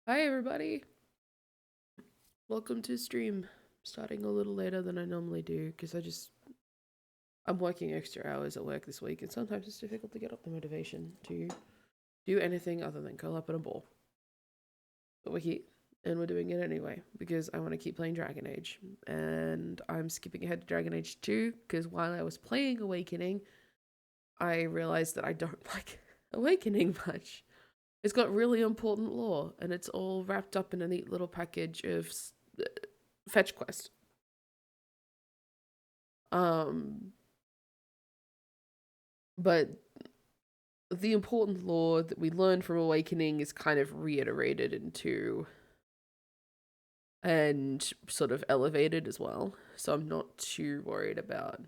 Hi everybody, welcome to stream. Starting a little later than I normally do because I'm working extra hours at work this week and sometimes it's difficult to get up the motivation to do anything other than curl up in a ball. But we're here and we're doing it anyway because I want to keep playing Dragon Age, and I'm skipping ahead to Dragon Age 2 because while I was playing Awakening I realized that I don't like Awakening much. It's got really important lore and it's all wrapped up in a neat little package of fetch quest. Um, but the important lore that we learned from Awakening is kind of reiterated into and sort of elevated as well. So I'm not too worried about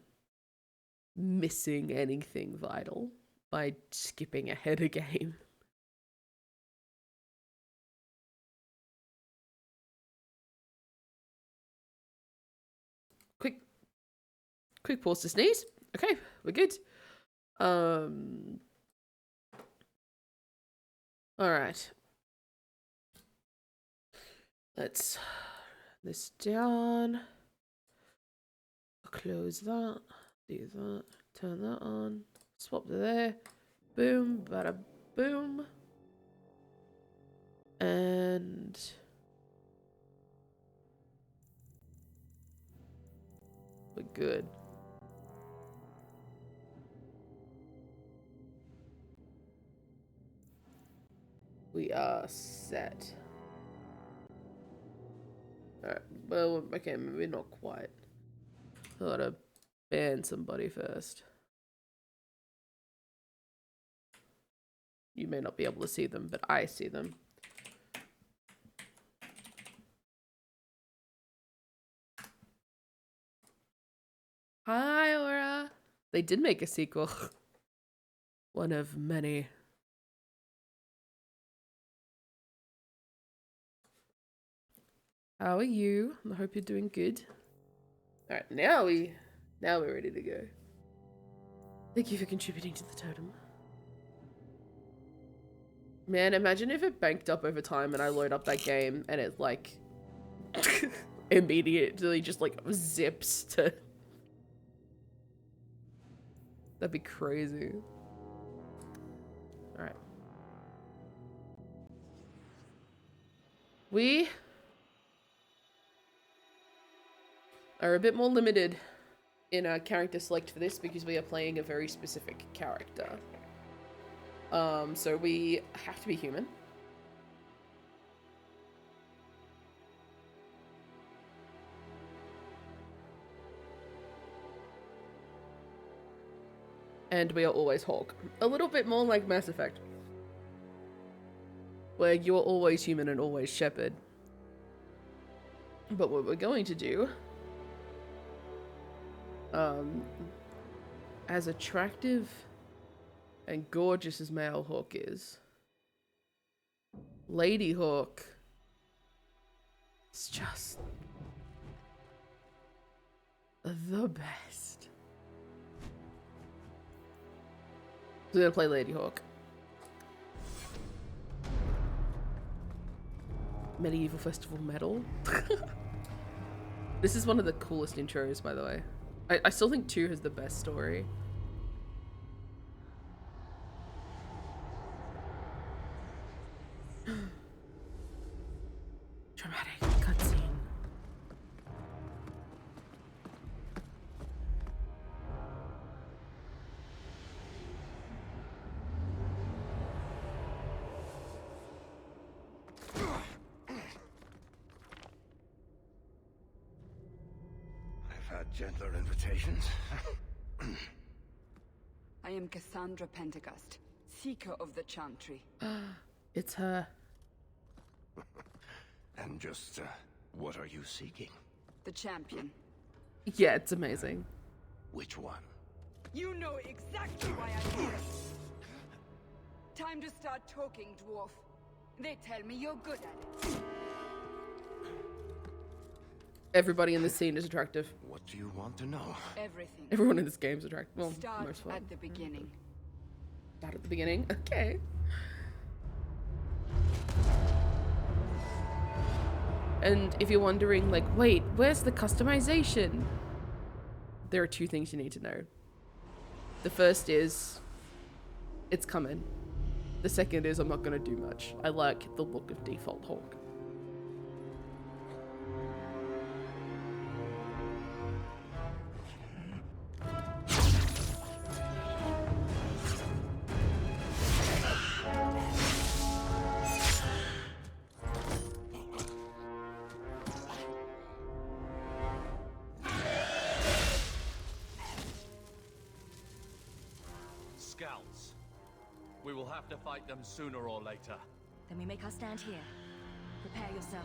missing anything vital by skipping ahead a game. Quick, quick pause to sneeze. Okay, we're good. All right. Let's this down. Close that. Do that. Turn that on. Swap to there. Boom. Bada boom. And we're good. We are set. Alright, well, okay, maybe not quite. I gotta ban somebody first. You may not be able to see them, but I see them. Hi, Aura! They did make a sequel. One of many. How are you? I hope you're doing good. Alright, now we're ready to go. Thank you for contributing to the totem. Man, imagine if it banked up over time and I load up that game and it like immediately just like zips to. That'd be crazy. Alright. We are a bit more limited in our character select for this because we are playing a very specific character. So we have to be human. And we are always Hawk. A little bit more like Mass Effect, where you're always human and always Shepard. But what we're going to do, as attractive and gorgeous as Male Hawk is, Lady Hawk is just the best. So we're gonna play Lady Hawk. Medieval Festival Medal. This is one of the coolest intros, by the way. I still think 2 has the best story. Dramatic cutscene. I've had gentler invitations. I am Cassandra Pentagust, Seeker of the Chantry. It's her. And just, what are you seeking? The champion. Yeah, it's amazing. Which one? You know exactly why I'm here. Time to start talking, dwarf. They tell me you're good at it. Everybody in this scene is attractive. What do you want to know? Everything. Everyone in this game is attractive. Well, Start most of them. at the beginning. Start at the beginning. Okay. And if you're wondering, like, wait, where's the customization? There are two things you need to know. The first is, it's coming. The second is, I'm not going to do much. I like the look of default Hawk. Scouts. We will have to fight them sooner or later. Then we make our stand here. Prepare yourself.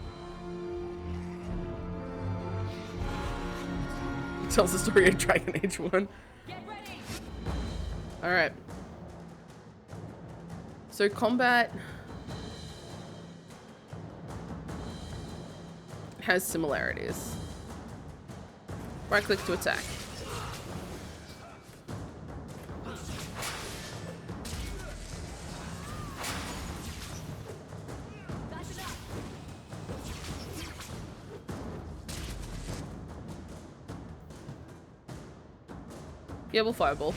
Tells the story of Dragon Age 1. Get ready! Alright. So combat has similarities. Right click to attack. Bash it up! Yeah, we'll fireball.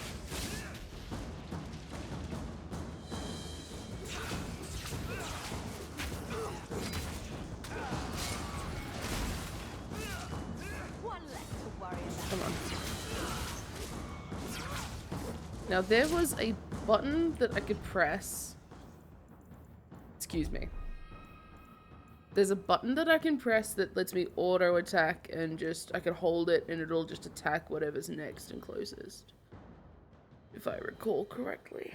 One less to worry about. Come on. Now there was a button that I could press. Excuse me. There's a button that I can press that lets me auto attack and just, I can hold it and it'll just attack whatever's next and closest. If I recall correctly.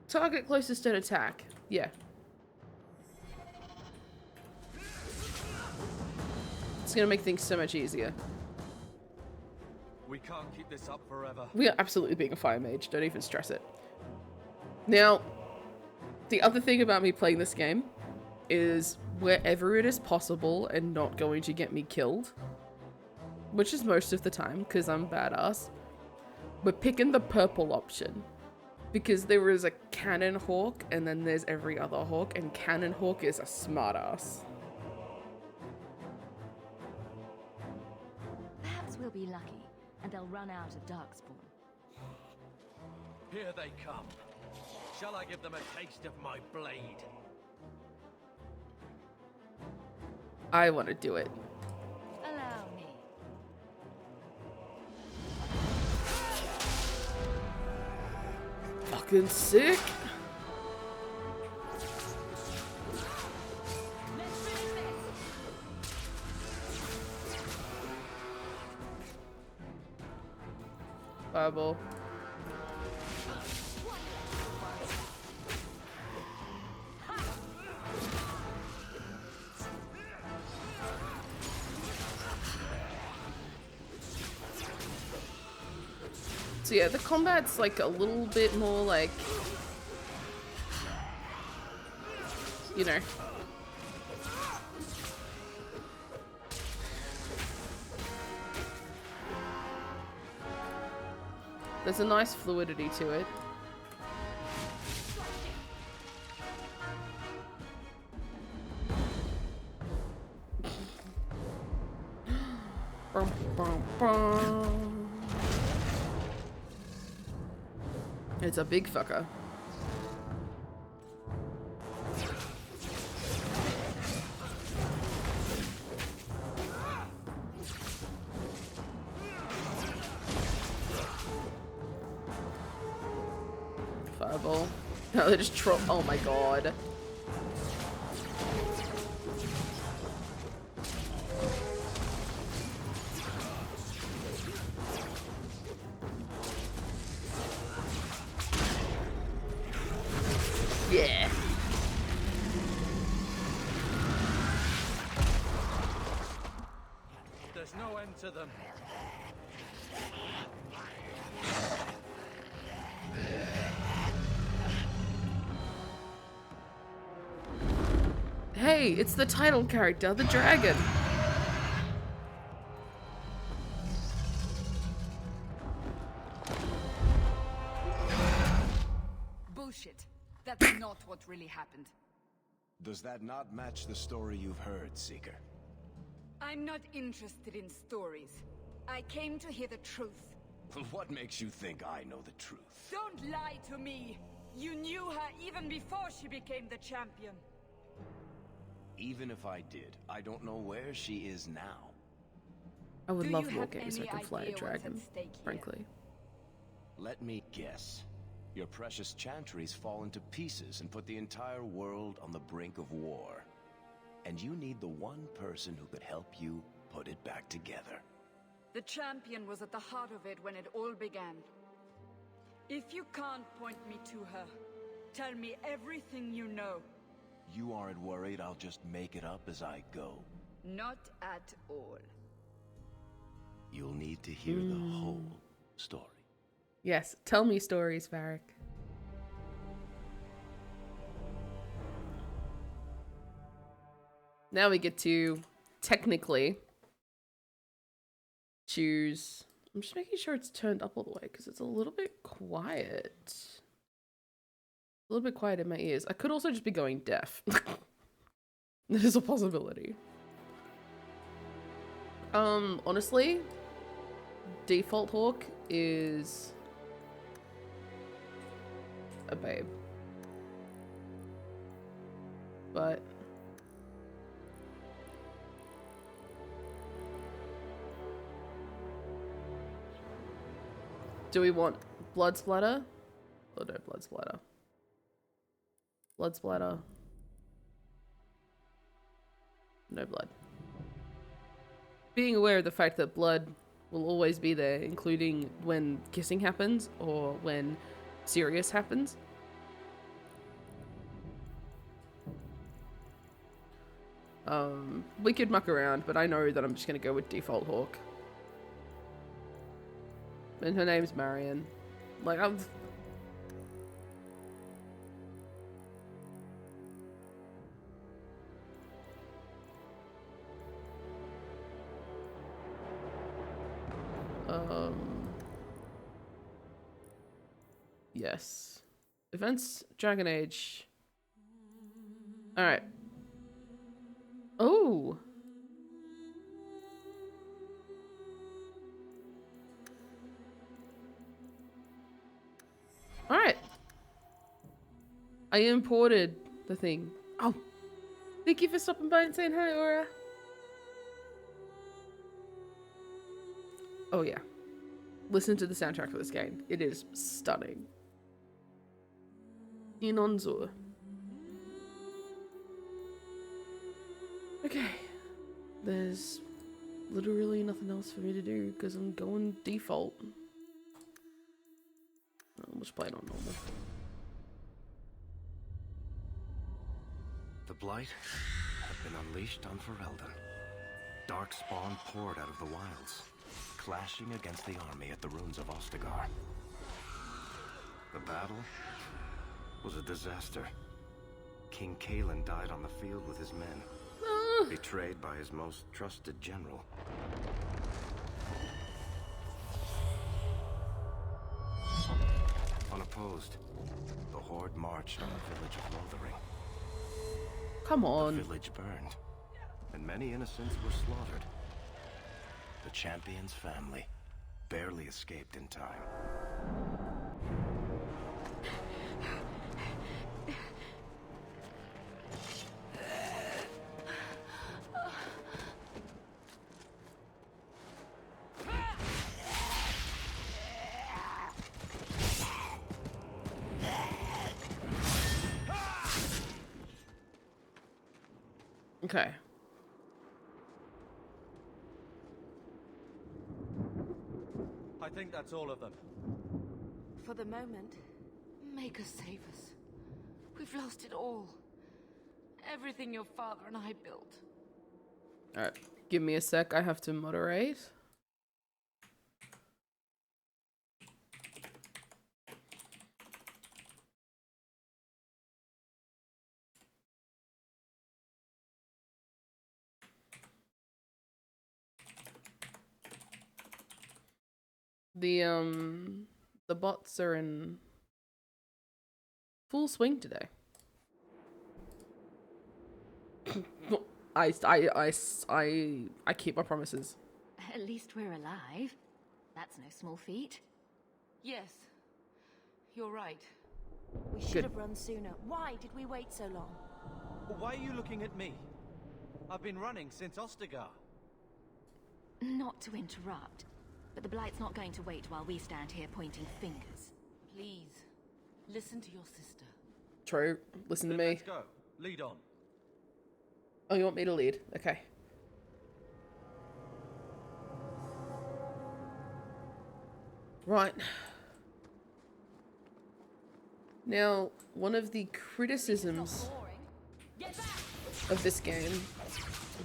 Target closest and attack. Yeah. It's gonna make things so much easier. We can't keep this up forever. We are absolutely being a fire mage, don't even stress it. Now, the other thing about me playing this game is wherever it is possible and not going to get me killed, which is most of the time because I'm badass, we're picking the purple option because there is a cannon hawk and then there's every other hawk, and cannon hawk is a smartass. Perhaps we'll be lucky, and they'll run out of Darkspawn. Here they come. Shall I give them a taste of my blade? I want to do it. Allow me. Fucking sick. Let's finish this! Fireball. So yeah, the combat's like a little bit more like, you know. There's a nice fluidity to it. Bum, bum, bum. It's a big fucker. Fireball. No, they just oh my god. Yeah. There's no end to them. Hey, it's the title character, the dragon. Bullshit. That's not what really happened. Does that not match the story you've heard, Seeker? I'm not interested in stories. I came to hear the truth. What makes you think I know the truth? Don't lie to me! You knew her even before she became the champion. Even if I did, I don't know where she is now. I would Do love you more have games so I any can fly a idea what's at dragon, stake here? frankly. Let me guess. Your precious chantry's fallen to pieces and put the entire world on the brink of war. And you need the one person who could help you put it back together. The champion was at the heart of it when it all began. If you can't point me to her, tell me everything you know. You aren't worried I'll just make it up as I go? Not at all. You'll need to hear the whole story. Yes, tell me stories, Varric. Now we get to, technically, choose... I'm just making sure it's turned up all the way, because it's a little bit quiet. A little bit quiet in my ears. I could also just be going deaf. That is a possibility. Honestly, default Hawk is a babe. But do we want blood splatter? Oh no, blood splatter. Blood splatter. No blood. Being aware of the fact that blood will always be there, including when kissing happens or when Sirius happens. We could muck around, but I know that I'm just gonna go with default Hawk. And her name's Marion. Like, yes. Events, Dragon Age. Alright. Oh! Alright. I imported the thing. Oh! Thank you for stopping by and saying hi, Aura. Oh yeah. Listen to the soundtrack for this game. It is stunning. Inonzur. Okay. There's literally nothing else for me to do because I'm going default. I'll just play it on normal. The Blight had been unleashed on Ferelden. Darkspawn poured out of the wilds, clashing against the army at the ruins of Ostagar. The battle was a disaster. King Kalen died on the field with his men, betrayed by his most trusted general. Unopposed, the Horde marched on the village of Lothering. Come on. The village burned, and many innocents were slaughtered. The champion's family barely escaped in time. Okay. I think that's all of them. For the moment, Maker save us. We've lost it all. Everything your father and I built. Alright. Give me a sec. I have to moderate. The bots are in full swing today. I keep my promises. At least we're alive. That's no small feat. Yes, you're right. We should have run sooner. Why did we wait so long? Why are you looking at me? I've been running since Ostagar. Not to interrupt, but the Blight's not going to wait while we stand here pointing fingers. Please, listen to your sister. True. Listen to Then me. let's go. Lead on. Oh, you want me to lead? Okay. Right. Now, one of the criticisms of this game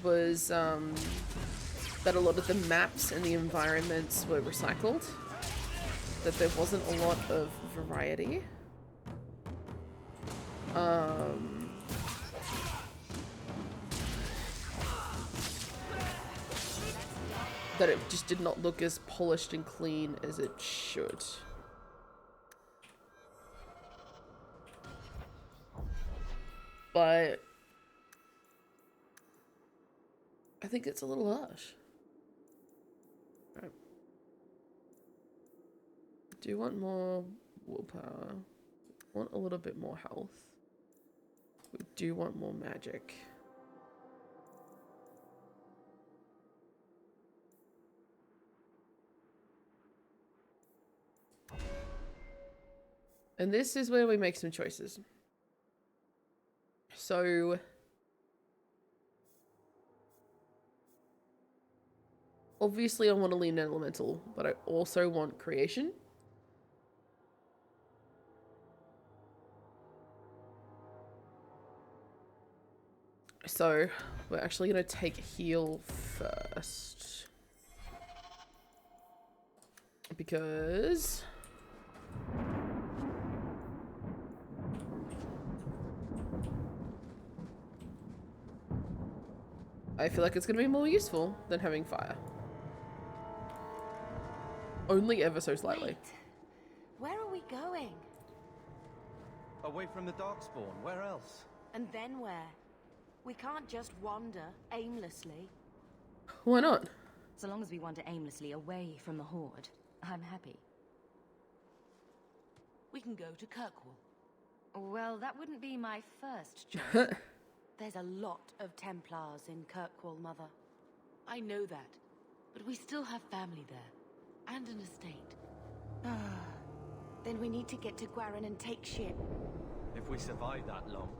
was that a lot of the maps and the environments were recycled. That there wasn't a lot of variety. That it just did not look as polished and clean as it should. But I think it's a little harsh. Right. Do you want more willpower? Want a little bit more health. We do want more magic. And this is where we make some choices. So obviously I want to lean elemental, but I also want creation. So we're actually going to take heal first. Because I feel like it's going to be more useful than having fire. Only ever so slightly. Wait. Where are we going? Away from the Darkspawn. Where else? And then where? We can't just wander aimlessly. Why not? So long as we wander aimlessly away from the Horde, I'm happy. We can go to Kirkwall. Well, that wouldn't be my first choice. There's a lot of Templars in Kirkwall, Mother. I know that, but we still have family there, and an estate. Then we need to get to Gwarin and take ship. If we survive that long,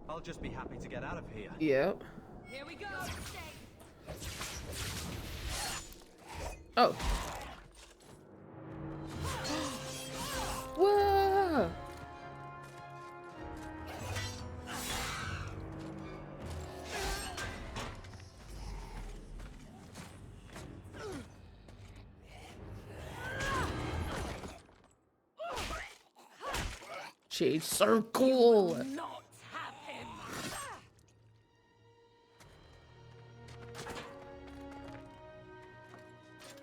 I'll just be happy to get out of here. Yep. Here we go! Oh. Whoa! She's so cool. Not have him!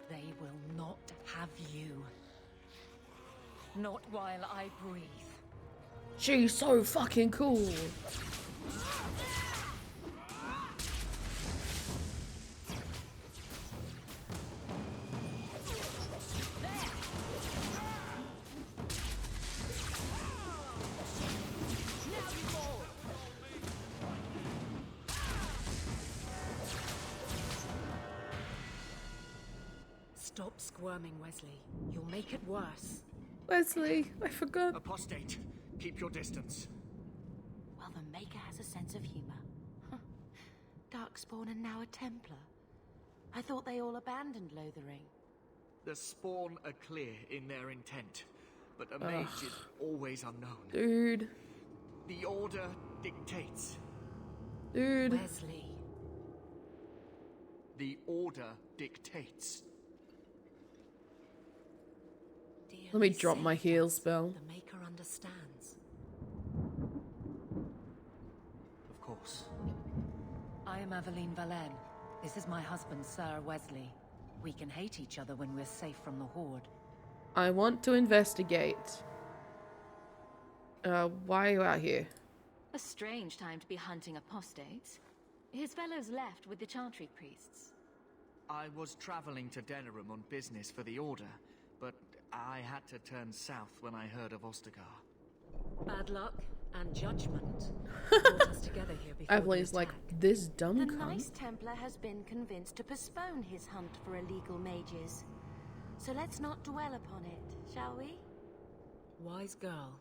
They will not have you. Not while I breathe. She's so fucking cool. Stop squirming, Wesley. You'll make it worse. Wesley, I forgot. Apostate, keep your distance. Well, the Maker has a sense of humor. Huh. Darkspawn and now a Templar. I thought they all abandoned Lothering. The Spawn are clear in their intent, but a mage is always unknown. Dude. The Order dictates. Dude. Wesley. The Order dictates. Let me drop my heal spell. The Maker understands. Of course. I am Aveline Valen. This is my husband, Sir Wesley. We can hate each other when we're safe from the Horde. I want to investigate. Why are you out here? A strange time to be hunting apostates. His fellows left with the Chantry priests. I was traveling to Denerim on business for the Order, but I had to turn south when I heard of Ostagar. Bad luck and judgment brought us together here before the Aveline's like, attack. this dumb The cunt. Nice Templar has been convinced to postpone his hunt for illegal mages. So let's not dwell upon it, shall we? Wise girl.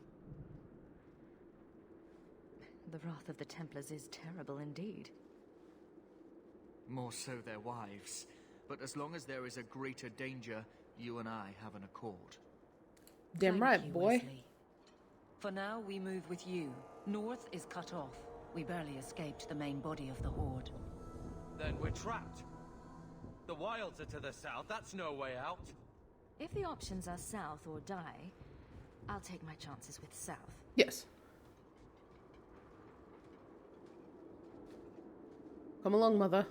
The wrath of the Templars is terrible indeed. More so their wives. But as long as there is a greater danger, you and I have an accord. Damn Thank right, you, boy. Wesley. For now, we move with you. North is cut off. We barely escaped the main body of the Horde. Then we're trapped. The wilds are to the south. That's no way out. If the options are south or die, I'll take my chances with south. Yes. Come along, mother.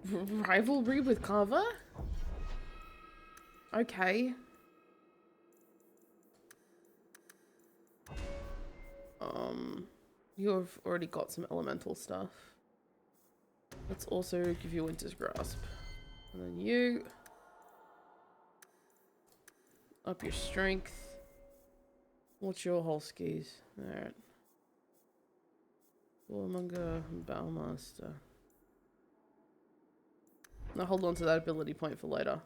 Rivalry with Carver? Okay. You've already got some elemental stuff. Let's also give you Winter's Grasp. And then you up your strength. What's your whole skis? Alright. Warmonger and Battlemaster. Now hold on to that ability point for later.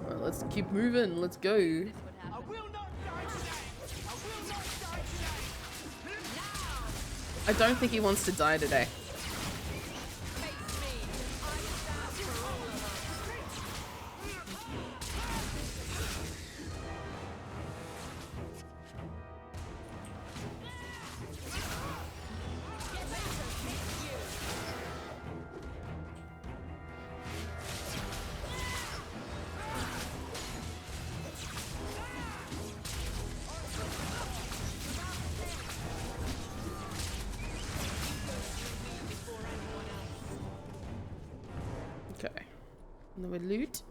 Alright, let's keep moving. Let's go. I will not die today! I will not die today! I don't think he wants to die today. Okay. And then we loot.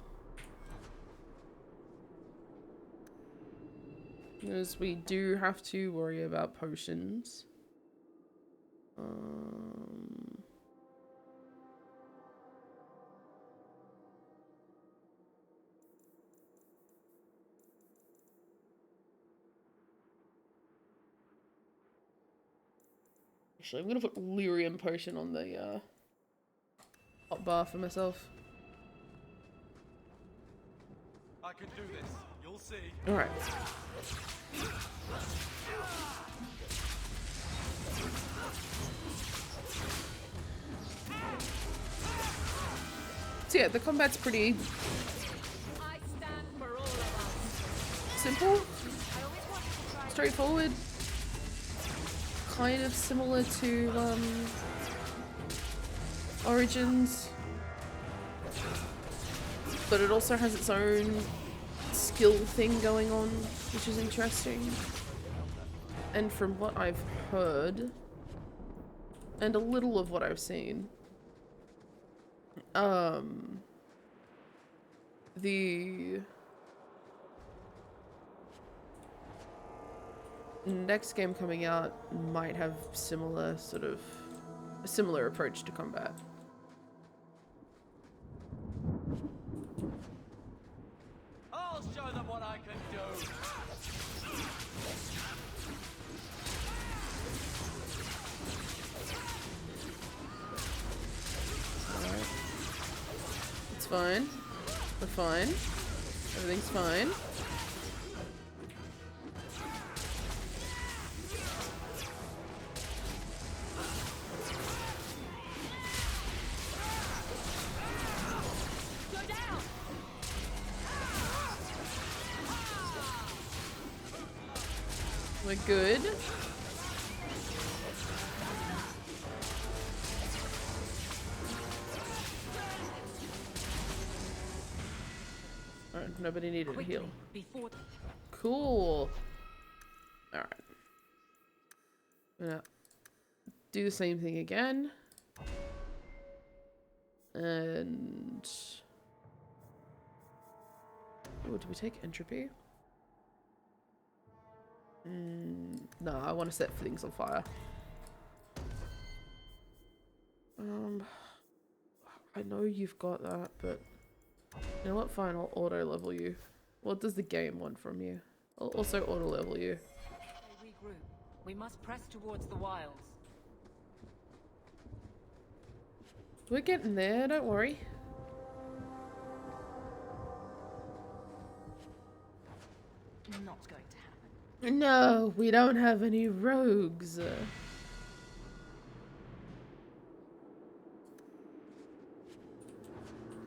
Because we do have to worry about potions. Actually, I'm gonna put Lyrium potion on the hot bar for myself. I can do this. You'll see. All right. So yeah, the combat's pretty I stand for all of us. simple, straightforward, kind of similar to Origins, but it also has its own skill thing going on, which is interesting. And from what I've heard, and a little of what I've seen, the next game coming out might have similar sort of a similar approach to combat. I'll show them what I can do. Alright. It's fine. We're fine. Everything's fine. We're good. Alright, nobody needed a heal. Before Cool. Alright. Gonna do the same thing again. And Oh, do we take entropy? No, I want to set things on fire. I know you've got that, but you know what? Fine, I'll auto level you. What does the game want from you? I'll also auto level you. Regroup. We must press towards the wilds. We're getting there, don't worry. Not going to happen. No, we don't have any rogues.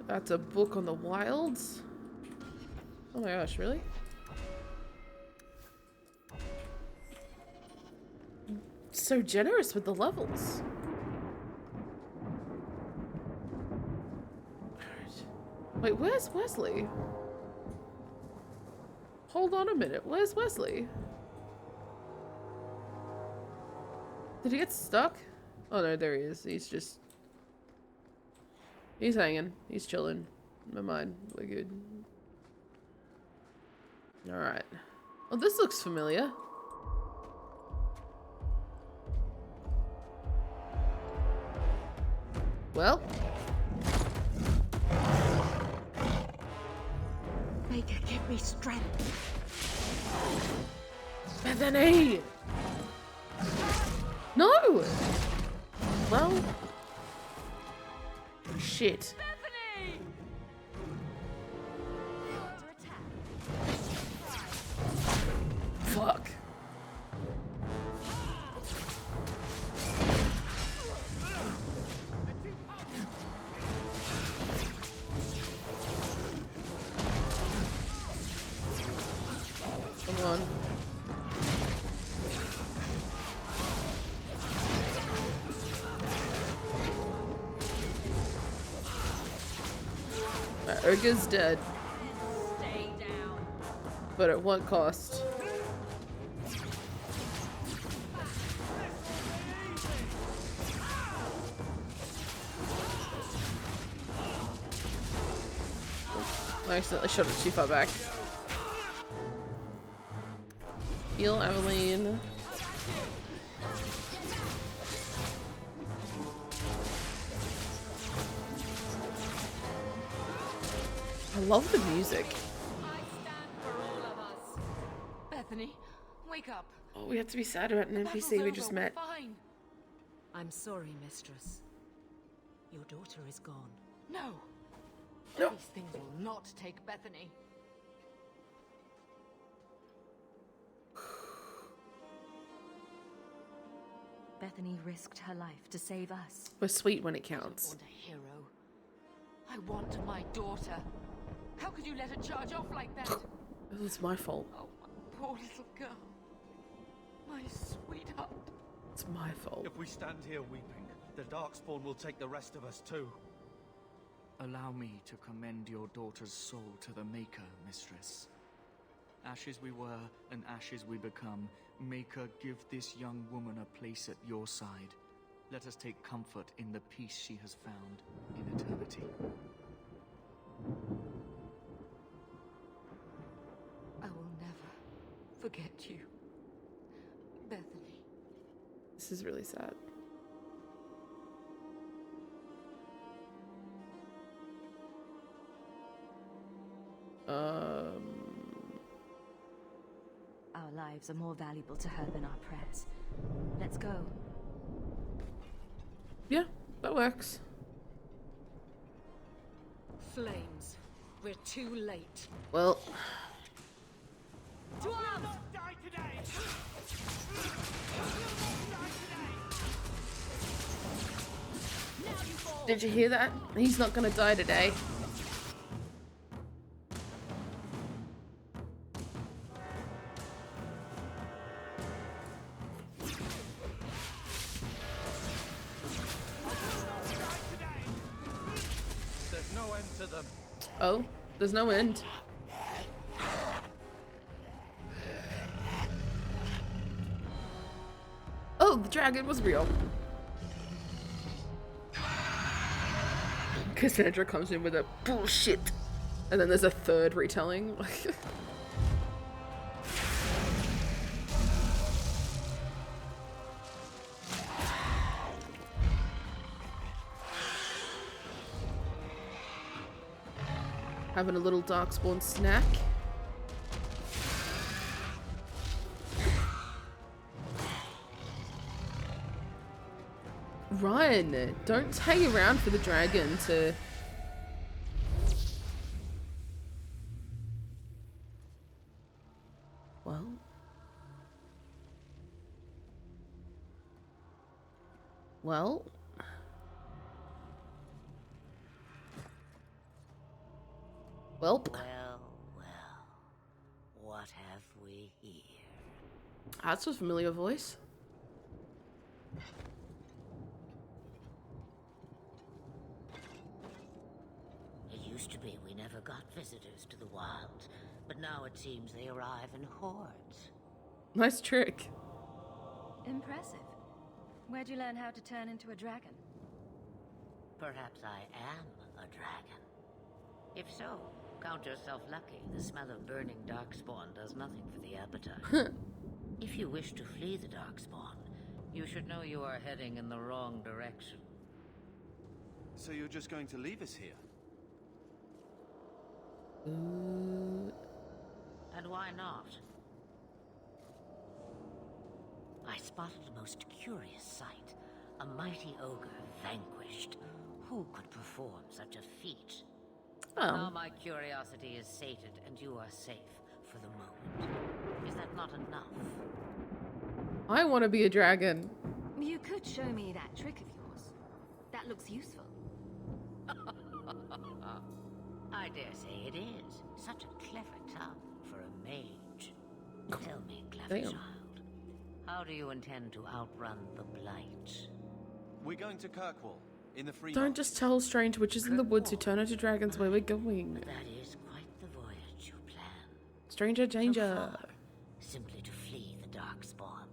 That's a book on the wilds? Oh my gosh, really? So generous with the levels. Wait, where's Wesley? Hold on a minute, where's Wesley? Did he get stuck? Oh no, there he is. He's hanging. He's chilling. Never mind. We're good. Alright. Oh, this looks familiar. Well. Make her give me strength. Bethany! No! Well. Shit. Bethany! Fuck. Come on. My ogre's dead. Stay down. But at what cost? I accidentally shot it too far back. Heal Aveline. I love the music. I stand for all of us. Bethany, wake up. Oh, we have to be sad about an The NPC battle's we over. just We're met. fine. I'm sorry, mistress. Your daughter is gone. No. No. These things will not take Bethany. Bethany risked her life to save us. We're sweet when it I counts. want a hero. I want my daughter. How could you let her charge off like that? It was my fault. Oh, my poor little girl. My sweetheart. It's my fault. If we stand here weeping, the Darkspawn will take the rest of us too. Allow me to commend your daughter's soul to the Maker, mistress. Ashes we were, and ashes we become. Maker, give this young woman a place at your side. Let us take comfort in the peace she has found in eternity. I will never forget you, Bethany. This is really sad. Our lives are more valuable to her than our prayers. Let's go. Yeah, that works. Flames. We're too late. Well, To arms! did you hear that? He's not gonna die today. There's no end to them. Oh, there's no end. Oh, the dragon was real. Cassandra comes in with a bullshit. And then there's a third retelling. Having a little Darkspawn snack. Run! Don't hang around for the dragon to... Well... Well... Welp. Well, what have we here? That's a familiar voice. It used to be we never got visitors to the wilds, but now it seems they arrive in hordes. Nice trick. Impressive. Where'd you learn how to turn into a dragon? Perhaps I am a dragon. If so, count yourself lucky. The smell of burning darkspawn does nothing for the appetite. If you wish to flee the darkspawn, you should know you are heading in the wrong direction. So you're just going to leave us here? And why not? I spotted a most curious sight. A mighty ogre vanquished. Who could perform such a feat? Now my curiosity is sated, and you are safe for the moment. Is that not enough? I want to be a dragon. You could show me that trick of yours. That looks useful. I dare say it is. Such a clever tongue for a mage. Tell me, clever Damn. child, how do you intend to outrun the Blight? We're going to Kirkwall, in the free Don't market. just tell strange witches in the woods who turn into dragons where we're going. That is quite the voyage you plan. Stranger danger. So far, simply to flee the Darkspawn.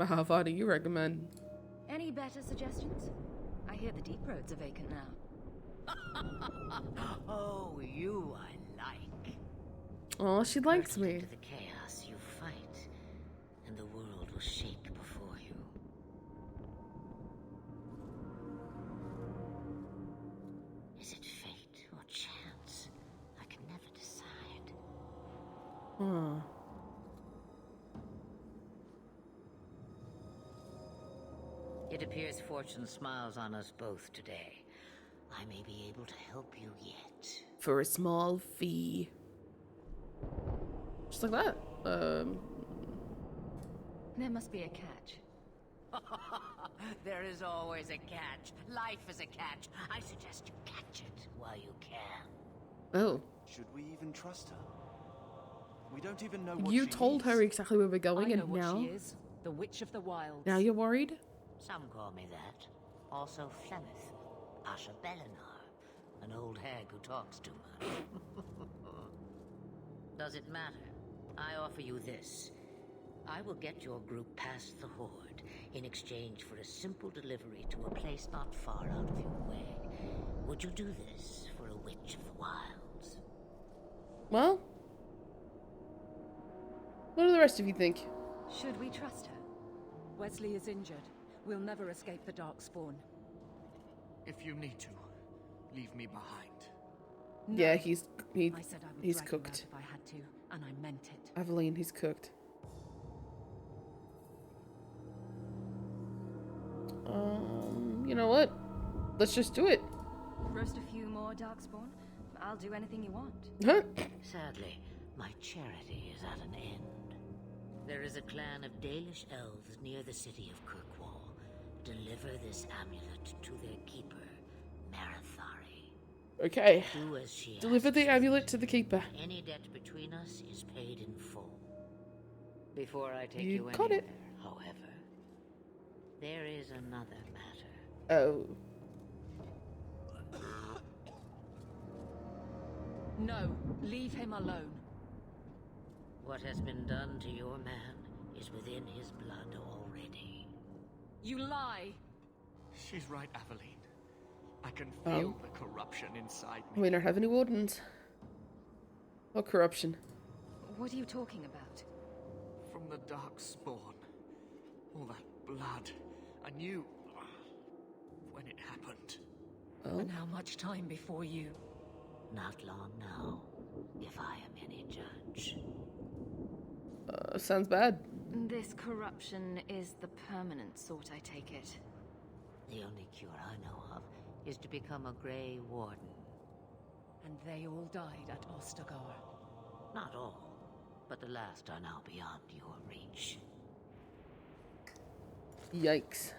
How far do you recommend? Any better suggestions? I hear the deep roads are vacant now. Oh, you I like. Oh, she likes Hurtle me. into the chaos you fight, and the world will shake before you. Is it fate or chance? I can never decide. Huh. It appears fortune smiles on us both today. I may be able to help you yet. For a small fee. Just like that. There must be a catch. There is always a catch. Life is a catch. I suggest you catch it while you can. Oh. Should we even trust her? We don't even know what You she told is. her exactly where we're I going, know and what now... she is. The Witch of the Wilds. Now you're worried? Some call me that. Also Flemeth, Asha Belinar, an old hag who talks too much. Does it matter? I offer you this. I will get your group past the Horde in exchange for a simple delivery to a place not far out of your way. Would you do this for a Witch of the Wilds? Well... What do the rest of you think? Should we trust her? Wesley is injured. We'll never escape the Darkspawn. If you need to, leave me behind. Yeah, I he's said I would he's drag you out cooked. if I had to, and I meant it. Aveline, he's cooked. You know what? Let's just do it. Roast a few more Darkspawn? I'll do anything you want. Huh? Sadly, my charity is at an end. There is a clan of Dalish elves near the city of Kirkwall. Deliver this amulet to their keeper, Marathari. Okay. Do as she Deliver the asks. amulet to the keeper. Any debt between us is paid in full. Before I take You you got anywhere, it. however, there is another matter. Oh. No, leave him alone. What has been done to your man is within his blood already. You lie! She's right, Aveline. I can feel the corruption inside me. We don't have any wardens. What corruption? What are you talking about? From the Darkspawn. All that blood. I knew when it happened. Oh, And how much time before you? Not long now, if I am any judge. sounds bad. This corruption is the permanent sort, I take it. The only cure I know of is to become a Grey Warden. And they all died at Ostagar. Not all, but the last are now beyond your reach. Yikes.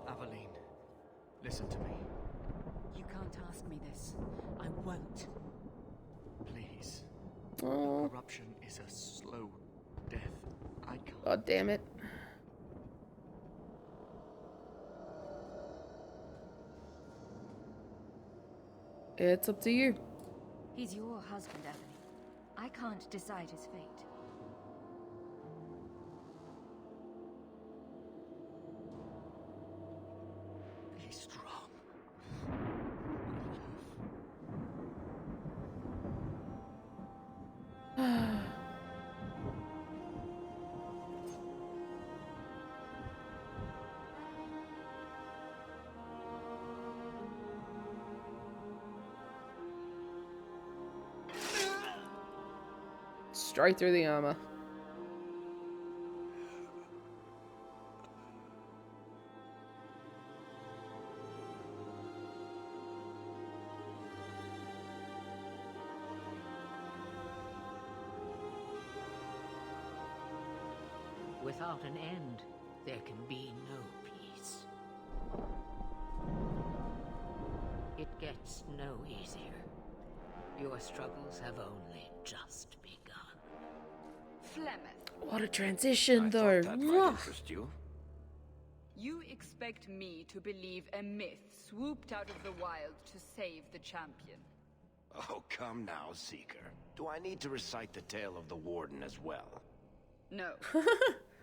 Aveline, listen to me. You can't ask me this. I won't. Please. Oh, Corruption is a slow death. I can't. god damn it. It's up to you. He's your husband, Evelyn. I can't decide his fate. Be strong. Straight through the armor. Without an end, there can be no peace. It gets no easier. Your struggles have only just begun. Flemeth, What a transition, I though. thought that might Mwah. interest you. you expect me to believe a myth swooped out of the wild to save the champion? Oh, come now, Seeker. Do I need to recite the tale of the Warden as well? No.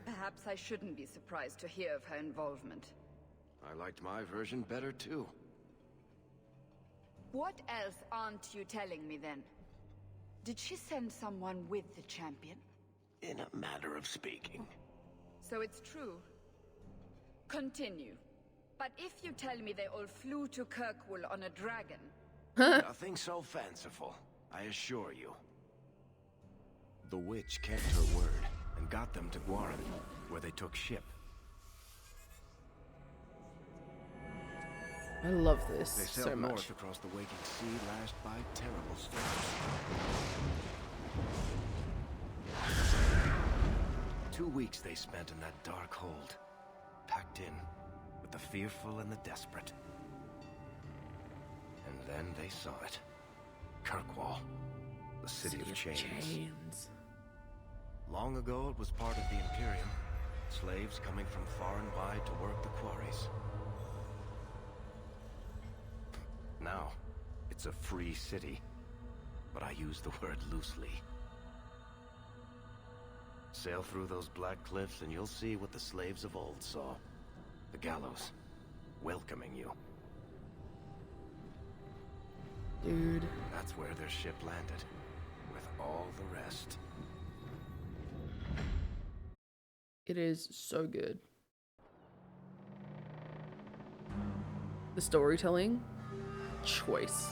Perhaps I shouldn't be surprised to hear of her involvement. I liked my version better, too. What else aren't you telling me then? Did she send someone with the champion? In a matter of speaking. So it's true. Continue. But if you tell me they all flew to Kirkwall on a dragon... Nothing so fanciful, I assure you. The witch kept her word and got them to Guaran, where they took ship. I love this They so sailed much. north across the waking sea, lashed by terrible storms. 2 weeks they spent in that dark hold, packed in with the fearful and the desperate. And then they saw it. Kirkwall, the city of chains. Long ago it was part of the Imperium. Slaves coming from far and wide to work the quarries. Now, it's a free city, but I use the word loosely. Sail through those black cliffs and you'll see what the slaves of old saw. The gallows, welcoming you. Dude. That's where their ship landed, with all the rest. It is so good. The storytelling, choice.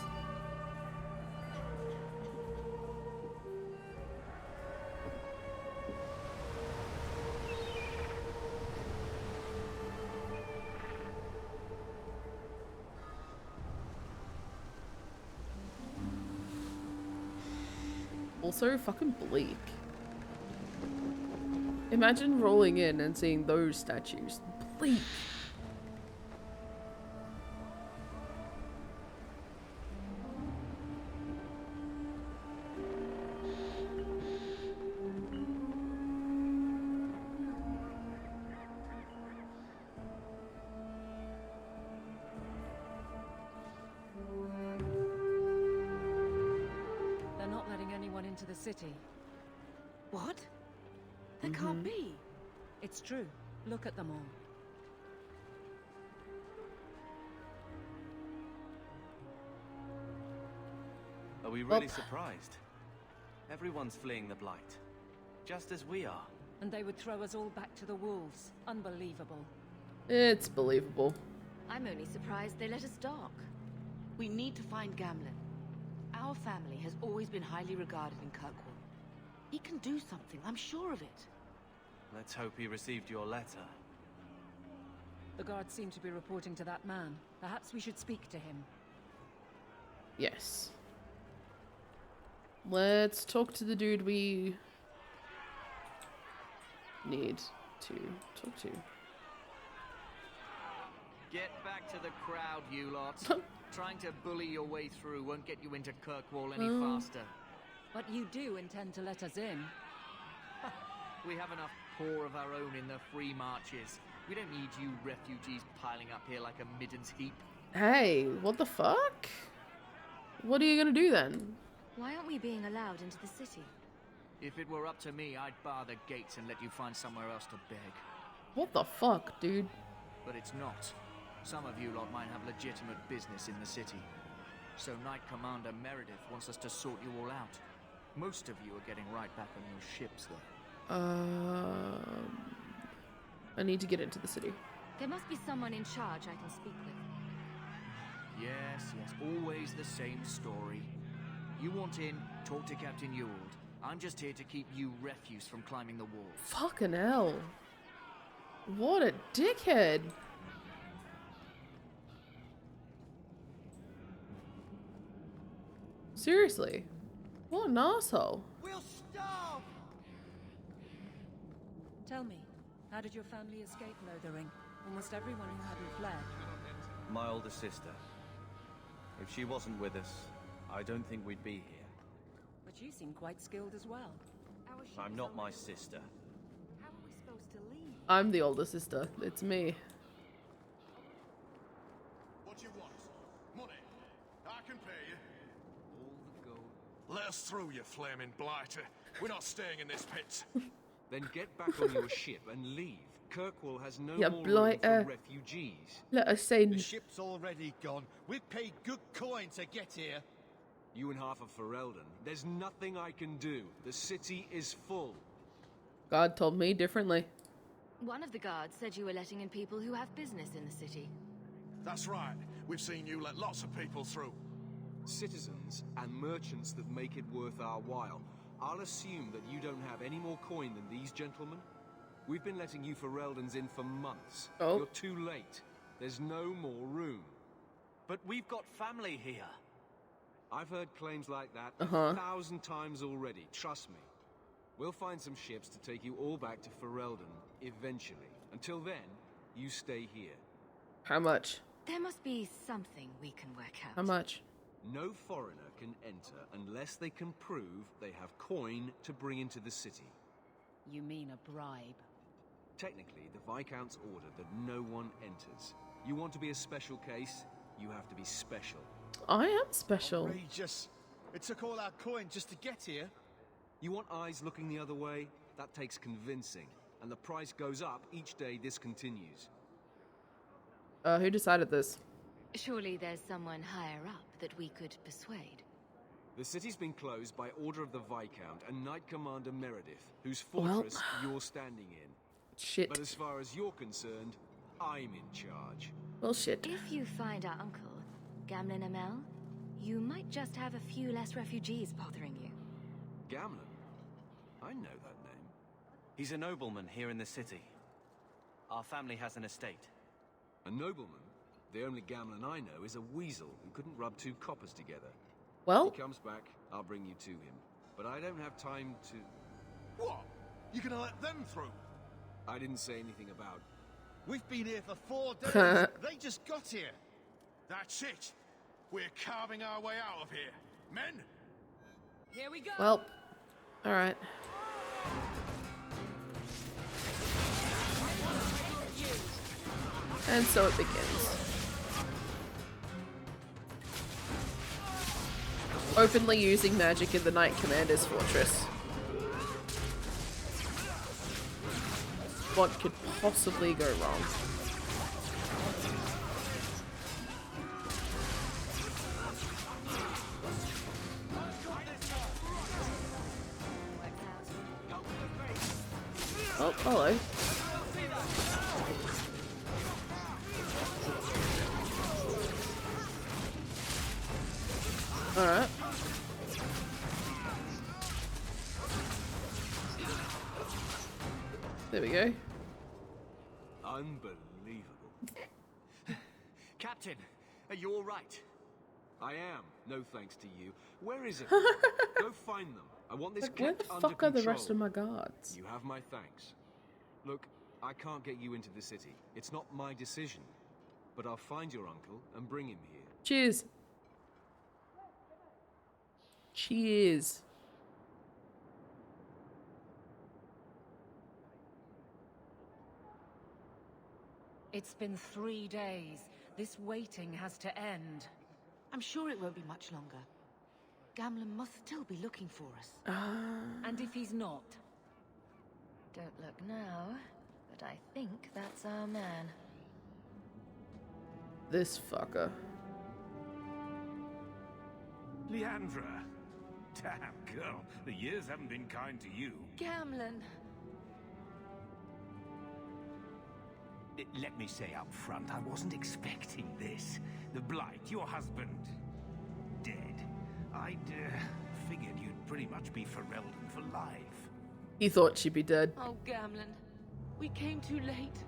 Also fucking bleak. Imagine rolling in and seeing those statues. Bleak. They're not letting anyone into the city. What? That can't be. It's true. Look at them all. Are we really surprised? Everyone's fleeing the Blight. Just as we are. And they would throw us all back to the wolves. Unbelievable. It's believable. I'm only surprised they let us dock. We need to find Gamlen. Our family has always been highly regarded in Kirkwall. He can do something, I'm sure of it. Let's hope he received your letter. The guards seem to be reporting to that man. Perhaps we should speak to him. Yes. Let's talk to the dude we need to talk to. Get back to the crowd, you lot. Trying to bully your way through won't get you into Kirkwall any faster. But you do intend to let us in. We have enough poor of our own in the free marches. We don't need you refugees piling up here like a middens heap. Hey, what the fuck? What are you gonna do then? Why aren't we being allowed into the city? If it were up to me, I'd bar the gates and let you find somewhere else to beg. What the fuck, dude? But it's not. Some of you lot might have legitimate business in the city. So Knight Commander Meredith wants us to sort you all out. Most of you are getting right back on your ships, though. I need to get into the city. There must be someone in charge I can speak with. Yes, always the same story. You want in, talk to Captain Ewald. I'm just here to keep you refuse from climbing the wall. Fucking hell. What a dickhead. Seriously. What an asshole. We'll starve! Tell me, how did your family escape Lothering? Almost everyone who hadn't fled. My older sister. If she wasn't with us, I don't think we'd be here. But you seem quite skilled as well. I'm not my sister. How are we supposed to leave? I'm the older sister. It's me. What do you want? Money? I can pay you. All the gold. Let us through, you flaming blighter. We're not staying in this pit. Then get back on your ship and leave. Kirkwall has no Yeah, more room blighter. for refugees. Let us say. The ship's already gone. We've paid good coin to get here. You and half of Ferelden. There's nothing I can do. The city is full. God told me differently. One of the guards said you were letting in people who have business in the city. That's right. We've seen you let lots of people through. Citizens and merchants that make it worth our while. I'll assume that you don't have any more coin than these gentlemen. We've been letting you Fereldans in for months. Oh. You're too late. There's no more room. But we've got family here. I've heard claims like that 1,000 times already, trust me. We'll find some ships to take you all back to Ferelden, eventually. Until then, you stay here. How much? There must be something we can work out. How much? No foreigner can enter unless they can prove they have coin to bring into the city. You mean a bribe? Technically, the Viscount's ordered that no one enters. You want to be a special case, you have to be special. I am special. Outrageous. It took all our coin just to get here. You want eyes looking the other way? That takes convincing. And the price goes up each day this continues. Who decided this? Surely there's someone higher up that we could persuade. The city's been closed by order of the Viscount and Knight Commander Meredith, whose fortress you're standing in. Shit. But as far as you're concerned, I'm in charge. Well, shit. If you find our uncle, Gamlen Amel, you might just have a few less refugees bothering you. Gamlen? I know that name. He's a nobleman here in the city. Our family has an estate. A nobleman? The only Gamlen I know is a weasel who couldn't rub two coppers together. Well, If he comes back, I'll bring you to him. But I don't have time to... What? You gonna let them through? I didn't say anything about... We've been here for 4 days. They just got here. That's it. We're carving our way out of here. Men? Here we go. well. All right. And so it begins. Openly using magic in the Knight Commander's fortress. What could possibly go wrong? Oh, hello. Alright. There we go. Unbelievable. Captain, are you all right? I am, no thanks to you. Where is it? Go find them. I want this Like, where kept the under fuck are the control. rest of my guards? You have my thanks. Look, I can't get you into the city. It's not my decision. But I'll find your uncle and bring him here. Cheers. Cheers. It's been 3 days. This waiting has to end. I'm sure it won't be much longer. Gamlen must still be looking for us. And if he's not? Don't look now, but I think that's our man. This fucker. Leandra. Damn, girl. The years haven't been kind to you. Gamlen. Let me say up front, I wasn't expecting this. The Blight, your husband, dead. I'd figured you'd pretty much be Ferelden for life. He thought she'd be dead. Oh, Gamlen. We came too late.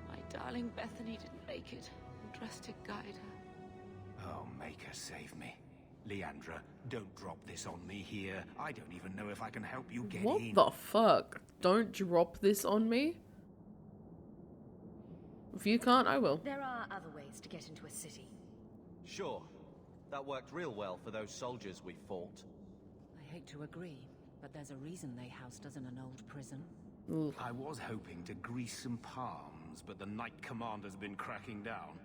My darling Bethany didn't make it. And Drastic guide her. Oh, make her save me. Leandra, don't drop this on me here. I don't even know if I can help you get What in. the fuck? Don't drop this on me? If you can't, I will. There are other ways to get into a city. Sure. That worked real well for those soldiers we fought. I hate to agree, but there's a reason they housed us in an old prison. Ooh. I was hoping to grease some palms, but the Knight Commander's been cracking down.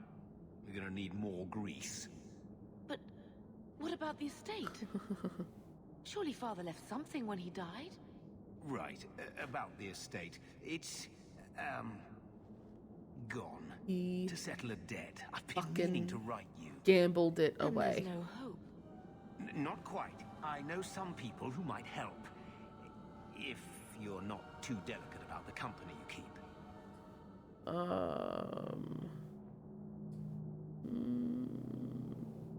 We're gonna need more grease. But what about the estate? Surely Father left something when he died? Right, about the estate. It's, gone. He To settle a debt. I've been fucking meaning to write you. gambled it And away. there's no hope. Not quite. I know some people who might help. If you're not too delicate about the company you keep.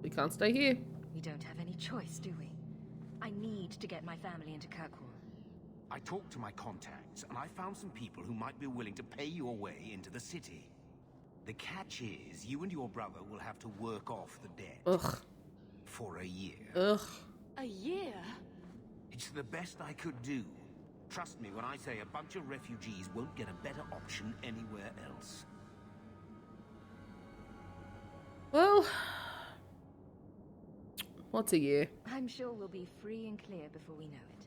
We can't stay here. We don't have any choice, do we? I need to get my family into Kirkwall. I talked to my contacts, and I found some people who might be willing to pay your way into the city. The catch is, you and your brother will have to work off the debt. Ugh. For a year. Ugh. A year? It's the best I could do. Trust me when I say a bunch of refugees won't get a better option anywhere else. Well, what's a year? I'm sure we'll be free and clear before we know it.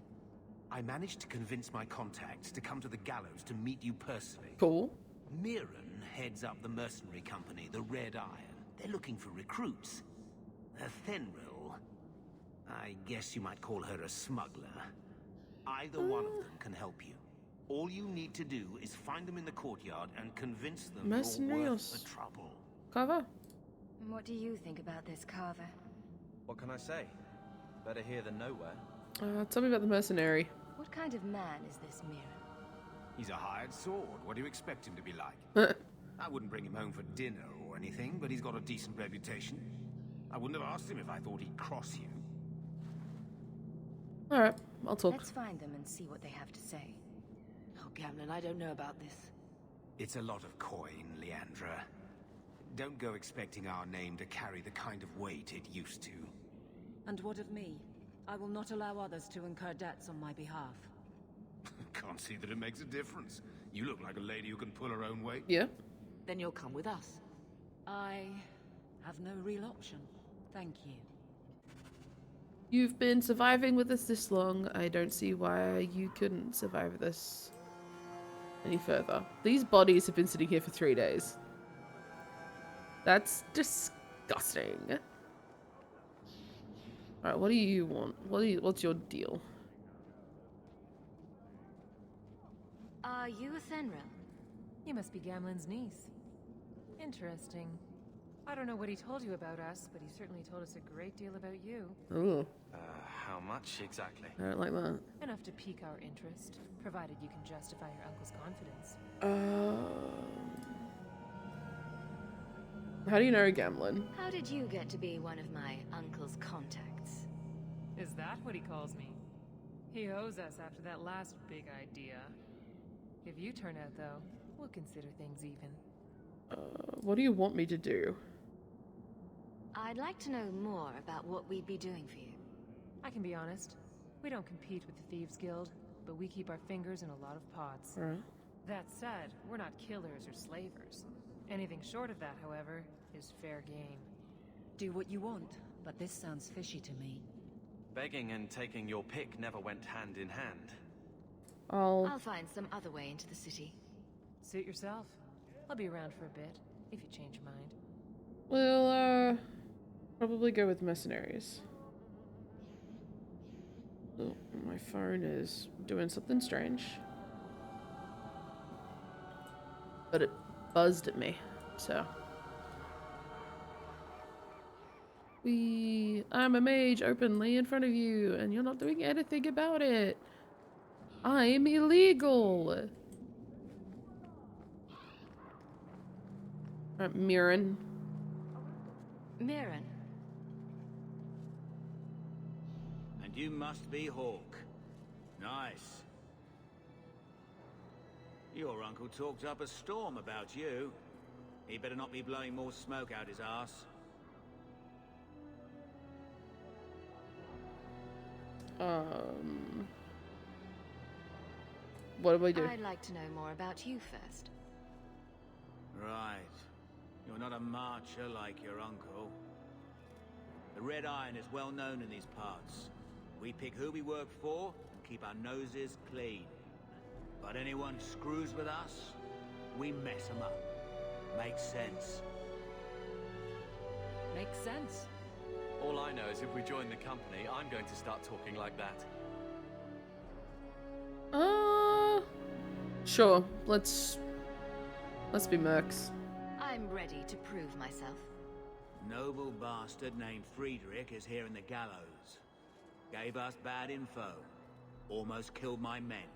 I managed to convince my contacts to come to the gallows to meet you personally. Cool. Mirren heads up the mercenary company, the Red Iron. They're looking for recruits. Thenril, I guess you might call her a smuggler. Either one of them can help you. All you need to do is find them in the courtyard and convince them Mercenary you're or worth the trouble. Carver? What do you think about this, Carver? What can I say? Better here than nowhere. Tell me about the mercenary. What kind of man is this Mirren? He's a hired sword. What do you expect him to be like? I wouldn't bring him home for dinner or anything, but he's got a decent reputation. I wouldn't have asked him if I thought he'd cross you. Alright, I'll talk. Let's find them and see what they have to say. Oh, Gamlen, I don't know about this. It's a lot of coin, Leandra. Don't go expecting our name to carry the kind of weight it used to. And what of me? I will not allow others to incur debts on my behalf. Can't see that it makes a difference. You look like a lady who can pull her own weight. Yeah. Then you'll come with us. I have no real option. Thank you. You've been surviving with us this long. I don't see why you couldn't survive this any further. These bodies have been sitting here for 3 days. That's disgusting. Alright, what do you want? What's your deal? Are you a Thenril? You must be Gamlen's niece. Interesting. I don't know what he told you about us, but he certainly told us a great deal about you. Ooh. How much exactly? I don't like that. Enough to pique our interest, provided you can justify your uncle's confidence. How do you know Gamlin? How did you get to be one of my uncle's contacts? Is that what he calls me? He owes us after that last big idea. If you turn out, though, we'll consider things even. What do you want me to do? I'd like to know more about what we'd be doing for you. I can be honest. We don't compete with the Thieves Guild, but we keep our fingers in a lot of pots. Alright. That said, we're not killers or slavers. Anything short of that, however, is fair game. Do what you want, but this sounds fishy to me. Begging and taking your pick never went hand in hand. I'll find some other way into the city. Suit yourself. I'll be around for a bit, if you change your mind. We'll, probably go with mercenaries. Oh, my phone is doing something strange. But it buzzed at me, so. I'm a mage openly in front of you, and you're not doing anything about it. I'm illegal. Mirren. Mirren. And you must be Hawk. Nice. Your uncle talked up a storm about you. He better not be blowing more smoke out his ass. What do I do? I'd like to know more about you first. Right. You're not a marcher like your uncle. The Red Iron is well known in these parts. We pick who we work for and keep our noses clean. But anyone screws with us, we mess them up. Makes sense. Makes sense. All I know is if we join the company, I'm going to start talking like that. Sure. Let's be mercs. I'm ready to prove myself. Noble bastard named Friedrich is here in the gallows. Gave us bad info. Almost killed my men.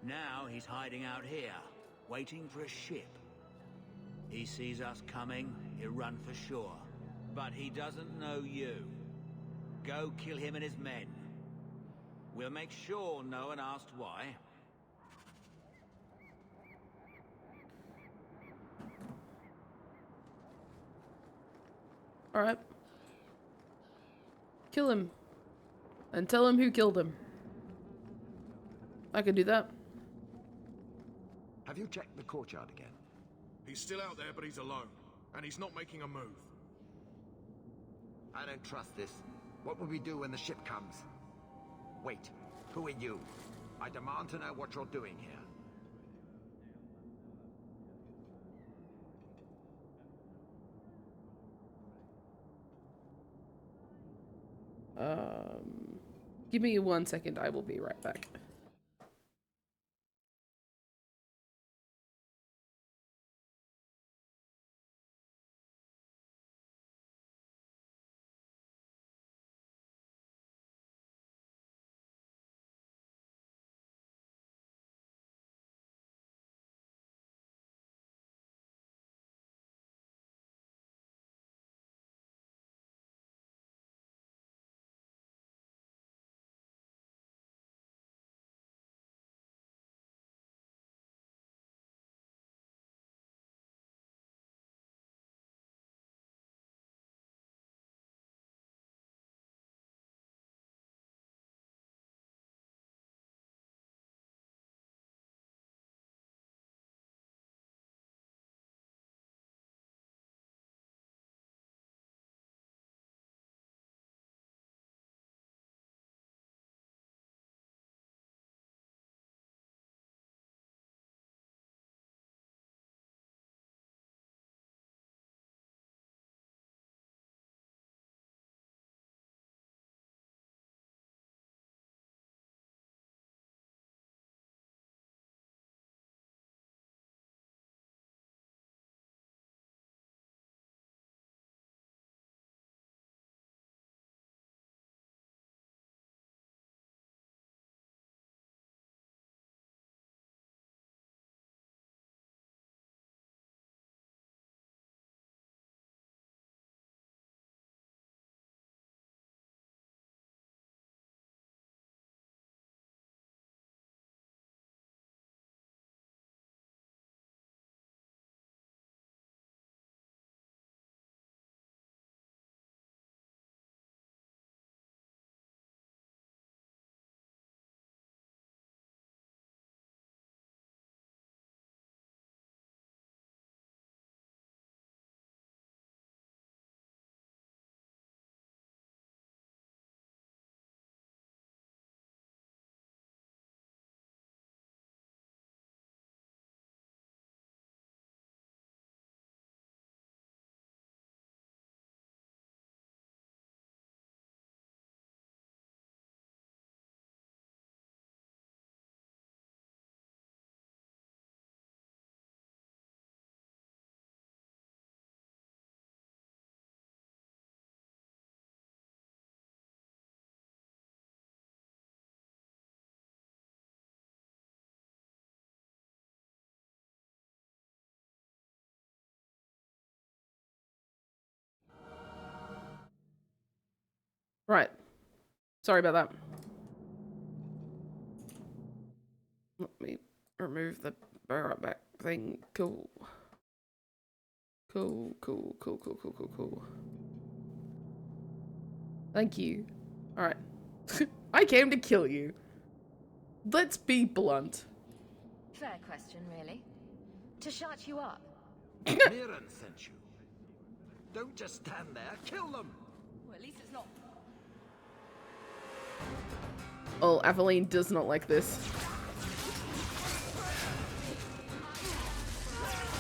Now he's hiding out here, waiting for a ship. He sees us coming, he'll run for sure. But he doesn't know you. Go kill him and his men. We'll make sure no one asks why. Alright. Kill him. And tell him who killed him. I can do that. Have you checked the courtyard again? He's still out there, but he's alone. And he's not making a move. I don't trust this. What will we do when the ship comes? Wait, who are you? I demand to know what you're doing here. Give me 1 second, I will be right back. Right. Sorry about that. Let me remove the barrel back thing. Cool. Cool. Thank you. Alright. I came to kill you. Let's be blunt. Fair question, really. To shut you up. Mirren sent you. Don't just stand there. Kill them. Well, at least it's not. Oh, Aveline does not like this.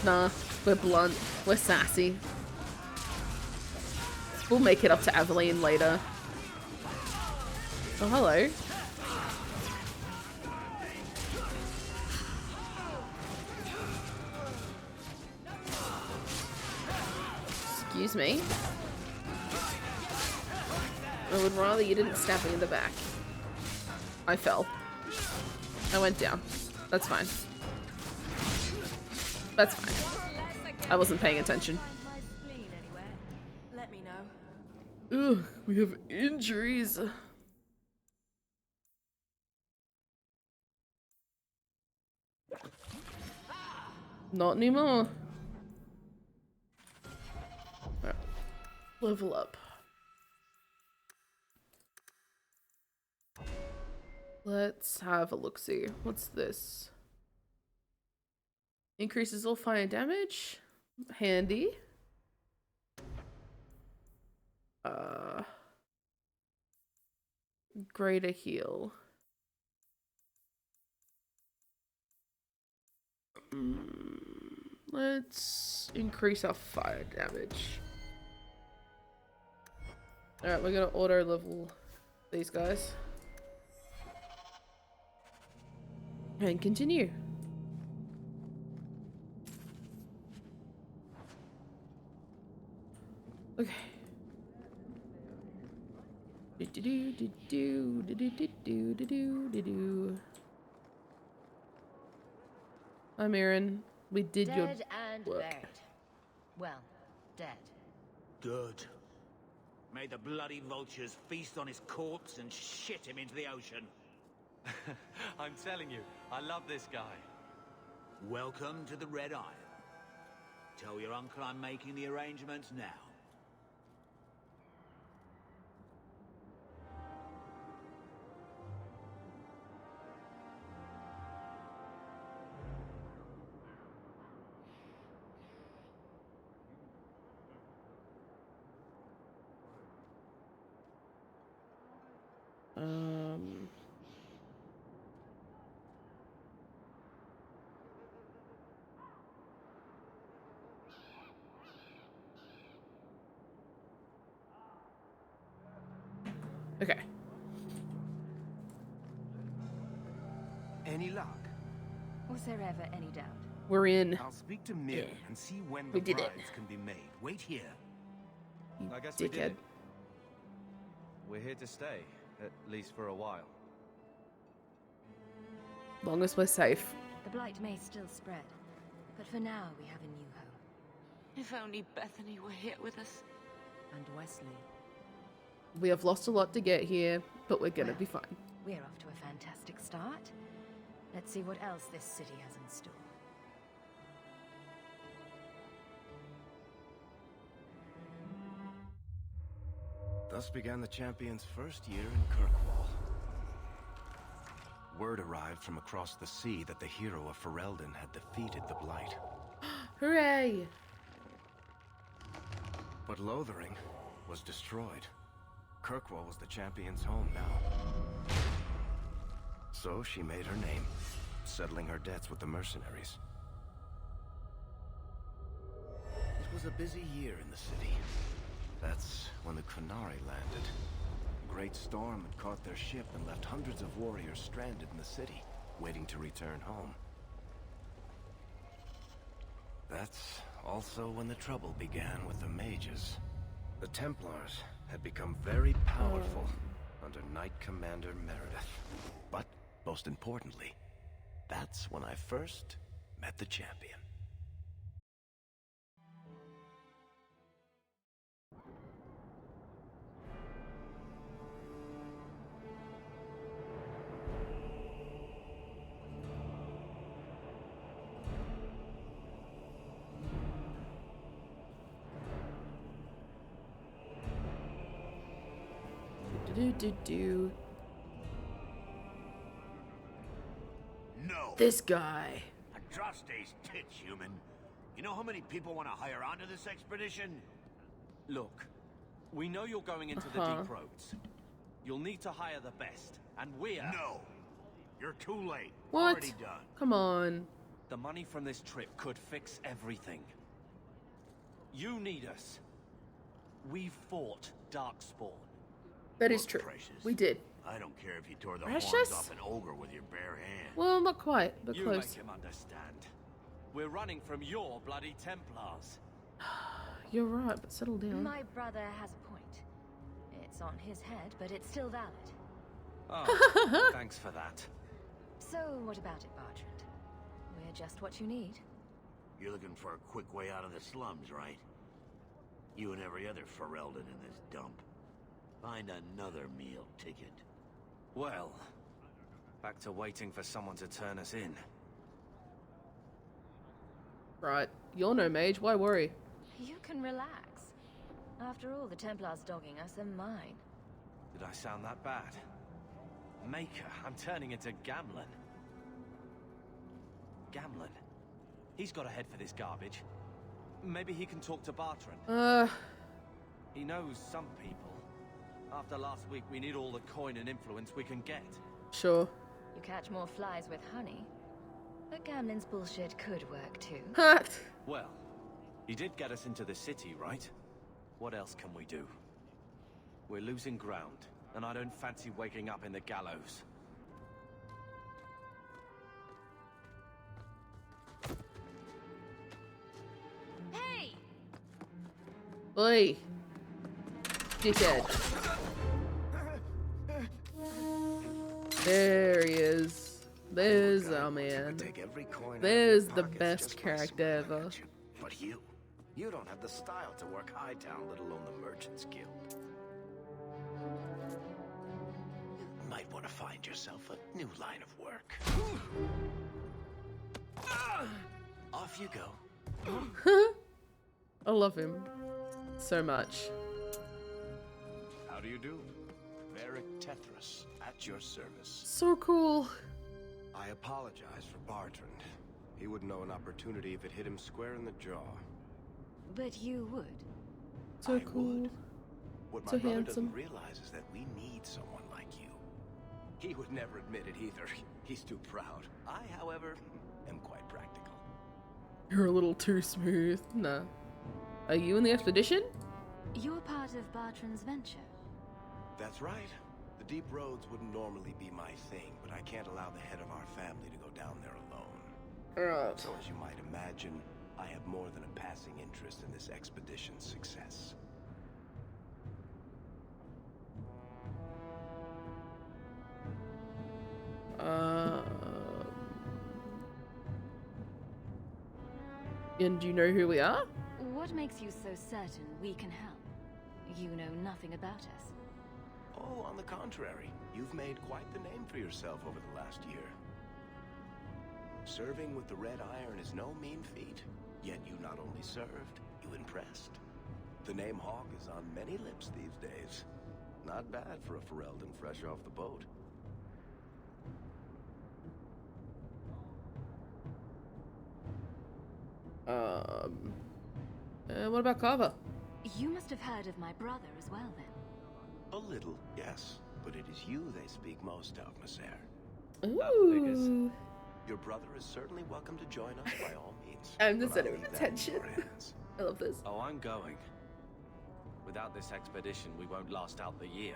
Nah, we're blunt. We're sassy. We'll make it up to Aveline later. Oh, hello. Excuse me. I would rather you didn't stab me in the back. I fell. I went down. That's fine. That's fine. I wasn't paying attention. Let me know. Ugh, we have injuries. Not anymore. Right. Level up. Let's have a look-see. What's this? Increases all fire damage. Handy. Greater heal. Let's increase our fire damage. Alright, we're gonna auto level these guys. And continue. Okay. I'm Aaron. We did your Dead and work. buried. Well, dead. Good. May the bloody vultures feast on his corpse and shit him into the ocean. I'm telling you, I love this guy. Welcome to the Red Iron. Tell your uncle I'm making the arrangements now. Okay. Any luck? Was there ever any doubt? We're in. I'll speak to Mirren and see when We the did it. brides can be made. Wait here. I guess we did Dickhead. it. We're here to stay, at least for a while. Long as we're safe. The blight may still spread, but for now we have a new home. If only Bethany were here with us. And Wesley. We have lost a lot to get here, but we're gonna be fine. We're off to a fantastic start. Let's see what else this city has in store. Thus began the champion's first year in Kirkwall. Word arrived from across the sea that the hero of Ferelden had defeated the Blight. Hooray! But Lothering was destroyed. Kirkwall was the champion's home now. So she made her name, settling her debts with the mercenaries. It was a busy year in the city. That's when the Qunari landed. A great storm had caught their ship and left hundreds of warriors stranded in the city, waiting to return home. That's also when the trouble began with the mages. The Templars had become very powerful under Knight Commander Meredith. But, most importantly, that's when I first met the champion. Do. No. This guy. Atrocity's tits, human. You know how many people want to hire onto this expedition? Look, we know you're going into the deep roads. You'll need to hire the best, and we're... No. You're too late. What? Already done. Come on. The money from this trip could fix everything. You need us. We fought Darkspawn. That is true. We did. I don't care if you tore the Precious? horns off an ogre with your bare hand. Well, not quite, but you close. make him understand. We're running from your bloody Templars. You're right, but settle down. My brother has a point. It's on his head, but it's still valid. Oh, thanks for that. So, what about it, Bartrand? We're just what you need. You're looking for a quick way out of the slums, right? You and every other Ferelden in this dump. Find another meal ticket. Well, back to waiting for someone to turn us in. Right. You're no mage, why worry? You can relax. After all, the Templars dogging us are mine. Did I sound that bad? Maker, I'm turning into Gamlen. Gamlen? He's got a head for this garbage. Maybe he can talk to Bartrand. He knows some people. After last week, we need all the coin and influence we can get. Sure. You catch more flies with honey. But Gamlen's bullshit could work too. Well, he did get us into the city, right? What else can we do? We're losing ground, and I don't fancy waking up in the gallows. Hey! Oi! Dickhead. There he is. There's our man. There's the best character ever. But you don't have the style to work Hightown, let alone the Merchants Guild. You might want to find yourself a new line of work. Off you go. I love him so much. How do you do? Varric Tethras, at your service. So cool. I apologize for Bartrand. He wouldn't know an opportunity if it hit him square in the jaw. But you would. So cool. What my So brother handsome. doesn't realize is that we need someone like you. He would never admit it either. He's too proud. I, however, am quite practical. You're a little too smooth. Nah. Are you in the expedition? You're part of Bartrand's venture. That's right. The deep roads wouldn't normally be my thing, but I can't allow the head of our family to go down there alone. Right. So as you might imagine, I have more than a passing interest in this expedition's success. And do you know who we are? What makes you so certain we can help? You know nothing about us. Oh, on the contrary, you've made quite the name for yourself over the last year. Serving with the Red Iron is no mean feat, yet you not only served, you impressed. The name Hawk is on many lips these days. Not bad for a Ferelden fresh off the boat. What about Carver? You must have heard of my brother as well, then. A little, yes, but it is you they speak most of, Maser. Ooh. Your brother is certainly welcome to join us by all means. I'm the but center I'll of leave that in attention. your hands. I love this. Oh, I'm going. Without this expedition, we won't last out the year.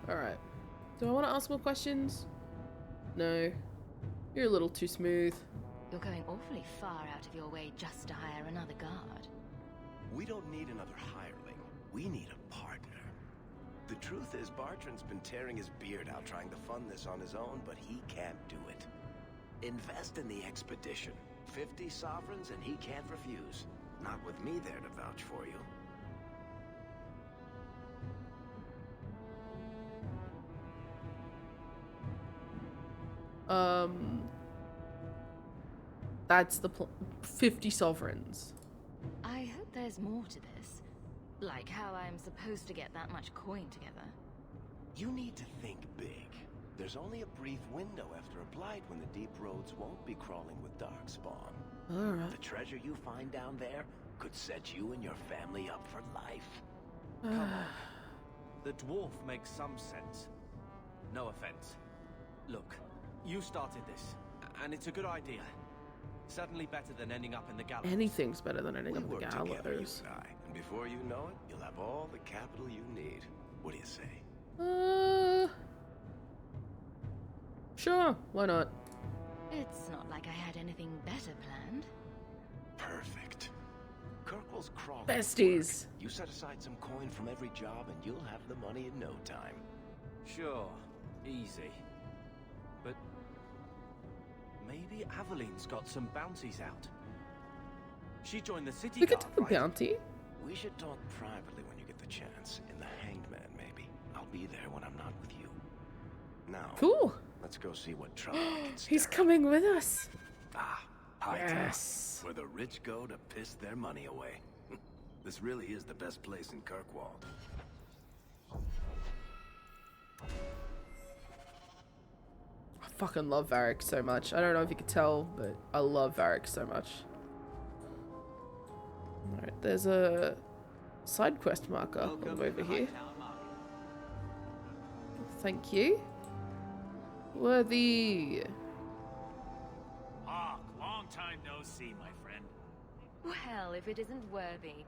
Alright. Do I want to ask more questions? No. You're a little too smooth. You're going awfully far out of your way just to hire another guard. We don't need another hireling. We need a partner. The truth is, Bartrand's been tearing his beard out trying to fund this on his own, but he can't do it. Invest in the expedition. 50 sovereigns and he can't refuse. Not with me there to vouch for you. That's the 50 sovereigns. I hope there's more to this. Like how I'm supposed to get that much coin together. You need to think big. There's only a brief window after a blight when the deep roads won't be crawling with darkspawn. Alright. The treasure you find down there could set you and your family up for life. Come on. The dwarf makes some sense. No offense. Look, you started this, and it's a good idea. Certainly better than ending up in the gallows. Anything's better than ending We up in the work together, you gallows. and I, and before you know it, you'll have all the capital you need. What do you say? Sure, why not? It's not like I had anything better planned. Perfect. Kirkwall's crawling. Besties. You set aside some coin from every job and you'll have the money in no time. Sure, easy. But maybe Aveline's got some bounties out. She joined the city We could guard, do a right? bounty. We should talk privately when you get the chance. In the Hanged Man, maybe. I'll be there when I'm not with you. Now, Cool. let's go see what trouble we can stir He's up. coming with us. High Yes. Town, where the rich go to piss their money away. This really is the best place in Kirkwall. I fucking love Varric so much. I don't know if you could tell, but I love Varric so much. Alright, there's a side quest marker over here. Thank you. Worthy. Hawk, long time no see, my friend. Well, if it isn't Worthy,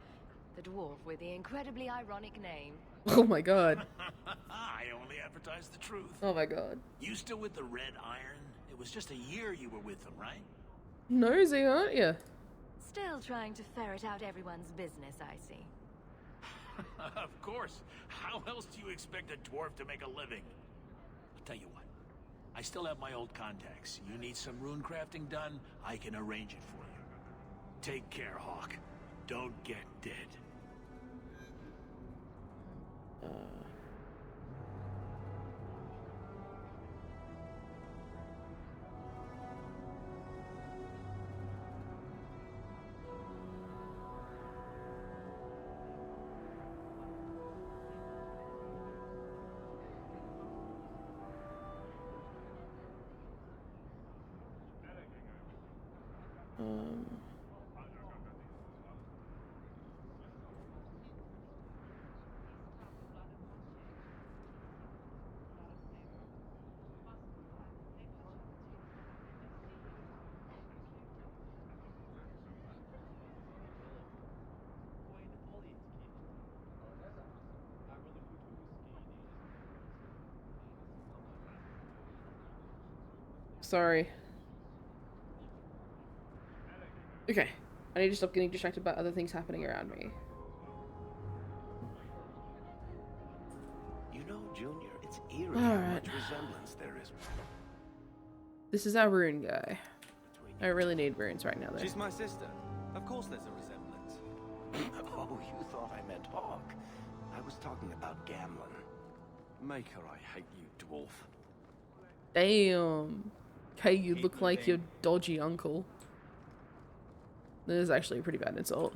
the dwarf with the incredibly ironic name. Oh my god. I only advertise the truth. Oh my god. You still with the Red Iron? It was just a year you were with them, right? Nosy, aren't you? Still trying to ferret out everyone's business, I see. Of course. How else do you expect a dwarf to make a living? I'll tell you what. I still have my old contacts. You need some rune crafting done, I can arrange it for you. Take care, Hawk. Don't get dead. Sorry. Okay. I need to stop getting distracted by other things happening around me. You know, Junior, it's eerie All how right. much resemblance there is. This is our rune guy. I really need runes right now, though. She's my sister. Of course there's a resemblance. Oh, you thought I meant Hawk. I was talking about Gamlin. Maker, I hate you, dwarf. Damn. Okay, you look like your dodgy uncle. That is actually a pretty bad insult.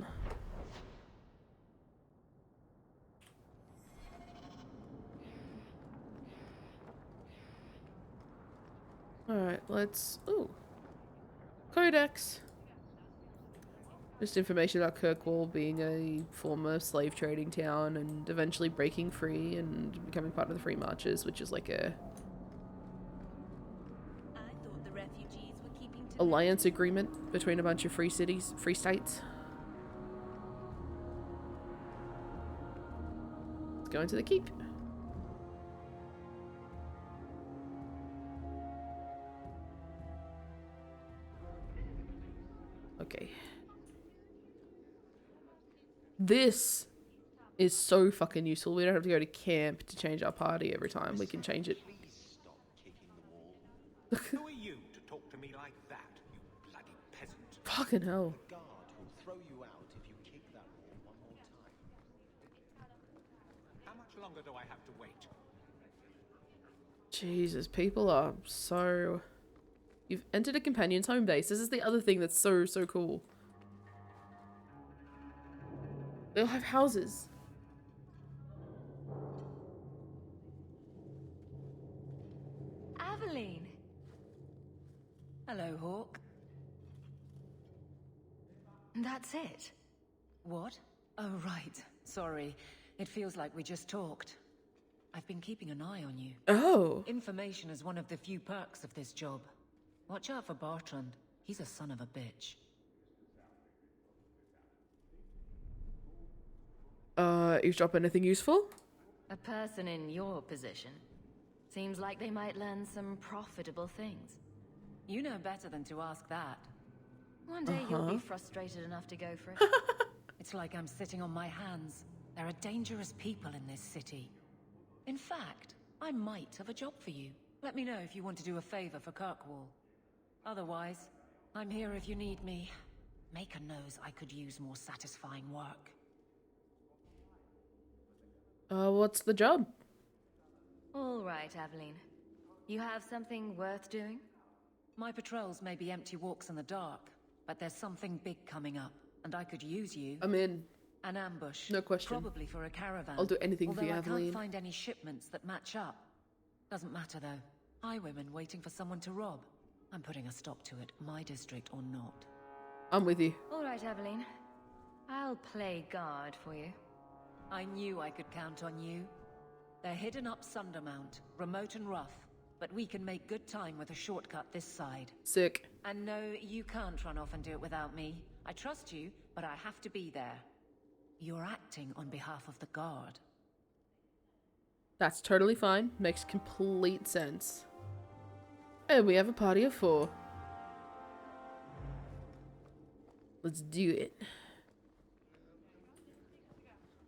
Alright, let's... Ooh. Codex. Just information about Kirkwall being a former slave trading town and eventually breaking free and becoming part of the Free Marches, which is like a... alliance agreement between a bunch of free cities, free states. Let's go into the keep. Okay. This is so fucking useful. We don't have to go to camp to change our party every time. We can change it. Who are you to talk to me like that, you bloody peasant? Fucking hell. The guard will throw you out if you kick that wall one more time. How much longer do I have to wait? Jesus, people are so You've entered a companion's home base. This is the other thing that's so cool. They'll have houses. Aveline. Hello, Hawk. That's it. What? Oh, right. Sorry. It feels like we just talked. I've been keeping an eye on you. Oh. Information is one of the few perks of this job. Watch out for Bartrand. He's a son of a bitch. Eavesdrop anything useful? A person in your position. Seems like they might learn some profitable things. You know better than to ask that. One day you'll be frustrated enough to go for it. It's like I'm sitting on my hands. There are dangerous people in this city. In fact, I might have a job for you. Let me know if you want to do a favor for Kirkwall. Otherwise, I'm here if you need me. Maker knows I could use more satisfying work. What's the job? All right, Aveline. You have something worth doing? My patrols may be empty walks in the dark, but there's something big coming up, and I could use you. I'm in. An ambush. No question. Probably for a caravan. I'll do anything for you, I Aveline. can't find any shipments that match up. Doesn't matter though. Highwaymen waiting for someone to rob. I'm putting a stop to it, my district or not. I'm with you. All right, Aveline. I'll play guard for you. I knew I could count on you. They're hidden up Sundermount, remote and rough, but we can make good time with a shortcut this side. Sick. And no, you can't run off and do it without me. I trust you, but I have to be there. You're acting on behalf of the Guard. That's totally fine. Makes complete sense. And we have a party of 4. Let's do it.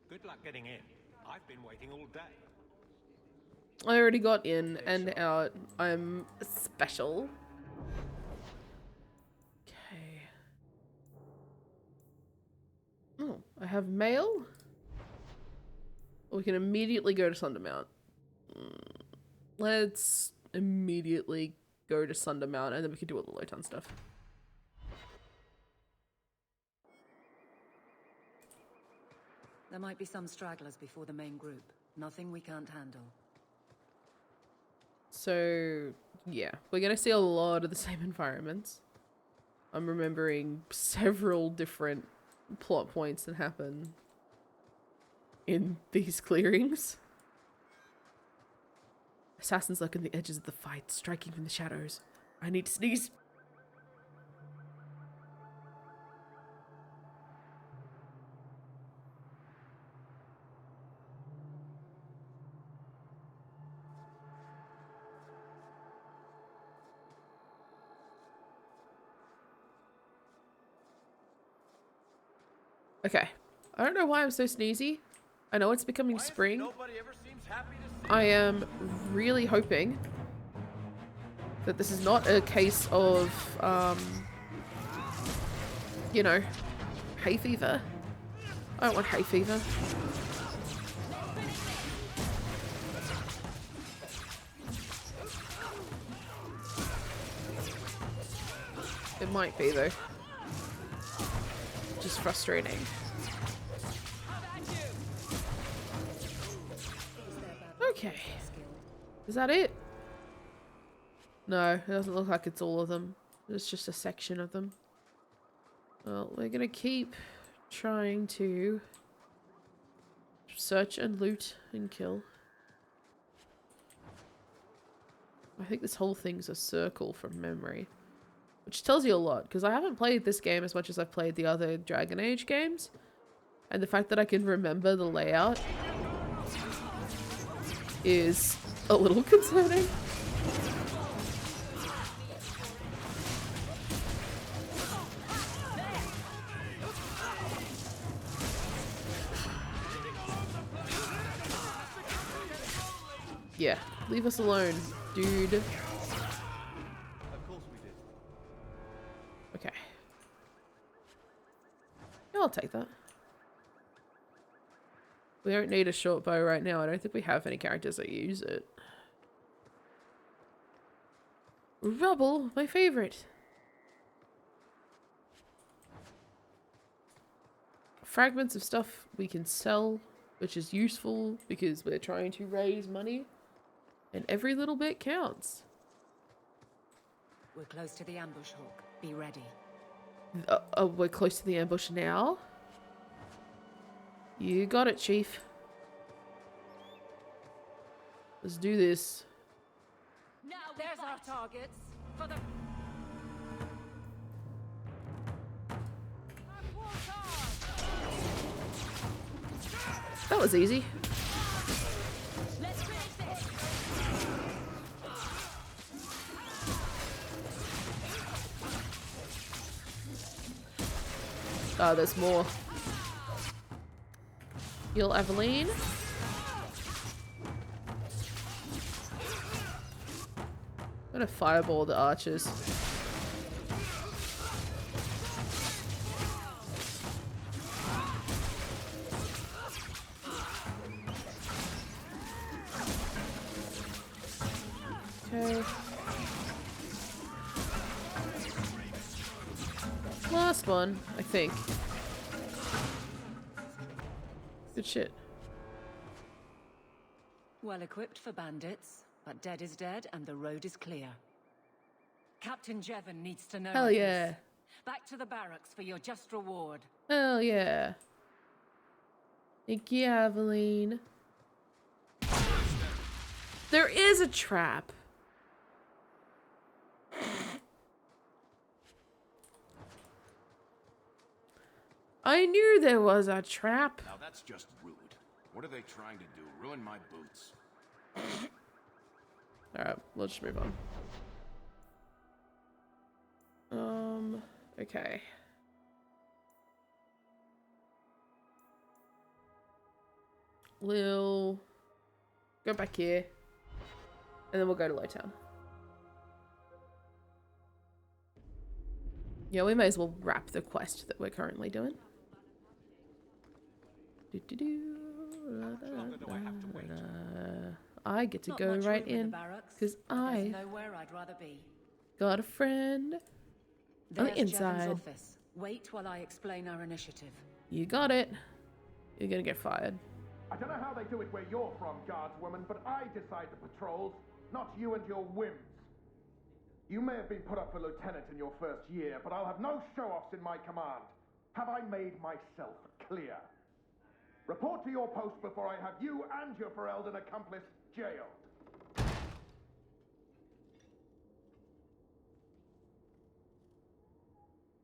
Good luck getting in. I've been waiting all day. I already got in and out. I'm special. Okay. Oh, I have mail. We can immediately go to Sundermount. Let's immediately go to Sundermount and then we can do all the Lotan stuff. There might be some stragglers before the main group. Nothing we can't handle. So, yeah, we're going to see a lot of the same environments. I'm remembering several different plot points that happen in these clearings. Assassins lurk on the edges of the fight, striking from the shadows. I need to sneeze. Okay. I don't know why I'm so sneezy. I know it's becoming spring. I am really hoping that this is not a case of, you know, hay fever. I don't want hay fever. It might be though. Just frustrating. Okay. Is that it? No, it doesn't look like it's all of them. It's just a section of them. Well, we're gonna keep trying to search and loot and kill. I think this whole thing's a circle from memory. Which tells you a lot, because I haven't played this game as much as I've played the other Dragon Age games. And the fact that I can remember the layout is a little concerning. Yeah, leave us alone, dude. Okay. Yeah, I'll take that. We don't need a short bow right now. I don't think we have any characters that use it. Rubble, my favorite. Fragments of stuff we can sell, which is useful because we're trying to raise money. And every little bit counts. We're close to the ambush, Hawk. Be ready. We're close to the ambush now. You got it, Chief. Let's do this. Now there's our targets for the. That was easy. Let's finish this. Oh, there's more. Heal Aveline. I'm gonna fireball the archers. Okay. Last one, I think. Good shit. Well equipped for bandits, but dead is dead and the road is clear. Captain Jevon needs to know. Hell yeah. This. Back to the barracks for your just reward. Hell yeah. Thank you, Aveline. There is a trap. I knew there was a trap. Now that's just rude. What are they trying to do? Ruin my boots? Alright, let's just move on. Okay. We'll go back here. And then we'll go to Lowtown. Yeah, we may as well wrap the quest that we're currently doing. I get to Not go much right room in barracks, because but I there's nowhere I'd rather be. got a friend on There's the inside. Jevon's office. Wait while I explain our initiative. You got it. You're gonna get fired. I don't know how they do it where you're from, guardswoman, but I decide the patrols, not you and your whims. You may have been put up for lieutenant in your first year, but I'll have no show-offs in my command. Have I made myself clear? Report to your post before I have you and your Ferelden accomplice jailed.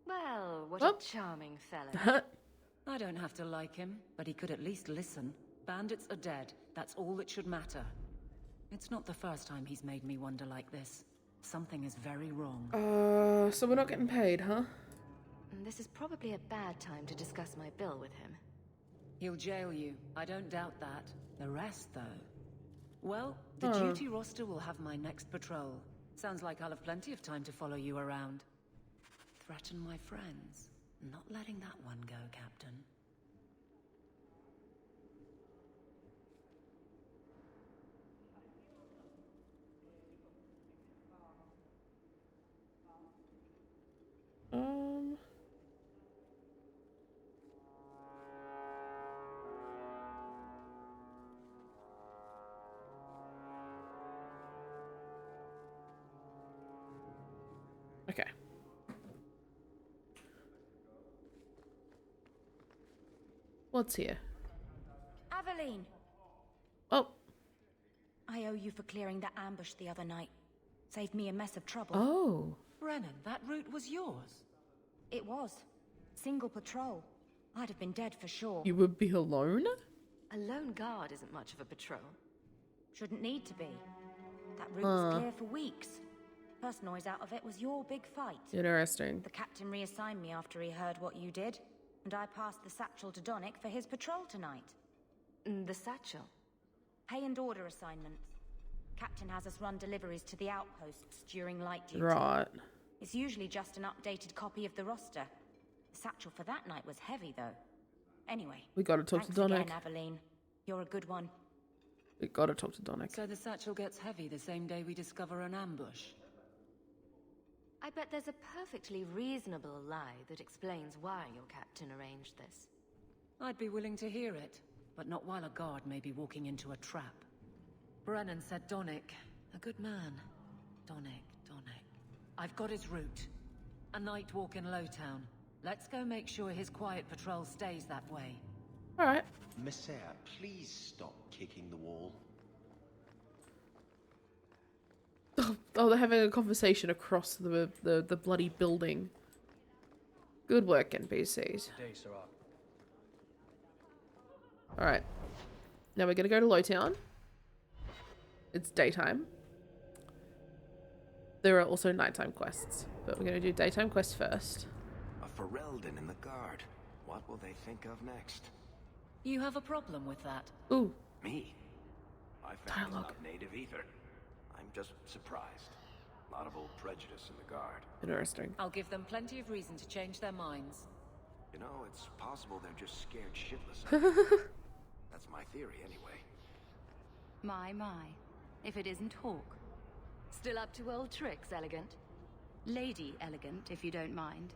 Well, what a charming fellow. I don't have to like him, but he could at least listen. Bandits are dead. That's all that should matter. It's not the first time he's made me wonder like this. Something is very wrong. So we're not getting paid, huh? This is probably a bad time to discuss my bill with him. He'll jail you. I don't doubt that. The rest, though. Well, the Oh. duty roster will have my next patrol. Sounds like I'll have plenty of time to follow you around. Threaten my friends. Not letting that one go, Captain. Okay. What's here? Aveline! Oh. I owe you for clearing the ambush the other night. Saved me a mess of trouble. Oh. Brennan, that route was yours. It was. Single patrol. I'd have been dead for sure. You would be alone? A lone guard isn't much of a patrol. Shouldn't need to be. That route was clear for weeks. First noise out of it was your big fight. Interesting. The captain reassigned me after he heard what you did, and I passed the satchel to Donnick for his patrol tonight. The satchel? Pay and order assignments. Captain has us run deliveries to the outposts during light duty. Right. It's usually just an updated copy of the roster. The satchel for that night was heavy, though. Anyway, We gotta talk to thanks Donnick. again, Aveline. You're a good one. We gotta talk to Donnick. So the satchel gets heavy the same day we discover an ambush. I bet there's a perfectly reasonable lie that explains why your captain arranged this. I'd be willing to hear it, but not while a guard may be walking into a trap. Brennan said Donick. A good man. Donick. I've got his route. A night walk in Lowtown. Let's go make sure his quiet patrol stays that way. Alright. Messere, please stop kicking the wall. Oh, they're having a conversation across the bloody building. Good work, NPCs. Alright. Now we're gonna go to Lowtown. It's daytime. There are also nighttime quests, but we're gonna do daytime quest first. A Ferelden in the guard. What will they think of next? You have a problem with that? Ooh. Me? I found he's not native either. I'm just surprised. A lot of old prejudice in the guard. Interesting. I'll give them plenty of reason to change their minds. You know, it's possible they're just scared shitless. That's my theory, anyway. My. If it isn't Hawke. Still up to old tricks, Elegant? Lady Elegant, if you don't mind.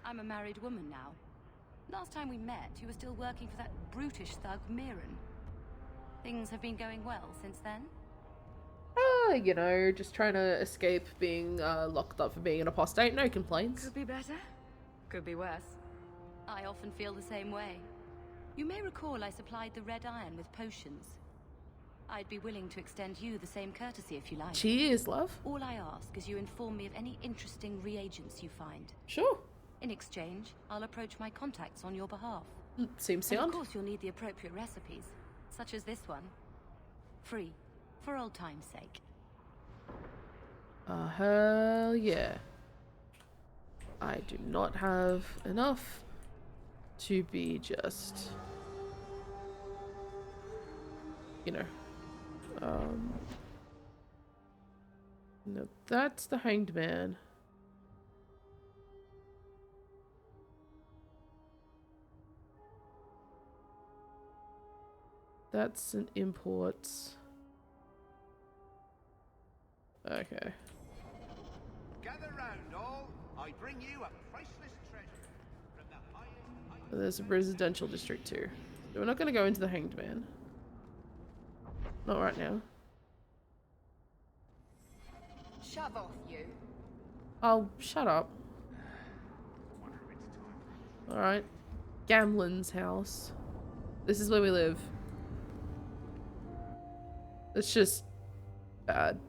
I'm a married woman now. Last time we met, you were still working for that brutish thug, Mirren. Things have been going well since then? You know, just trying to escape being locked up for being an apostate. No complaints. Could be better. Could be worse. I often feel the same way. You may recall I supplied the Red Iron with potions. I'd be willing to extend you the same courtesy if you like. Cheers, love. All I ask is you inform me of any interesting reagents you find. Sure. In exchange, I'll approach my contacts on your behalf. Seems And sound. of course you'll need the appropriate recipes, such as this one. Free, for old time's sake. Hell yeah. I do not have enough to be just, you know, no, that's the Hanged Man. That's an imports. Okay. Gather round, all. I bring you a priceless treasure from the highest. There's a residential district too. So we're not going to go into the Hanged Man. Not right now. Shove off, you. Oh, shut up. Alright. Gamlen's house. This is where we live. It's just bad.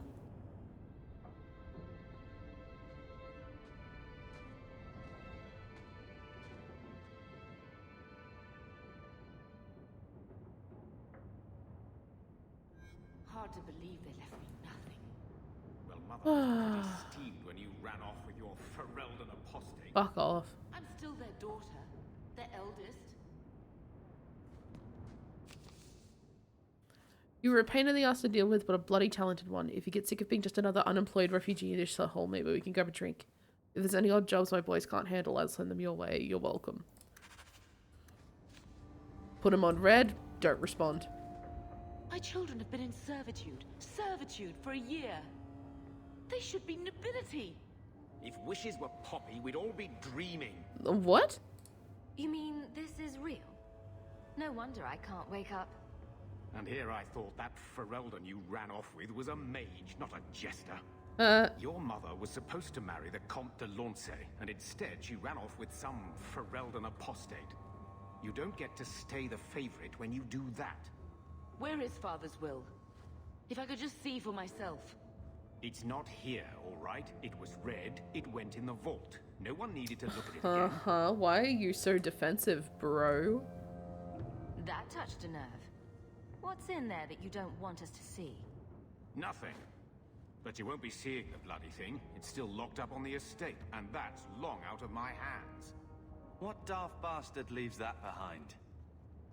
Hard to believe they left me nothing. Well, Mother was pretty steamed when you ran off with your Ferelden apostate. Fuck off. I'm still their daughter, their eldest. You were a pain in the ass to deal with, but a bloody talented one. If you get sick of being just another unemployed refugee in this hole, maybe we can grab a drink. If there's any odd jobs my boys can't handle, I'll send them your way. You're welcome. Put them on red. Don't respond. My children have been in servitude for a year. They should be nobility. If wishes were poppy, we'd all be dreaming. What? You mean this is real? No wonder I can't wake up. And here I thought that Ferelden you ran off with was a mage, not a jester. Your mother was supposed to marry the Comte de Launcey, and instead she ran off with some Ferelden apostate. You don't get to stay the favorite when you do that. Where is Father's will? If I could just see for myself. It's not here, all right? It was read, it went in the vault. No one needed to look at it again. Why are you so defensive, bro? That touched a nerve. What's in there that you don't want us to see? Nothing. But you won't be seeing the bloody thing. It's still locked up on the estate, and that's long out of my hands. What daft bastard leaves that behind?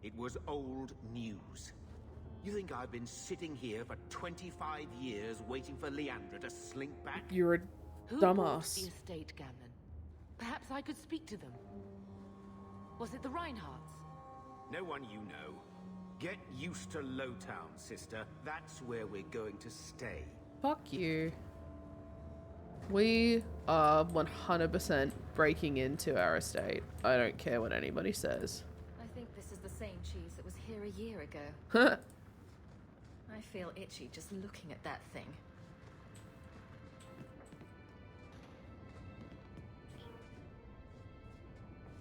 It was old news. You think I've been sitting here for 25 years waiting for Leandra to slink back? You're a Who bought dumbass. the estate, Gamlen? Perhaps I could speak to them. Was it the Reinhardts? No one you know. Get used to Lowtown, sister. That's where we're going to stay. Fuck you. We are 100% breaking into our estate. I don't care what anybody says. I think this is the same cheese that was here a year ago. I feel itchy just looking at that thing.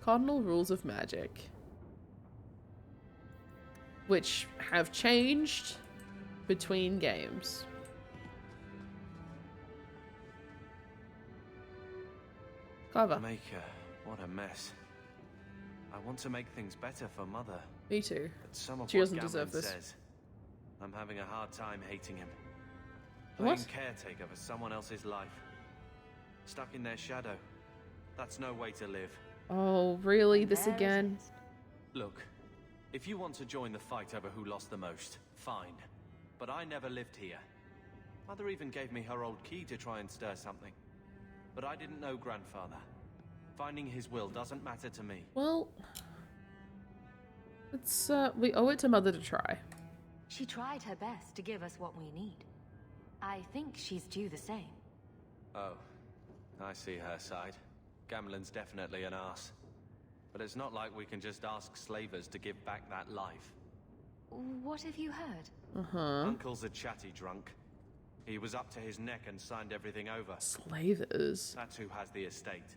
Cardinal rules of magic, which have changed between games. Cover. Maker, what a mess. I want to make things better for Mother. Me too. But some of She what doesn't deserve Gamlen this. says, I'm having a hard time hating him. What? Playing caretaker for someone else's life. Stuck in their shadow. That's no way to live. Oh, really? This again? Look, if you want to join the fight over who lost the most, fine. But I never lived here. Mother even gave me her old key to try and stir something. But I didn't know Grandfather. Finding his will doesn't matter to me. Well, it's we owe it to Mother to try. She tried her best to give us what we need. I think she's due the same. Oh, I see her side. Gamlen's definitely an arse. But it's not like we can just ask slavers to give back that life. What have you heard? Uncle's a chatty drunk. He was up to his neck and signed everything over. Slavers? That's who has the estate.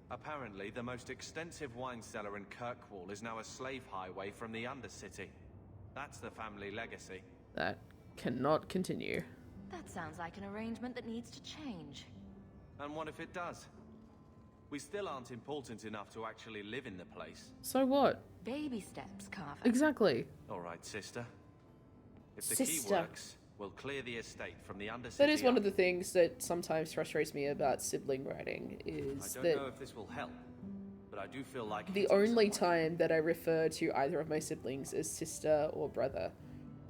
Apparently, the most extensive wine cellar in Kirkwall is now a slave highway from the Undercity. That's the family legacy. That cannot continue. That sounds like an arrangement that needs to change. And what if it does? We still aren't important enough to actually live in the place. So what? Baby steps, Carver. Exactly. All right, sister. If the Sister. key works, we'll clear the estate from the Undercity. That is one of the things that sometimes frustrates me about sibling writing, is I don't that know if this will help, but I do feel like the only time that I refer to either of my siblings as sister or brother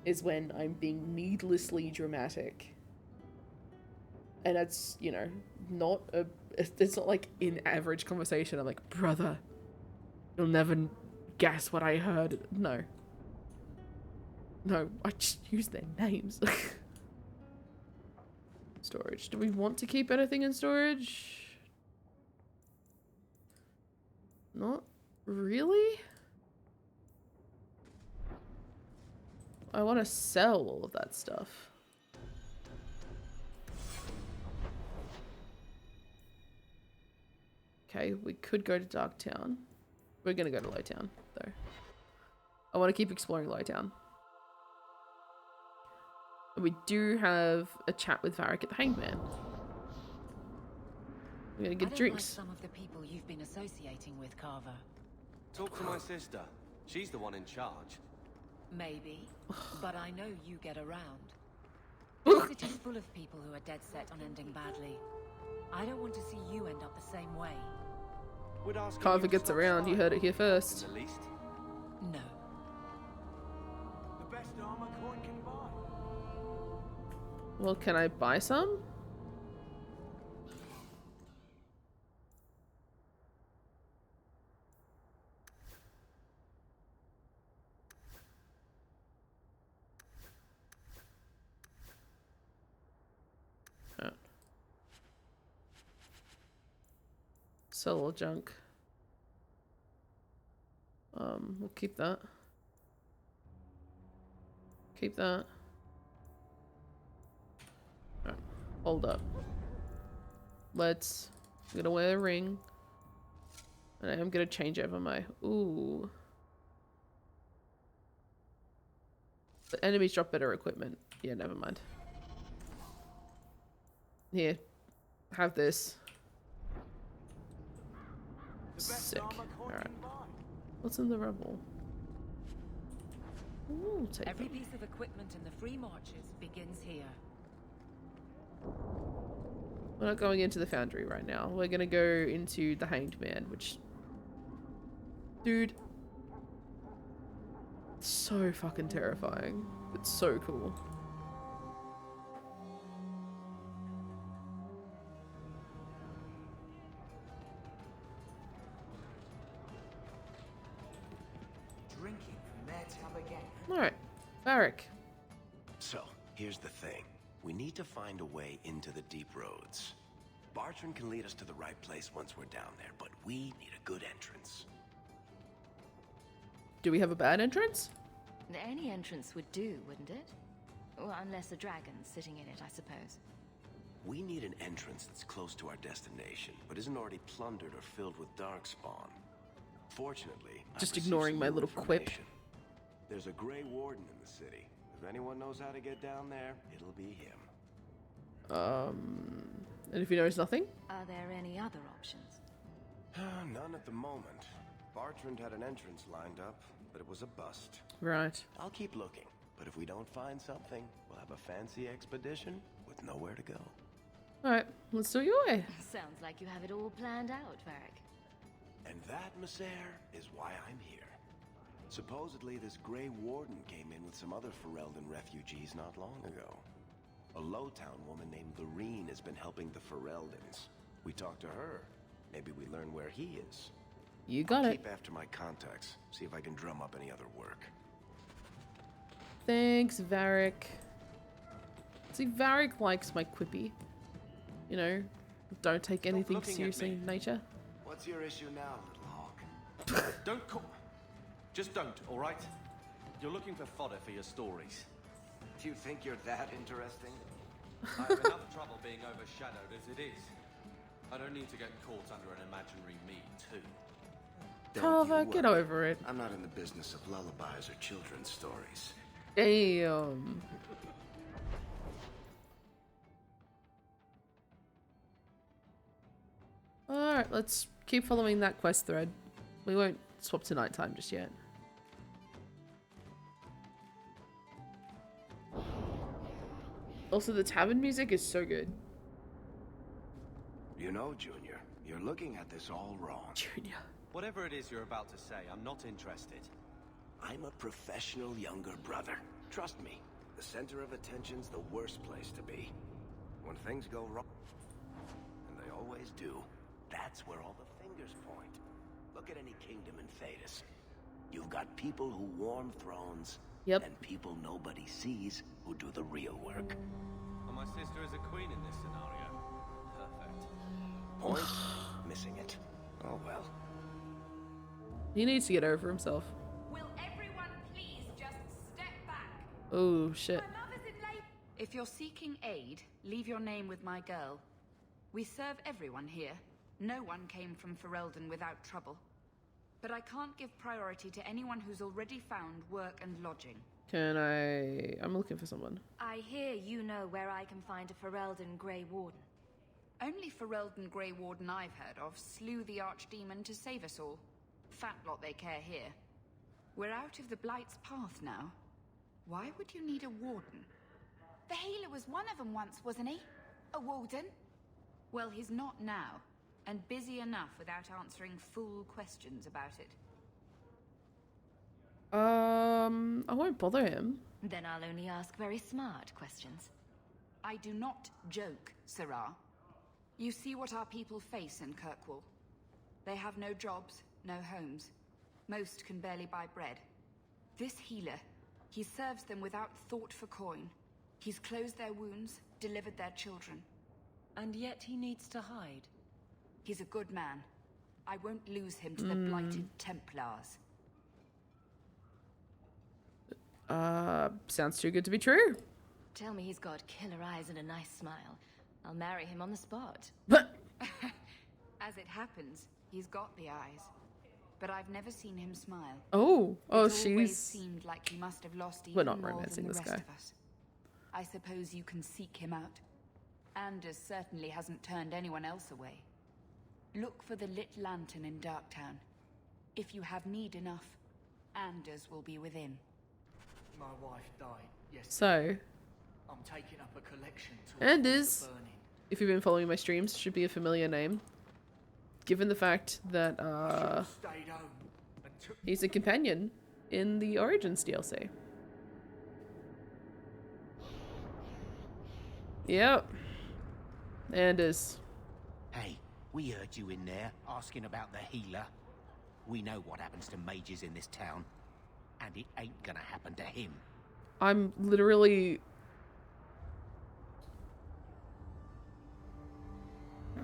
is when I'm being needlessly dramatic. And it's, you know, not a... It's not like in average conversation, I'm like, brother, you'll never guess what I heard. No. No, I just use their names. Storage. Do we want to keep anything in storage? Not really. I want to sell all of that stuff. Okay, we could go to Darktown. We're gonna go to Lowtown, though. I want to keep exploring Lowtown. We do have a chat with Varric at the Hangman. We're gonna get drinks. Like some of the people you've been associating with, Carver. Talk to my sister. She's the one in charge. Maybe, but I know you get around. The city's full of people who are dead set on ending badly. I don't want to see you end up the same way. Carver gets around, you heard it here first. In the least. No. The best armor coin can buy. Well, can I buy some? Sell all junk. We'll keep that. Keep that. Alright, hold up. I'm gonna wear a ring. And I am gonna change over my... Ooh. The enemies drop better equipment. Yeah, never mind. Here. Have this. Sick. Alright. What's in the rubble? Ooh, take Every them. piece of equipment in the Free Marches begins here. We're not going into the foundry right now. We're gonna go into the Hanged Man, which... Dude. It's so fucking terrifying. It's so cool. Drinking from their tub again. Alright. Varric. So, here's the thing. We need to find a way into the deep roads. Bartrand can lead us to the right place once we're down there, but we need a good entrance. Do we have a bad entrance? Any entrance would do, wouldn't it? Well, unless a dragon's sitting in it, I suppose. We need an entrance that's close to our destination, but isn't already plundered or filled with darkspawn. Fortunately, just ignoring my little quip. There's a Grey Warden in the city. If anyone knows how to get down there, it'll be him. And if he knows nothing? Are there any other options? None at the moment. Bartrand had an entrance lined up, but it was a bust. Right. I'll keep looking, but if we don't find something, we'll have a fancy expedition with nowhere to go. Alright, let's do it your way. Sounds like you have it all planned out, Varric. And that, Messer, is why I'm here. Supposedly, this Grey Warden came in with some other Ferelden refugees not long ago. A Lowtown woman named Lorene has been helping the Fereldans. We talked to her. Maybe we learn where he is. You got I'll it. keep after my contacts, see if I can drum up any other work. Thanks, Varric. See, Varric likes my quippy. You know, don't take anything seriously in nature. What's your issue now, little hawk? Don't call... Just don't, all right? You're looking for fodder for your stories. Do you think you're that interesting? I have enough trouble being overshadowed as it is. I don't need to get caught under an imaginary me, too. Carver, get over it. I'm not in the business of lullabies or children's stories. Damn. Alright, let's keep following that quest thread. We won't swap to nighttime just yet. Also, the tavern music is so good. You know, Junior, you're looking at this all wrong. Junior. Whatever it is you're about to say, I'm not interested. I'm a professional younger brother. Trust me, the center of attention's the worst place to be. When things go wrong, and they always do, that's where all the fingers point. Look at any kingdom in Thedas. You've got people who warm thrones, and people nobody sees who do the real work. And my sister is a queen in this scenario. Perfect. Point? Missing it. Oh well. He needs to get over himself. Will everyone please just step back? Oh, shit. If you're seeking aid, leave your name with my girl. We serve everyone here. No one came from Ferelden without trouble. But I can't give priority to anyone who's already found work and lodging. I'm looking for someone. I hear you know where I can find a Ferelden Grey Warden. Only Ferelden Grey Warden I've heard of slew the Archdemon to save us all. Fat lot they care here. We're out of the Blight's path now. Why would you need a warden? The healer was one of them once, wasn't he? A warden? Well, he's not now, and busy enough without answering fool questions about it. I won't bother him. Then I'll only ask very smart questions. I do not joke, Sirrah. You see what our people face in Kirkwall. They have no jobs, no homes. Most can barely buy bread. This healer, he serves them without thought for coin. He's closed their wounds, delivered their children. And yet he needs to hide. He's a good man. I won't lose him to the Blighted Templars. Sounds too good to be true. Tell me he's got killer eyes and a nice smile. I'll marry him on the spot. As it happens, he's got the eyes. But I've never seen him smile. Oh, It always she's... seemed like he must have lost We're even not more romancing than the this rest guy. of us. I suppose you can seek him out. Anders certainly hasn't turned anyone else away. Look for the lit lantern in Darktown. If you have need enough, Anders will be within. My wife died yesterday. So, I'm taking up a collection to Anders, if you've been following my streams, should be a familiar name. Given the fact that he's a companion in the Origins DLC. Yep. Anders. Hey, we heard you in there asking about the healer. We know what happens to mages in this town, and it ain't gonna happen to him. I'm literally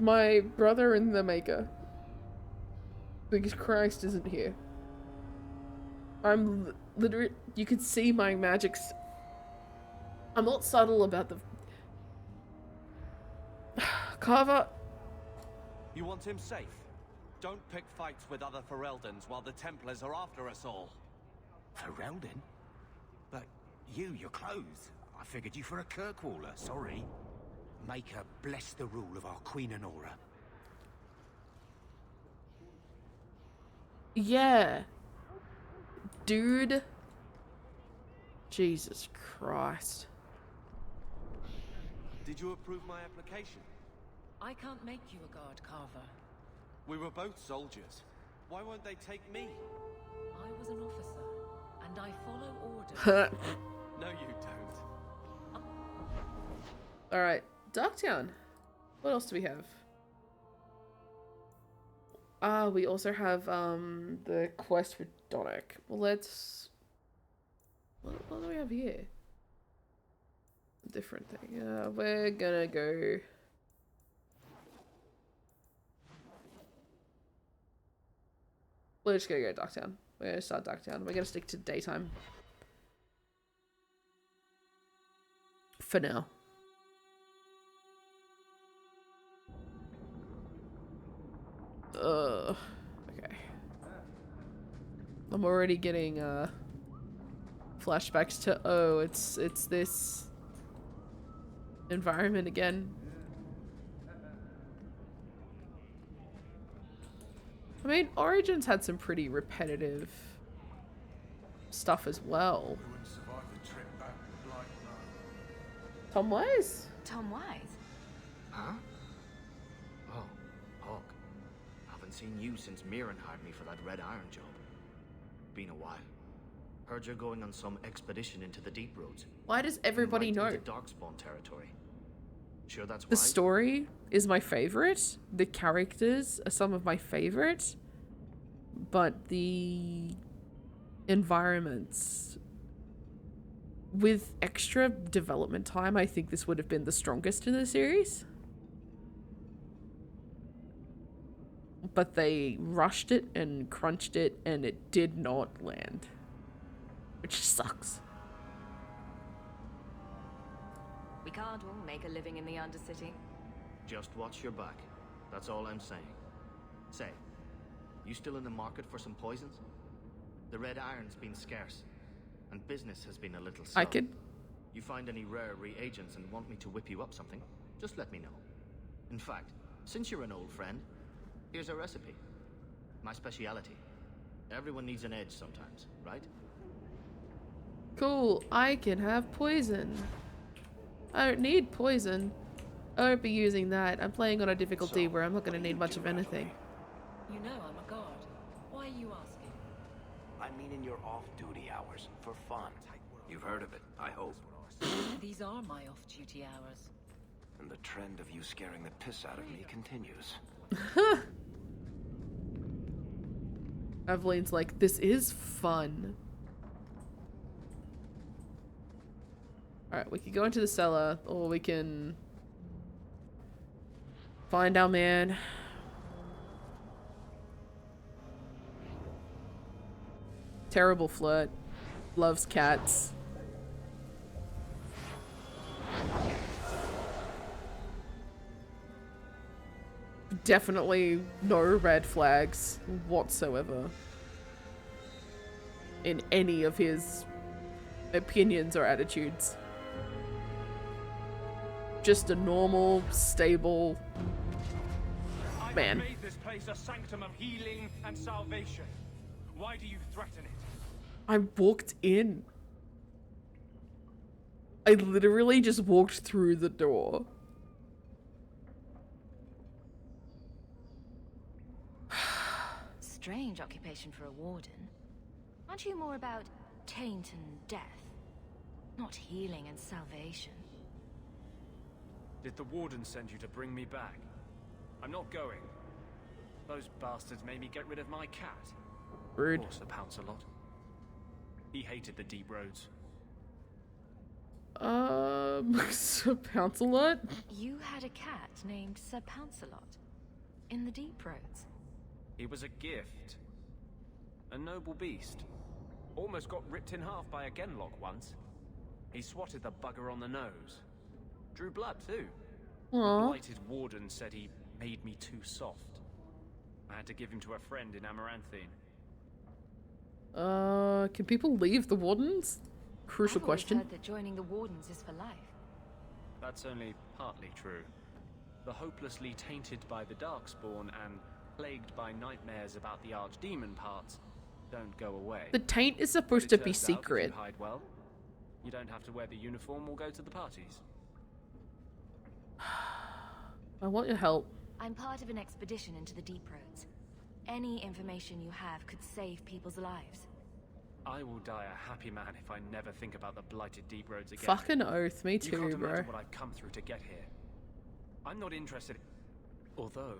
my brother in the Maker. Because Christ isn't here. I'm literally, you can see my magics. I'm not subtle about the Carver. You want him safe? Don't pick fights with other Fereldans while the Templars are after us all. Ferelden? But your clothes. I figured you for a Kirkwaller, sorry. Maker bless the rule of our Queen Anora. Yeah. Dude. Jesus Christ. Did you approve my application? I can't make you a guard, Carver. We were both soldiers. Why won't they take me? I was an officer, and I follow orders. No, you don't. Alright, Darktown. What else do we have? We also have the quest for Donic. Well, let's... What do we have here? A different thing. We're gonna go... We're just gonna go Darktown. We're gonna start Darktown. We're gonna stick to daytime. For now. Okay. I'm already getting flashbacks to it's this environment again. I mean, Origins had some pretty repetitive stuff as well. Tom Wise? Tom Wise? Huh? Oh, Hawk. Haven't seen you since Mirren hired me for that Red Iron job. Been a while. Heard you're going on some expedition into the Deep Roads. Why does everybody know? Into Darkspawn territory. Sure that's The right? story is my favorite. The characters are some of my favorite. But the environments, with extra development time, I think this would have been the strongest in the series. But they rushed it and crunched it and it did not land. Which sucks. We can't all make a living in the Undercity. Just watch your back. That's all I'm saying. Say, you still in the market for some poisons? The Red Iron's been scarce, and business has been a little slow. I could... You find any rare reagents and want me to whip you up something, just let me know. In fact, since you're an old friend, here's a recipe. My speciality. Everyone needs an edge sometimes, right? Cool, I can have poison. I don't need poison. I won't be using that. I'm playing on a difficulty where I'm not going to need much of anything. You know I'm a guard. Why are you asking? I mean in your off-duty hours, for fun. You've heard of it, I hope. These are my off-duty hours. And the trend of you scaring the piss out of me continues. Evelyn's like, this is fun. Alright, we can go into the cellar, or we can find our man. Terrible flirt. Loves cats. Definitely no red flags whatsoever in any of his opinions or attitudes. Just a normal, stable man. I made this place a sanctum of healing and salvation. Why do you threaten it? I walked in. I literally just walked through the door. Strange occupation for a warden. Aren't you more about taint and death? Not healing and salvation. Did the warden send you to bring me back? I'm not going. Those bastards made me get rid of my cat. Rude. Also pounce a lot. He hated the deep roads. Sir Pouncelot? You had a cat named Sir Pouncelot in the Deep Roads. He was a gift. A noble beast. Almost got ripped in half by a Genlock once. He swatted the bugger on the nose. Drew blood, too. Aww. The blighted warden said he made me too soft. I had to give him to a friend in Amaranthine. Can people leave the Wardens? Crucial question. I've heard that joining the Wardens is for life. That's only partly true. The hopelessly tainted by the Darkspawn and plagued by nightmares about the Archdemon parts don't go away. The taint is supposed to be secret. If you hide well, you don't have to wear the uniform or go to the parties. I want your help. I'm part of an expedition into the Deep Roads. Any information you have could save people's lives. I will die a happy man if I never think about the blighted Deep Roads again. Fucking oath, me too, you can't bro. imagine what I've come through to get here. I'm not interested. Although,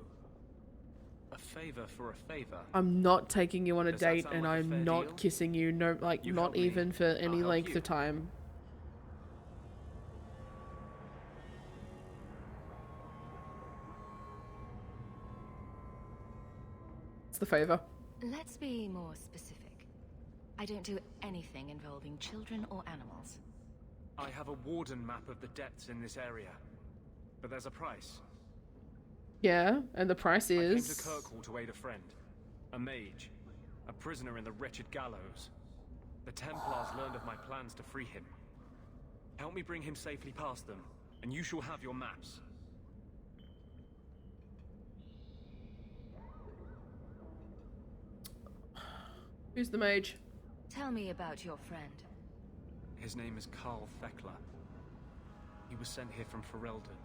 a favor for a favor. I'm not taking you on a Does that date, sound and like a I'm fair not deal? kissing you. No, like You not help me, even for any help length you. of time. It's the favor. Let's be more specific. I don't do anything involving children or animals. I have a warden map of the depths in this area. But there's a price. Yeah, and the price I came is. to Kirkwall to aid a friend. A mage. A prisoner in the wretched gallows. The Templars learned of my plans to free him. Help me bring him safely past them, and you shall have your maps. Who's the mage? Tell me about your friend. His name is Carl Thekla. He was sent here from Ferelden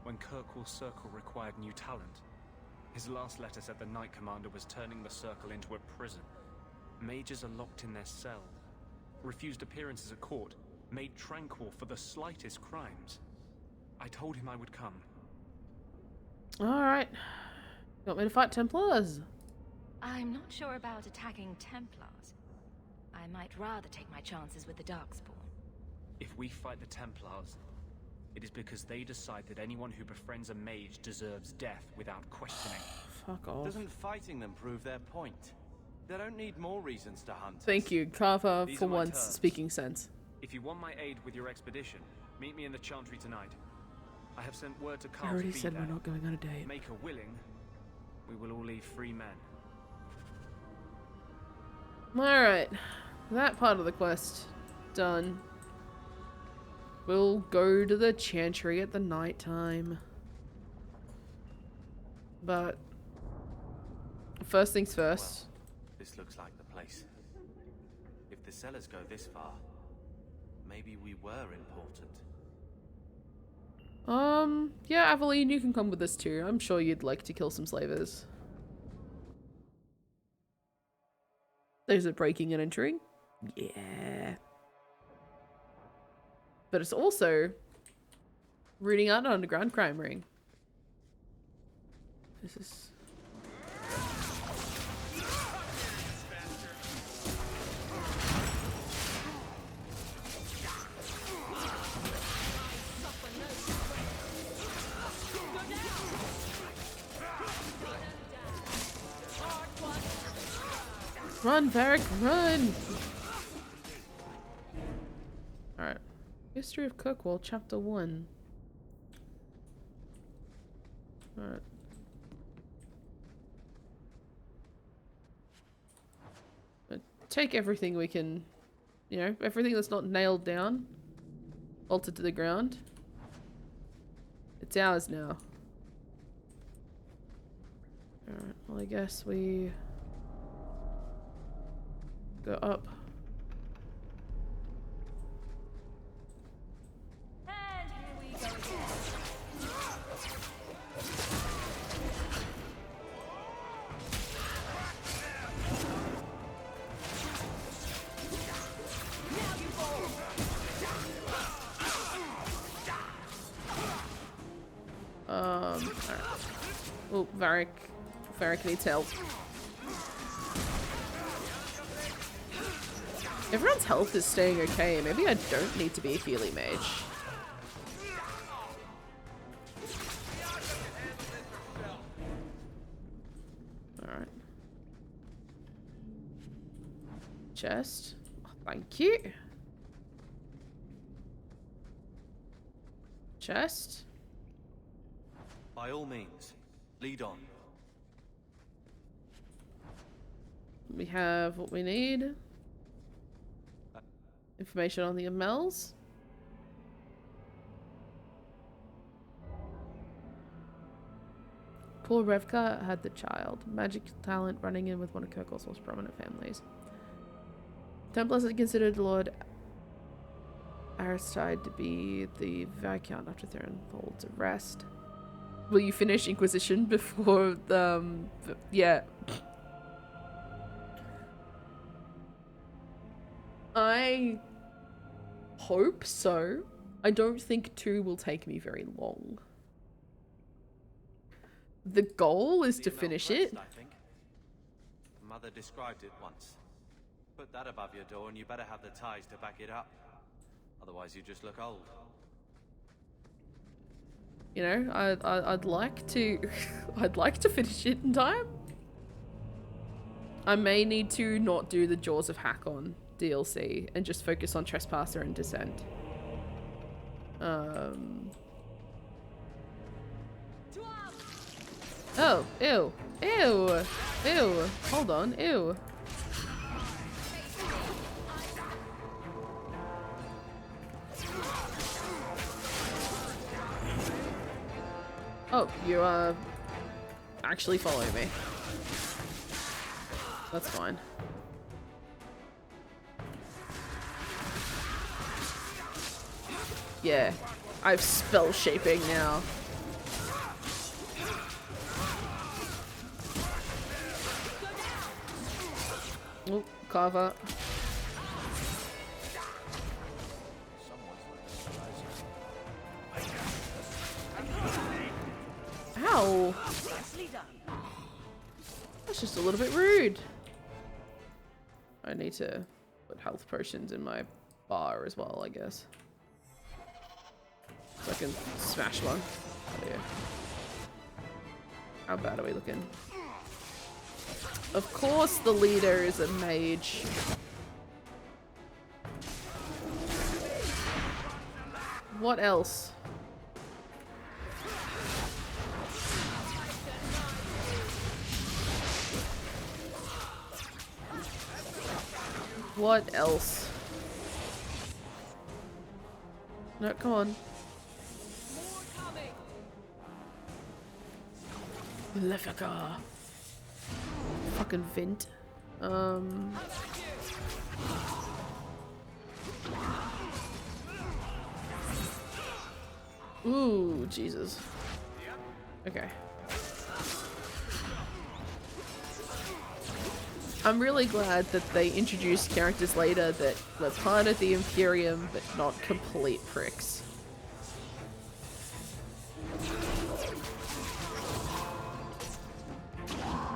when Kirkwall Circle required new talent. His last letter said the Knight Commander was turning the Circle into a prison. Mages are locked in their cell, refused appearances at court, made tranquil for the slightest crimes. I told him I would come. Alright. You want me to fight Templars? I'm not sure about attacking Templars. I might rather take my chances with the Darkspawn. If we fight the Templars, it is because they decide that anyone who befriends a mage deserves death without questioning. Fuck off. Doesn't fighting them prove their point? They don't need more reasons to hunt. Thank you, Carver, These for are my once terms. speaking sense. If you want my aid with your expedition, meet me in the Chantry tonight. I have sent word to I Carl already to be said there. we're not going on a date. Maker willing, we will all leave free men. Alright. That part of the quest done. We'll go to the Chantry at the night time. But first things first. Well, this looks like the place. If the cellars go this far, maybe we were important. Yeah, Aveline, you can come with us too. I'm sure you'd like to kill some slavers. There's a breaking and entering. Yeah. But it's also rooting out an underground crime ring. This is... Run, Varric, run! Alright. History of Kirkwall, Chapter 1. Alright. Take everything we can, you know, everything that's not nailed down, bolted to the ground. It's ours now. Alright, well I guess we go up. And here we go again. Alright. Oh, Varric needs help. Everyone's health is staying okay. Maybe I don't need to be a Healy mage. Alright. Chest. Oh, thank you. Chest. By all means, lead on. We have what we need. Information on the Amels. Poor Revka had the child. Magic talent running in with one of Kirkle's most prominent families. Templars had considered Lord Aristide to be the Viscount after Theron's arrest. Will you finish Inquisition before the... yeah. I hope so. I don't think 2 will take me very long. The goal is to finish it. I think. Mother described it once. Put that above your door and you better have the ties to back it up. Otherwise you just look old. You know, I'd like to I'd like to finish it in time. I may need to not do the Jaws of Hakon DLC and just focus on Trespasser and Descent. Oh, ew. Ew. Ew. Hold on. Ew. Oh, you are actually following me. That's fine. Yeah, I have spell shaping now. Oh, Carver. Ow! That's just a little bit rude. I need to put health potions in my bar as well, I guess. So I can smash one. Oh dear. How bad are we looking? Of course the leader is a mage. What else? What else? No, come on. Lefaka. Fucking Vint. Ooh, Jesus. Okay. I'm really glad that they introduced characters later that were part of the Imperium, but not complete pricks.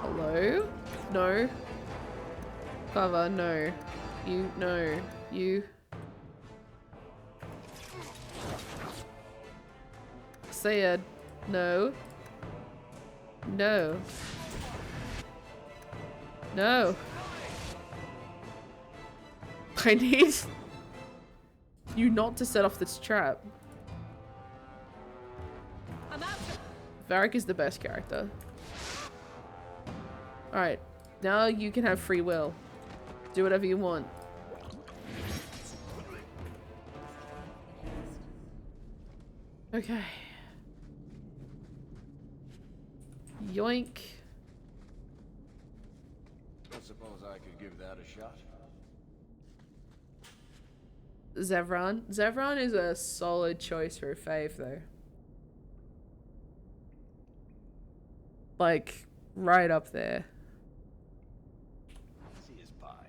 Hello? No. Cover, no. You, no. You. Sayed, no. No. No. I need you not to set off this trap. Varric is the best character. Alright, now you can have free will. Do whatever you want. Okay. Yoink. I suppose I could give that a shot. Zevran. Zevran is a solid choice for a fave, though. Like, right up there. See his pie.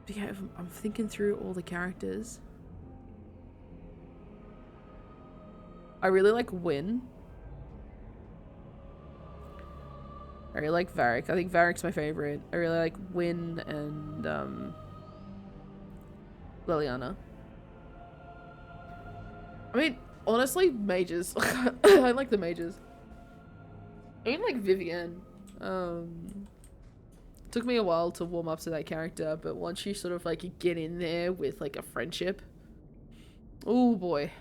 But yeah, I'm thinking through all the characters. I really like Wynn. I really like Varric. I think Varric's my favorite. I really like Wynne and Liliana. I mean, honestly, mages. I like the mages. I even like Vivienne. Took me a while to warm up to that character, but once you sort of like get in there with like a friendship, oh boy.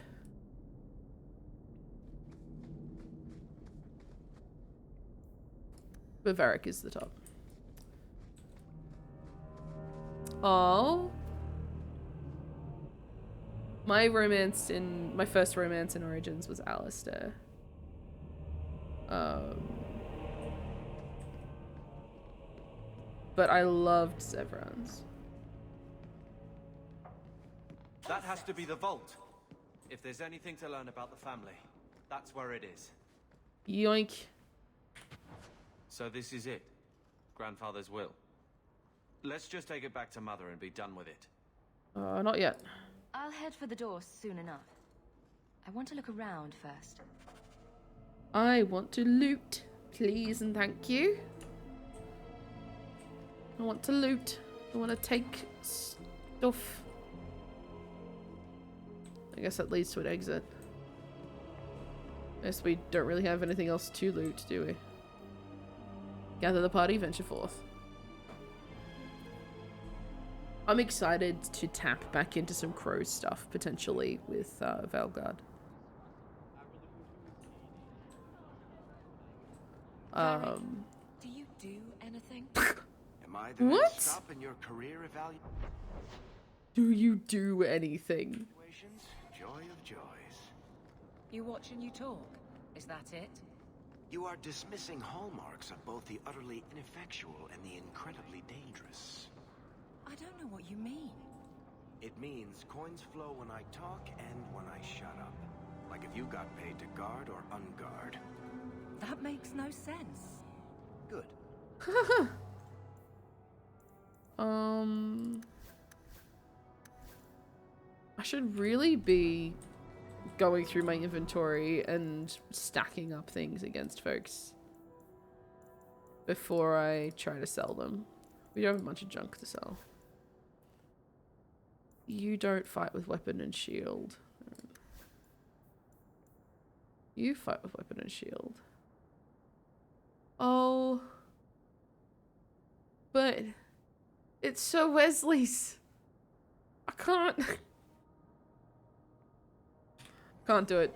But Varric is the top. Oh. My first romance in Origins was Alistair. But I loved Severance. That has to be the vault. If there's anything to learn about the family, that's where it is. Yoink. So this is it. Grandfather's will. Let's just take it back to Mother and be done with it. Not yet. I'll head for the door soon enough. I want to look around first. I want to loot, please and thank you. I want to loot. I want to take stuff. I guess that leads to an exit. Guess we don't really have anything else to loot, do we? Gather the party, venture forth. I'm excited to tap back into some Crow stuff, potentially, with Valgard. Do you do anything? Am I the What? next stop in your career evaluation? Do you do anything? Joy of joys. You watch and you talk. Is that it? You are dismissing hallmarks of both the utterly ineffectual and the incredibly dangerous. I don't know what you mean. It means coins flow when I talk and when I shut up. Like if you got paid to guard or unguard. That makes no sense. Good. I should really be going through my inventory and stacking up things against folks before I try to sell them. We don't have a bunch of junk to sell. You don't fight with weapon and shield. You fight with weapon and shield. Oh. But it's Sir Wesley's. I can't. Can't do it.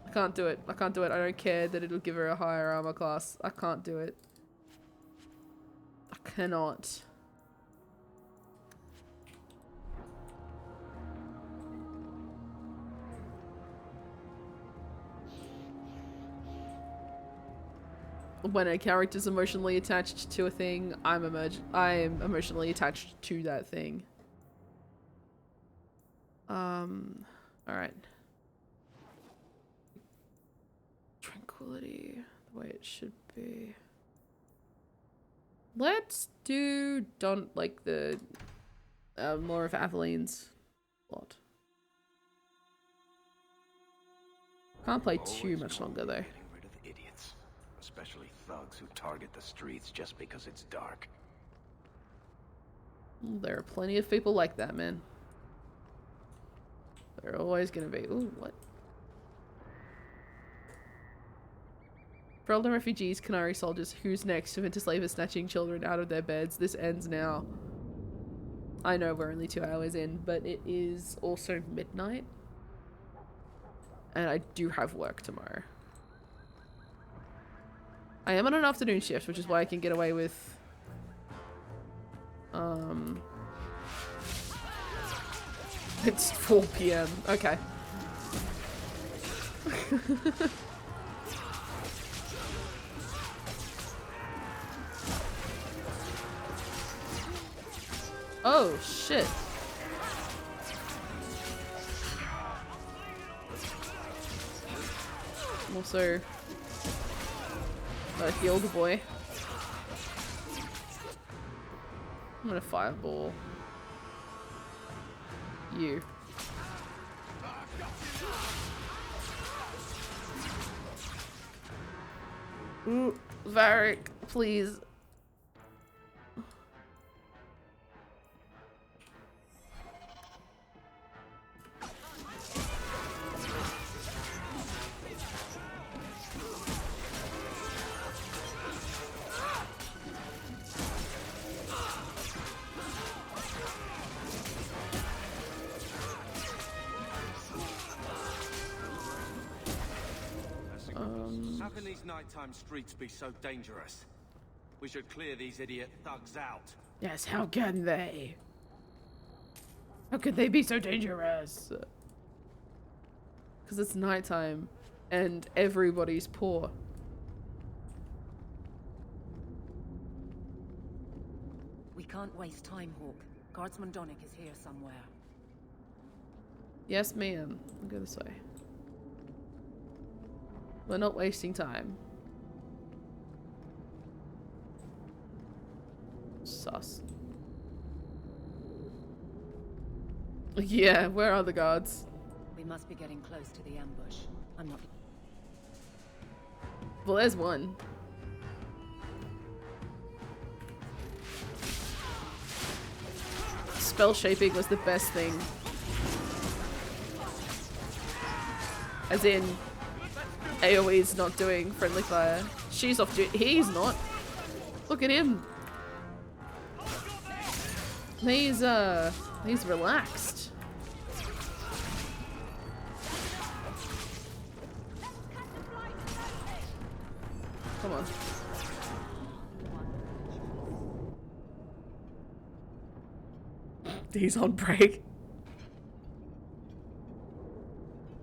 I can't do it. I can't do it. I don't care that it'll give her a higher armor class. I can't do it. I cannot. When a character's emotionally attached to a thing, I am emotionally attached to that thing. Alright. Tranquility, the way it should be. Let's do like the more of Aveline's plot. Can't play too much longer though. Getting rid of idiots, especially thugs who target the streets just because it's dark. There are plenty of people like that, man. There are always gonna be. Ooh, what? Ferelden refugees, Canary soldiers, who's next? Ventus Slaver snatching children out of their beds. This ends now. I know we're only 2 hours in, but it is also midnight. And I do have work tomorrow. I am on an afternoon shift, which is why I can get away with... It's 4 PM. Okay. Oh, shit. Also, heal the boy. I'm gonna fireball you. Ooh, Varric. Please. How can these nighttime streets be so dangerous? We should clear these idiot thugs out. Yes, how can they? How could they be so dangerous? Because it's nighttime and everybody's poor. We can't waste time, Hawk. Guardsman Donick is here somewhere. Yes, ma'am. I'll go this way. We're not wasting time. Sus. Yeah, where are the guards? We must be getting close to the ambush. I'm not... Well, there's one. Spell shaping was the best thing. As in, AoE's not doing friendly fire. She's off duty. He's not. Look at him. He's relaxed. Come on. He's on break.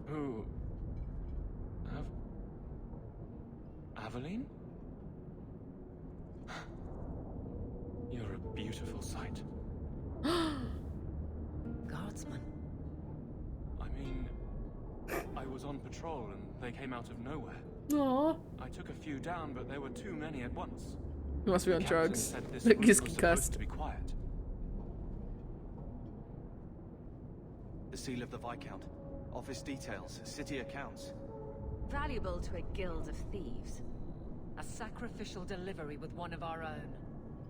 Who? Aveline? You're a beautiful sight. Guardsman. I mean, I was on patrol and they came out of nowhere. Aww. I took a few down, but there were too many at once. He must be on The captain drugs. said this He's room was concussed. supposed to be quiet. The seal of the Viscount. Office details. City accounts. Valuable to a guild of thieves. A sacrificial delivery with one of our own.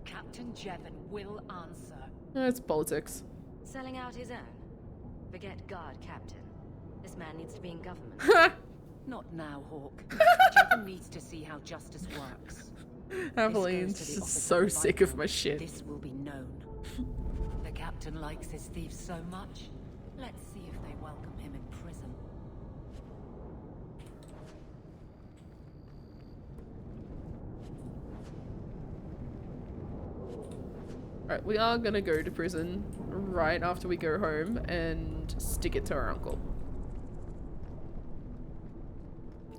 Captain Jevon will answer. It's politics. Selling out his own? Forget guard, Captain. This man needs to be in government. Not now, Hawk. Jevon needs to see how justice works. Aveline's This goes to the office so of the sick of Viscount. my shit. This will be known. The captain likes his thieves so much. Let's see if they welcome him in prison. Right, we are gonna go to prison right after we go home and stick it to our uncle.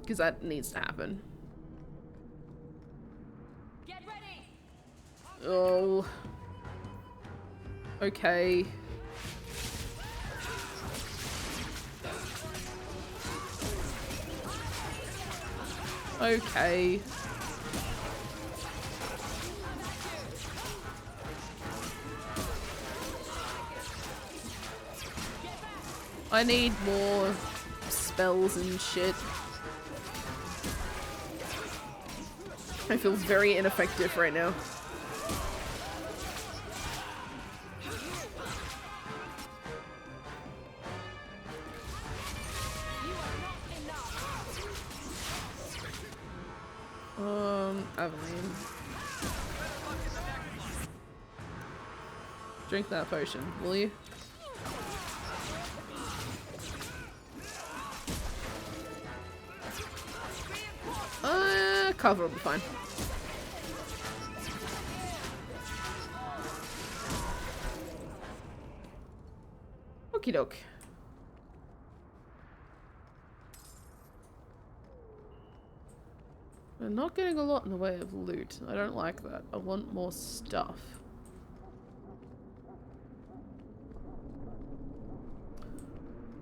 Because that needs to happen. Get ready. Oh. Okay. Okay. I need more spells and shit. I feel very ineffective right now. Aveline. Drink that potion, will you? Cover will be fine. Okie doke. We're not getting a lot in the way of loot. I don't like that. I want more stuff.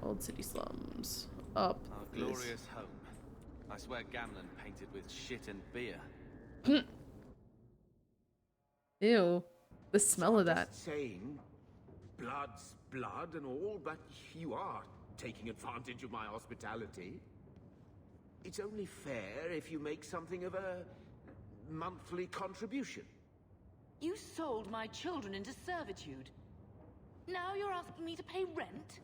Old city slums. Up Our this. glorious home. I swear Gamlen painted with shit and beer. Ew. The smell of that. Saying blood's blood and all, but you are taking advantage of my hospitality. It's only fair if you make something of a monthly contribution. You sold my children into servitude. Now you're asking me to pay rent?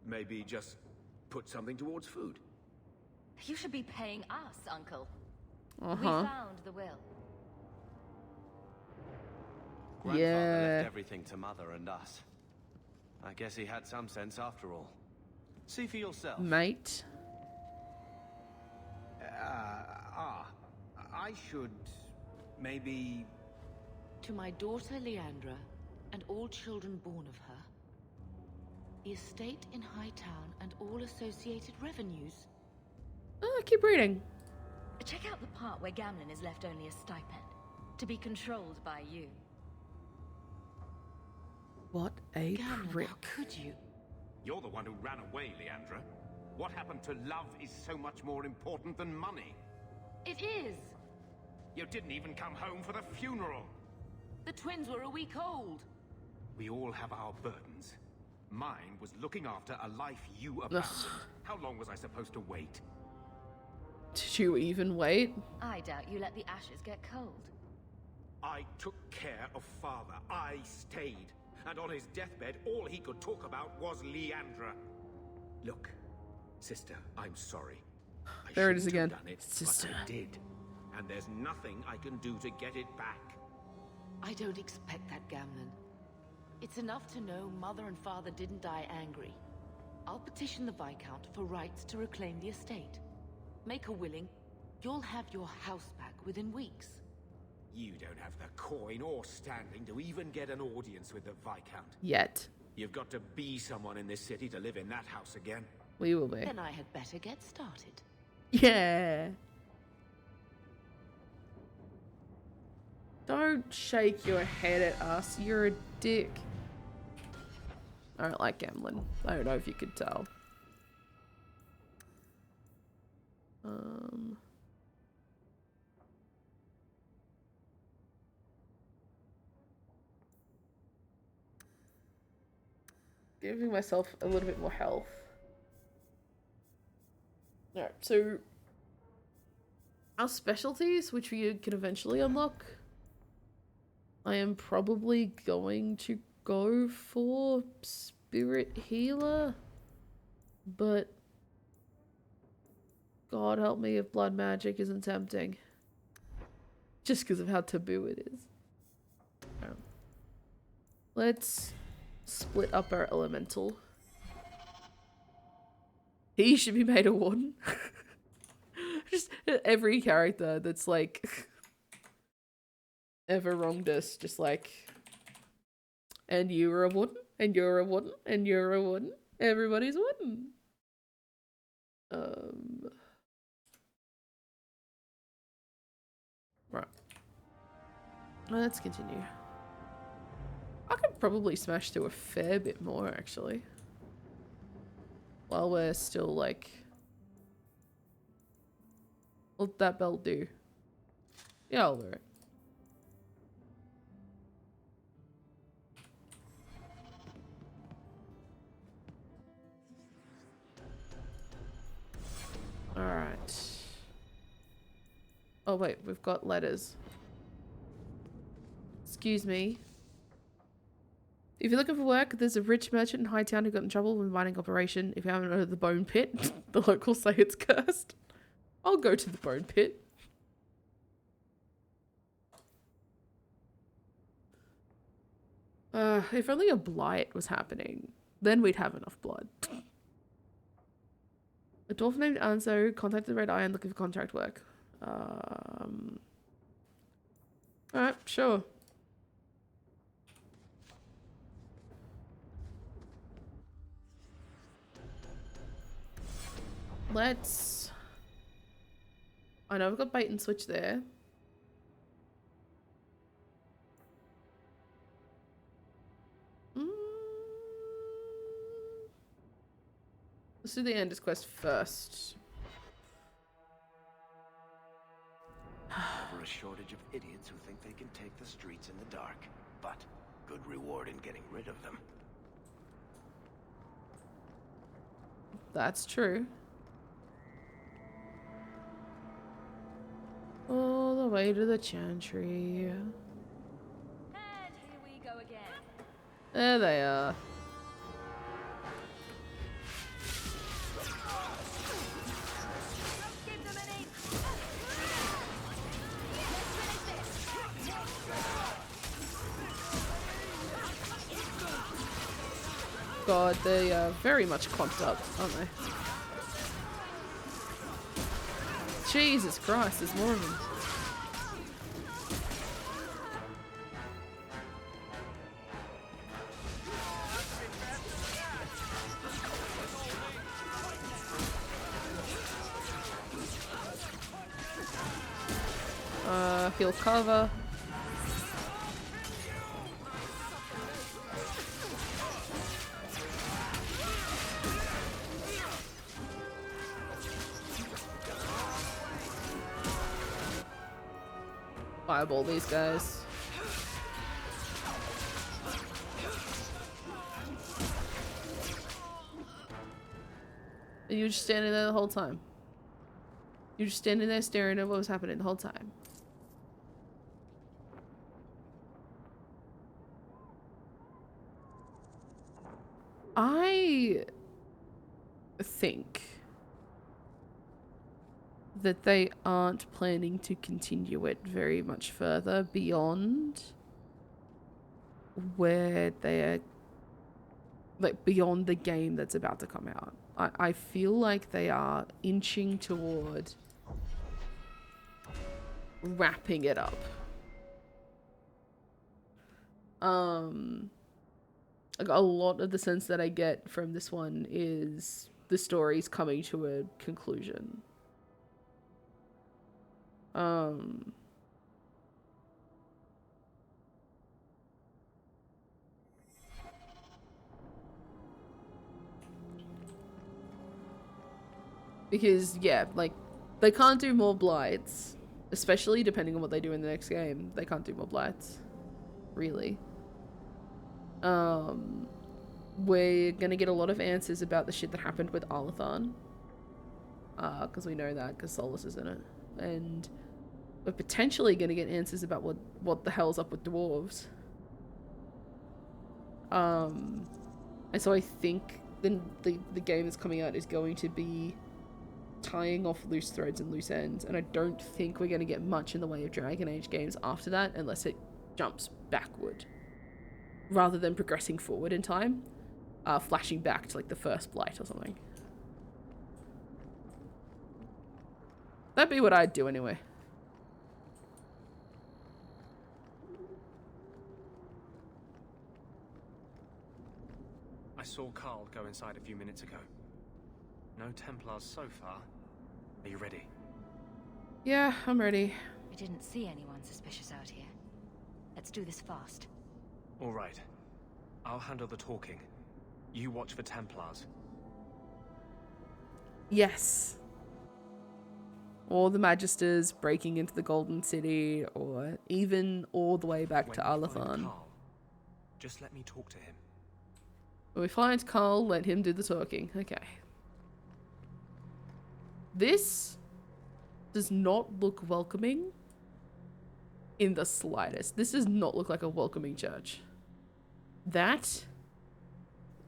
Maybe just put something towards food. You should be paying us, Uncle. Uh-huh. We found the will. Grandfather left everything to Mother and us. I guess he had some sense after all. See for yourself. Mate. I should maybe... To my daughter Leandra, and all children born of her, the estate in Hightown and all associated revenues. Keep reading. Check out the part where Gamlen is left only a stipend, to be controlled by you. What a Gamlen, prick. how could you? You're the one who ran away, Leandra. What happened to love is so much more important than money. It is! You didn't even come home for the funeral. The twins were a week old. We all have our burdens. Mine was looking after a life you abandoned. How long was I supposed to wait? Did you even wait? I doubt you let the ashes get cold. I took care of Father. I stayed. And on his deathbed, all he could talk about was Leandra. Look, sister, I'm sorry. There it is shouldn't again. have done it, Sister. but I did. And there's nothing I can do to get it back. I don't expect that, Gamlen. It's enough to know Mother and Father didn't die angry. I'll petition the Viscount for rights to reclaim the estate. Make her willing, you'll have your house back within weeks. You don't have the coin or standing to even get an audience with the Viscount. Yet. You've got to be someone in this city to live in that house again. We will be. Then I had better get started. Yeah. Don't shake your head at us. You're a dick. I don't like Gamlen. I don't know if you could tell. Giving myself a little bit more health. Alright, so our specialties, which we can eventually unlock, I am probably going to go for Spirit Healer, but God help me if Blood Magic isn't tempting. Just because of how taboo it is. Alright. Let's split up our elemental. He should be made a warden. Just every character that's like ever wronged us, just like, and you're a warden, and you're a warden, and you're a warden. Everybody's a warden. Right. Let's continue. I could probably smash through a fair bit more, actually. While we're still, like... What'd that belt do? Yeah, I'll wear it. Alright. Oh wait, we've got letters. Excuse me. If you're looking for work, there's a rich merchant in Hightown who got in trouble with a mining operation. If you haven't heard of the Bone Pit, the locals say it's cursed. I'll go to the Bone Pit. If only a blight was happening, then we'd have enough blood. A dwarf named Anso contacted the Red Iron looking for contract work. Alright, sure. Let's... I know I've got bait and switch there. Let's do the Anders quest first. Never a shortage of idiots who think they can take the streets in the dark, but good reward in getting rid of them. That's true. way to the Chantry. And here we go again. There they are. God, they are very much clumped up, aren't they? Jesus Christ, there's more of them. He'll cover. Fireball these guys. And you were just standing there the whole time. You're just standing there staring at what was happening the whole time. I think that they aren't planning to continue it very much further beyond where they're like beyond the game that's about to come out. I feel like they are inching toward wrapping it up. Like a lot of the sense that I get from this one is the story's coming to a conclusion. Because, yeah, like, they can't do more blights. Especially depending on what they do in the next game. They can't do more blights. Really. We're gonna get a lot of answers about the shit that happened with Arlathan. Because we know that, because Solus is in it. And we're potentially gonna get answers about what the hell's up with dwarves. And so I think the game that's coming out is going to be tying off loose threads and loose ends, and I don't think we're going to get much in the way of Dragon Age games after that unless it jumps backward rather than progressing forward in time, flashing back to like the first Blight or something. That'd be what I'd do anyway. I saw Carl go inside a few minutes ago. No Templars so far. Are you ready? Yeah, I'm ready. We didn't see anyone suspicious out here. Let's do this fast. All right. I'll handle the talking. You watch for Templars. Yes. Or the Magisters breaking into the Golden City, or even all the way back to Arlathan. Just let me talk to him. When we find Carl, let him do the talking. Okay. This does not look welcoming in the slightest. This does not look like a welcoming church. That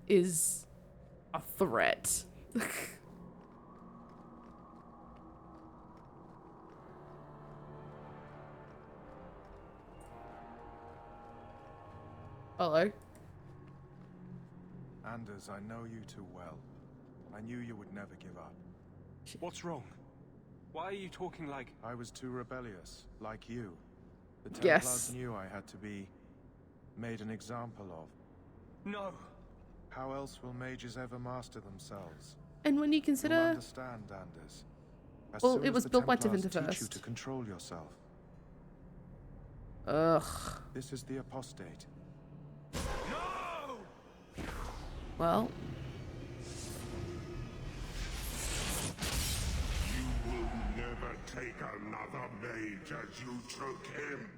is a threat. Hello? Anders, I know you too well. I knew you would never give up. What's wrong? Why are you talking like... I was too rebellious, like you. The Templars Yes. knew I had to be made an example of. No! How else will mages ever master themselves? And when you consider... You'll understand, Anders. As Well, soon it as was the built by Templars Tevinter teach you first. to control yourself. Ugh. This is the apostate. Well... Never take another mage as you took him.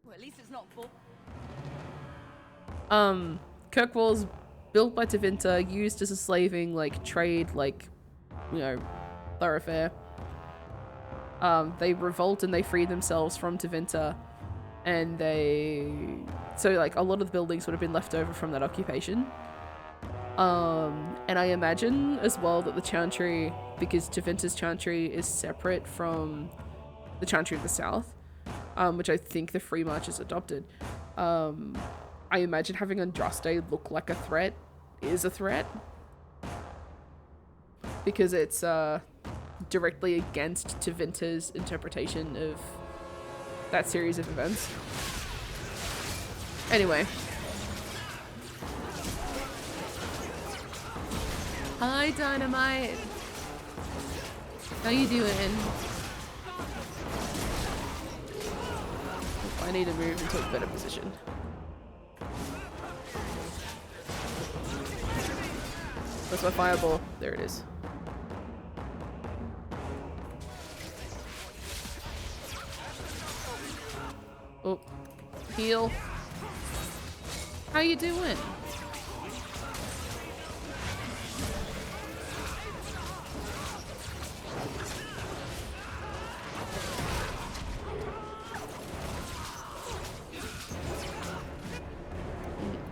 Well, at least it's not full. Kirkwall's built by Tevinter, used as a slaving, like, trade, like, you know, thoroughfare. They revolt and they free themselves from Tevinter, and so like a lot of the buildings would have been left over from that occupation. And I imagine as well that the Chantry, because Tevinter's Chantry is separate from the Chantry of the South, which I think the Free Marchers adopted. I imagine having Andraste look like a threat is a threat, because it's directly against Tevinter's interpretation of that series of events. Anyway. Hi, Dynamite. How you doing? I need to move into a better position. That's my fireball. There it is. Oh, heal. How you doing?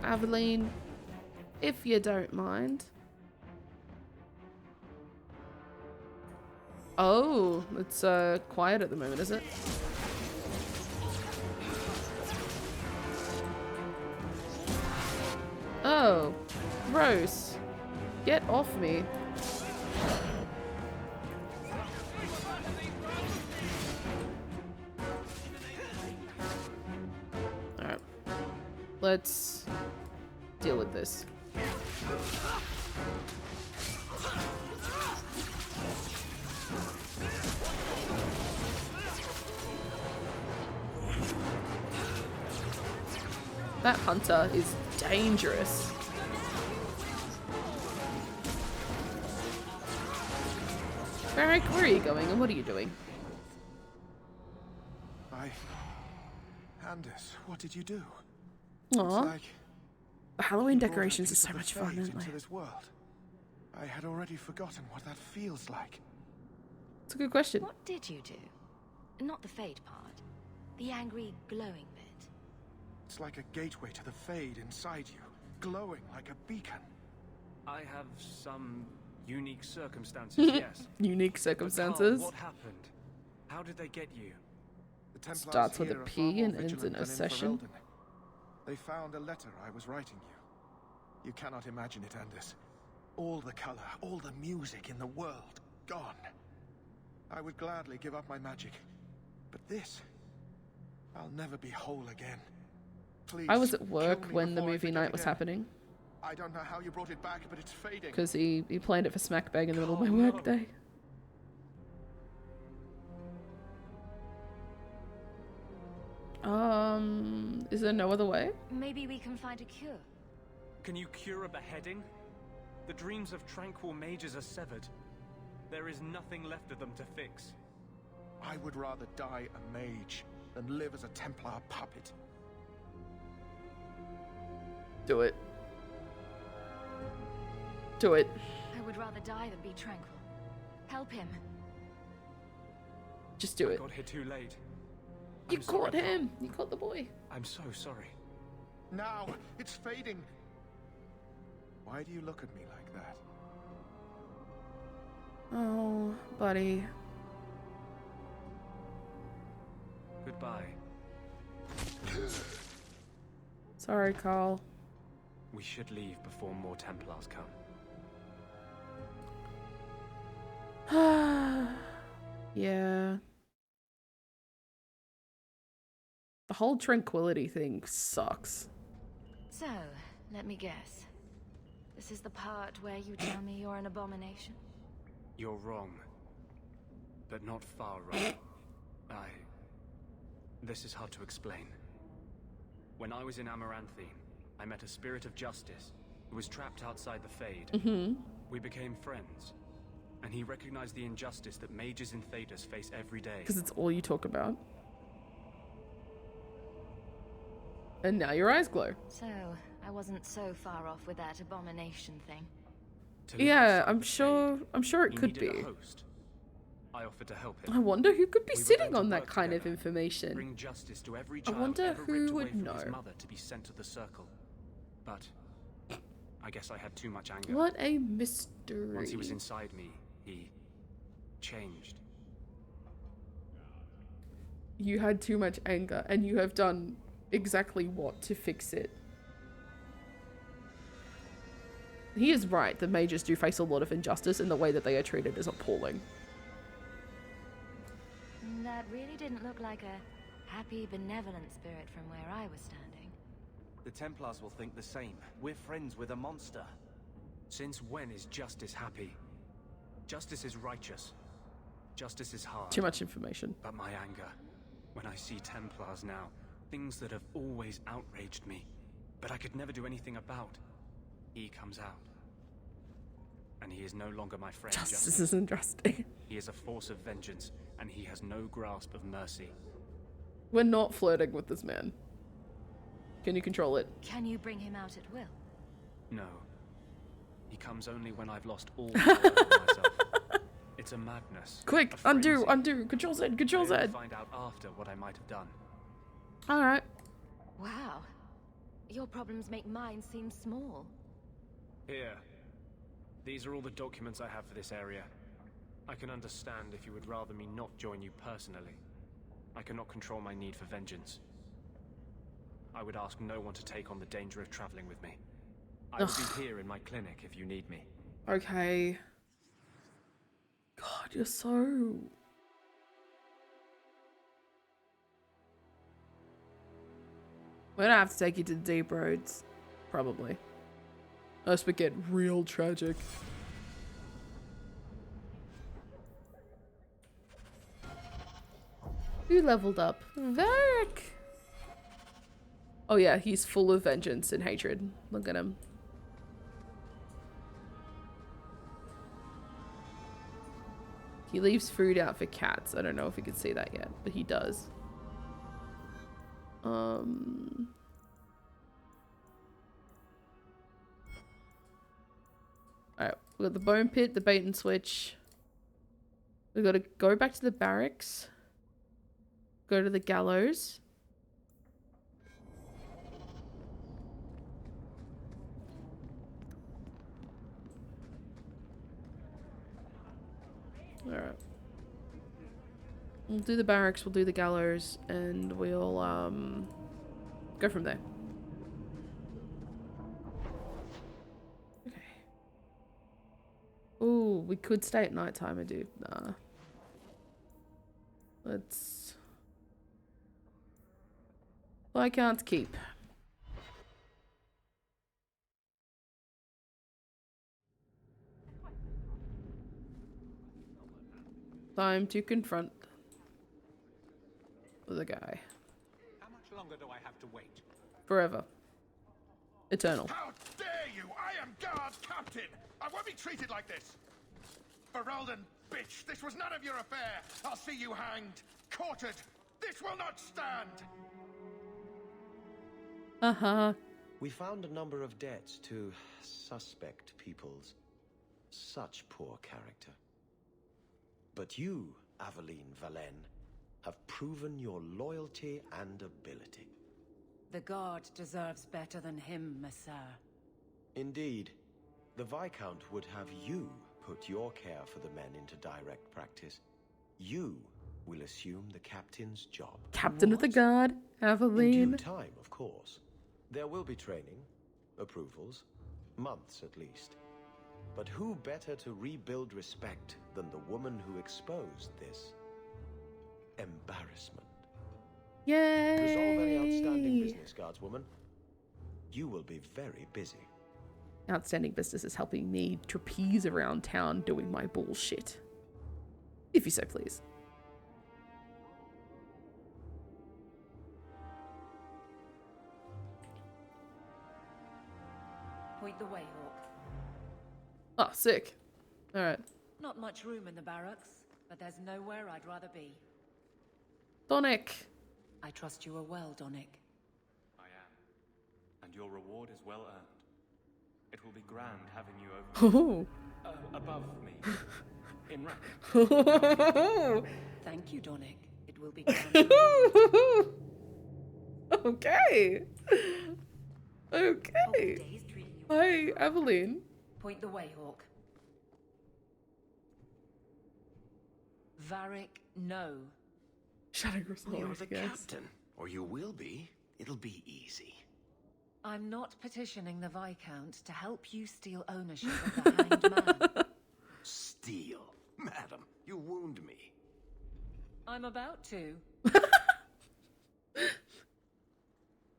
Aveline, if you don't mind. Oh, it's quiet at the moment, is it? Oh, gross. Get off me. Alright. Let's deal with this. That hunter is dangerous. Varric, where are you going and what are you doing? Anders, what did you do? Aw. Like The Halloween you brought a decorations are piece so of the much fun, fate aren't into they? this world. I had already forgotten what that feels like. It's a good question. What did you do? Not the Fade part. The angry, glowing bit. It's like a gateway to the Fade inside you, glowing like a beacon. I have some unique circumstances, yes. Unique But circumstances. Carl, what happened? How did they get you? The Templars Starts with a here are P far more and ends vigilant in a than session. Ferelden. They found a letter I was writing you. You cannot imagine it, Anders. All the color, all the music in the world, gone. I would gladly give up my magic. But this, I'll never be whole again. Please, I was at kill work me when the before I movie forget night was again. happening. I don't know how you brought it back, but it's fading. Because he planned it for smack bang in the middle of my Oh, no. work day. Is there no other way? Maybe we can find a cure. Can you cure a beheading? The dreams of tranquil mages are severed. There is nothing left of them to fix. I would rather die a mage than live as a Templar puppet. Do it. Do it. I would rather die than be tranquil. Help him. Just do I it. got here too late. You I'm sorry, caught him. You caught the boy. I'm so sorry. Now, it's fading. Why do you look at me like that? Oh, buddy. Goodbye. Sorry, Carl. We should leave before more Templars come. Yeah. The whole tranquility thing sucks. So, let me guess. This is the part where you tell me you're an abomination? You're wrong. But not far wrong. This is hard to explain. When I was in Amaranthine, I met a spirit of justice who was trapped outside the Fade. Mm-hmm. We became friends, and he recognized the injustice that mages in Thedas face every day. Because it's all you talk about. And now your eyes glow. So, I wasn't so far off with that abomination thing. Yeah, I'm sure it He could needed be. a host. I offered to help him. I wonder who could be We were sitting going to on that work kind of together, information. Bring justice to every I child wonder ever who ripped away would from know. his mother to be sent to the circle. But I guess I had too much anger. What a mystery. Once he was inside me, he changed. You had too much anger, and you have done exactly what to fix it. He is right, the mages do face a lot of injustice, and the way that they are treated is appalling. That really didn't look like a happy, benevolent spirit from where I was standing. The Templars will think the same. We're friends with a monster. Since when is justice happy? Justice is righteous. Justice is hard. Too much information. But my anger, when I see Templars now, things that have always outraged me, but I could never do anything about, he comes out. And he is no longer my friend. Justice is interesting. He is a force of vengeance, and he has no grasp of mercy. We're not flirting with this man. Can you control it? Can you bring him out at will? No. He comes only when I've lost all power over myself. It's a madness. Quick, a undo, frenzy. undo, Control Z, Control Z. I only find out after what I might have done. Alright. Wow. Your problems make mine seem small. Here. These are all the documents I have for this area. I can understand if you would rather me not join you personally. I cannot control my need for vengeance. I would ask no one to take on the danger of traveling with me. I will be here in my clinic if you need me. Okay. God, you're so... We're gonna have to take you to the deep roads. Probably. Unless we get real tragic. Who leveled up? Varric! Oh yeah, he's full of vengeance and hatred. Look at him. He leaves food out for cats. I don't know if we can see that yet, but he does. Alright, we got the bone pit, the bait and switch. We gotta go back to the barracks. Go to the gallows. Alright. We'll do the barracks, we'll do the gallows, and we'll go from there. Okay. Ooh, we could stay at night time, I do. Nah. Let's... I can't keep. Time to confront the guy. How much longer do I have to wait? Forever. Eternal. How dare you! I am guard captain! I won't be treated like this! Ferelden, bitch! This was none of your affair! I'll see you hanged! Quartered! This will not stand! Uh-huh. We found a number of debts to suspect peoples. Such poor character. But you, Aveline Valen, have proven your loyalty and ability. The guard deserves better than him, Messere. Indeed. The Viscount would have you put your care for the men into direct practice. You will assume the captain's job. Captain of the guard, Aveline. In due time, of course. There will be training, approvals, months at least. But who better to rebuild respect than the woman who exposed this embarrassment? Yay! Resolve any outstanding business, guardswoman. You will be very busy. Outstanding business is helping me trapeze around town doing my bullshit. If you so please. Point the way, Hawk. Oh, sick. Alright. Not much room in the barracks, but there's nowhere I'd rather be. Donick. I trust you are well, Donick. I am. And your reward is well earned. It will be grand having you over Oh. above me. in rank. Thank you, Donick. It will be. Okay. Okay. Hi, Aveline. Point the way, Hawk. Varric, no. Shadowgriff's You're the captain, or you will be. It'll be easy. I'm not petitioning the Viscount to help you steal ownership of the Hanged Man. Steal? Madam, you wound me. I'm about to.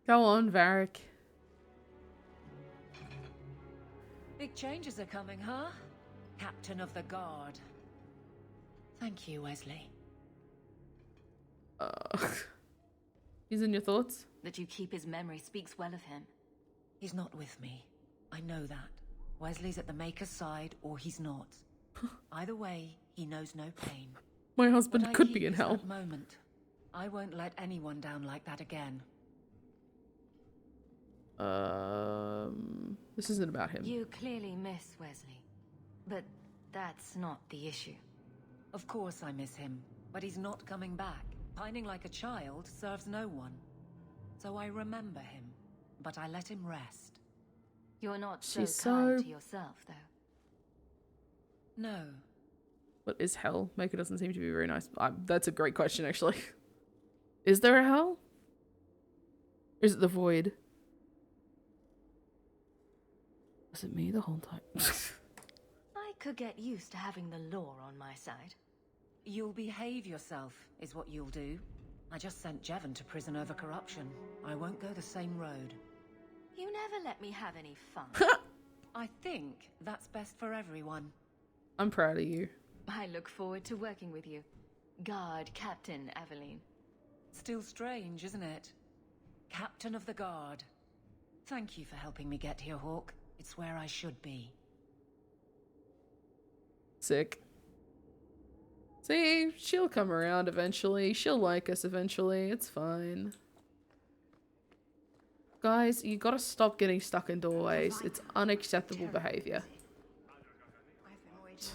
Go on, Varric. Big changes are coming, huh? Captain of the Guard. Thank you, Wesley. He's in your thoughts? That you keep his memory speaks well of him. He's not with me. I know that. Wesley's at the Maker's side, or he's not. Either way, he knows no pain. My husband What I could be keep in is hell. that moment. I won't let anyone down like that again. This isn't about him. You clearly miss Wesley. But that's not the issue. Of course I miss him, but he's not coming back. Pining like a child serves no one. So I remember him, but I let him rest. You're not She's so kind so- to yourself, though. No. What is hell? Maker doesn't seem to be very nice. That's a great question, actually. Is there a hell? Or is it the void? Was it me the whole time? I could get used to having the law on my side. You'll behave yourself, is what you'll do. I just sent Jevon to prison over corruption. I won't go the same road. You never let me have any fun. I think that's best for everyone. I'm proud of you. I look forward to working with you. Guard Captain Aveline. Still strange, isn't it? Captain of the Guard. Thank you for helping me get here, Hawk. It's where I should be. Sick. See, she'll come around eventually. She'll like us eventually. It's fine. Guys, you gotta stop getting stuck in doorways. It's unacceptable behavior. I've been waiting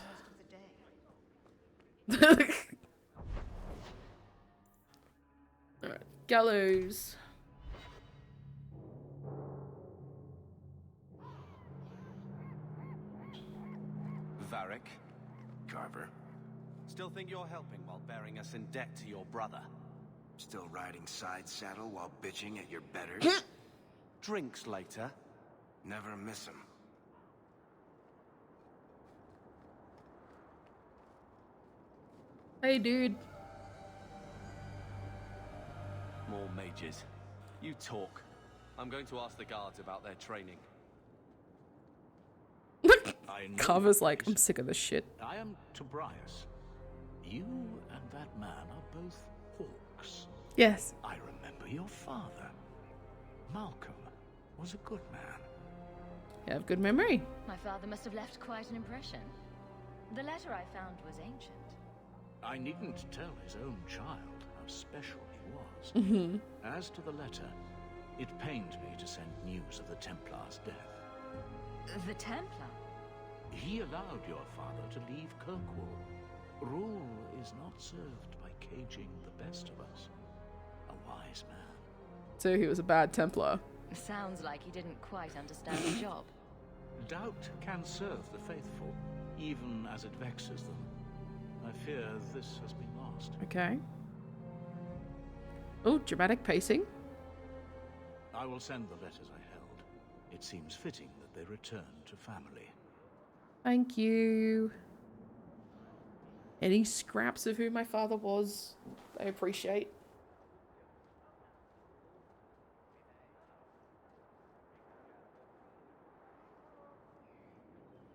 most of the day. Alright, gallows. Varric, Carver. still think you're helping while bearing us in debt to your brother? Still riding side saddle while bitching at your betters? Drinks later. Never miss 'em. Hey, dude. More mages. You talk. I'm going to ask the guards about their training. I know Carver's like, I'm sick of this shit. I am Tobias. You and that man are both hawks. Yes. I remember your father. Malcolm was a good man. You have good memory. My father must have left quite an impression. The letter I found was ancient. I needn't tell his own child how special he was. Mhm. As to the letter, it pained me to send news of the Templar's death. The Templar? He allowed your father to leave Kirkwall. Rule is not served by caging the best of us. A wise man. So he was a bad Templar. Sounds like he didn't quite understand the job. Doubt can serve the faithful, even as it vexes them. I fear this has been lost. Okay. Oh, dramatic pacing. I will send the letters I held. It seems fitting that they return to family. Thank you. Any scraps of who my father was, I appreciate.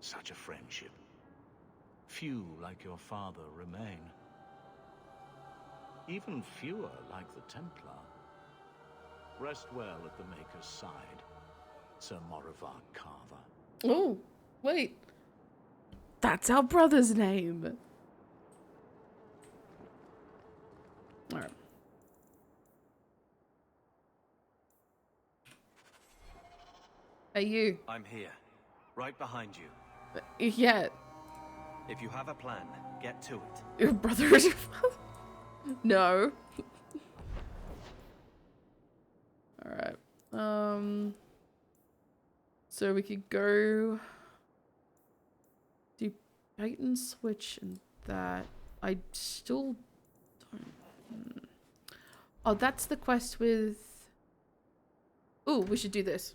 Such a friendship. Few like your father remain. Even fewer like the Templar. Rest well at the Maker's side, Sir Morivar Carver. Oh, wait. That's our brother's name. Alright. Hey, you. I'm here, right behind you. Yeah. If you have a plan, get to it. Your brother is your father? No. Alright. So we could go do bait and switch and that. I still don't. Oh, that's the quest with. Ooh, we should do this.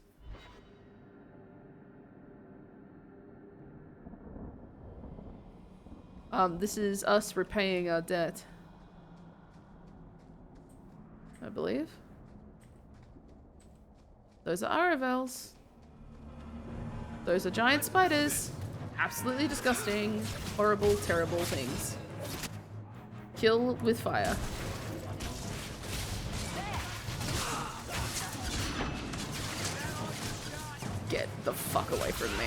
This is us repaying our debt. I believe. Those are Aravels. Those are giant spiders. Absolutely disgusting, horrible, terrible things. Kill with fire. Get the fuck away from me.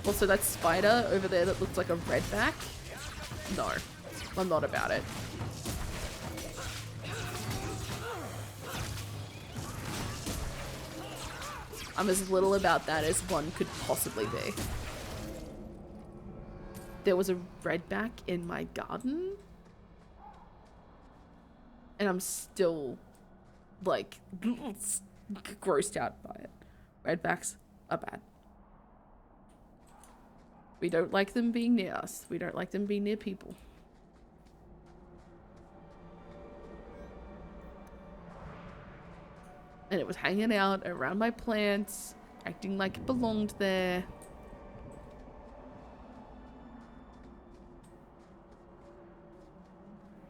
Also, that spider over there that looks like a redback? No, I'm not about it. I'm as little about that as one could possibly be. There was a redback in my garden? And I'm still, like, grossed out by it. Redbacks are bad. We don't like them being near us. We don't like them being near people. And it was hanging out around my plants, acting like it belonged there.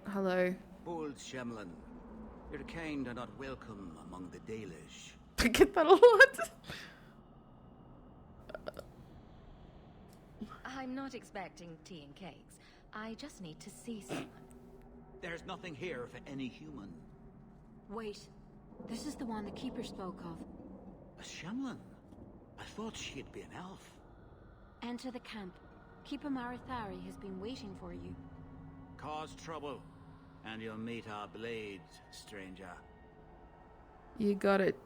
Hello. Bold Shemlin, your kind are not welcome among the Dalish. I get that a lot. I'm not expecting tea and cakes. I just need to see someone. There's nothing here for any human. Wait. This is the one the Keeper spoke of. A Shemlin? I thought she'd be an elf. Enter the camp. Keeper Marithari has been waiting for you. Cause trouble, and you'll meet our blade, stranger. You got it,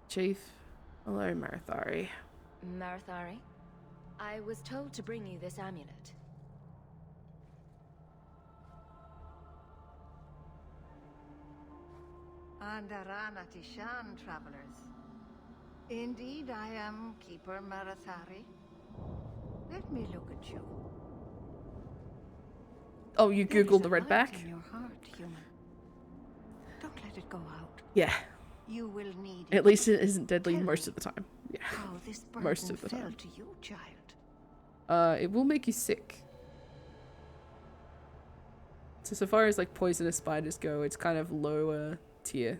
Chief. Hello, Marithari. Marithari? I was told to bring you this amulet. Andarana Tishan, travelers. Indeed, I am Keeper Marathari. Let me look at you. Oh, you googled the redback? In your heart, human. Don't let it go out. Yeah. You will need At least it isn't deadly most of the time. Yeah. How this Most of the fell time. to you, child. It will make you sick. So far as like poisonous spiders go, it's kind of lower tier.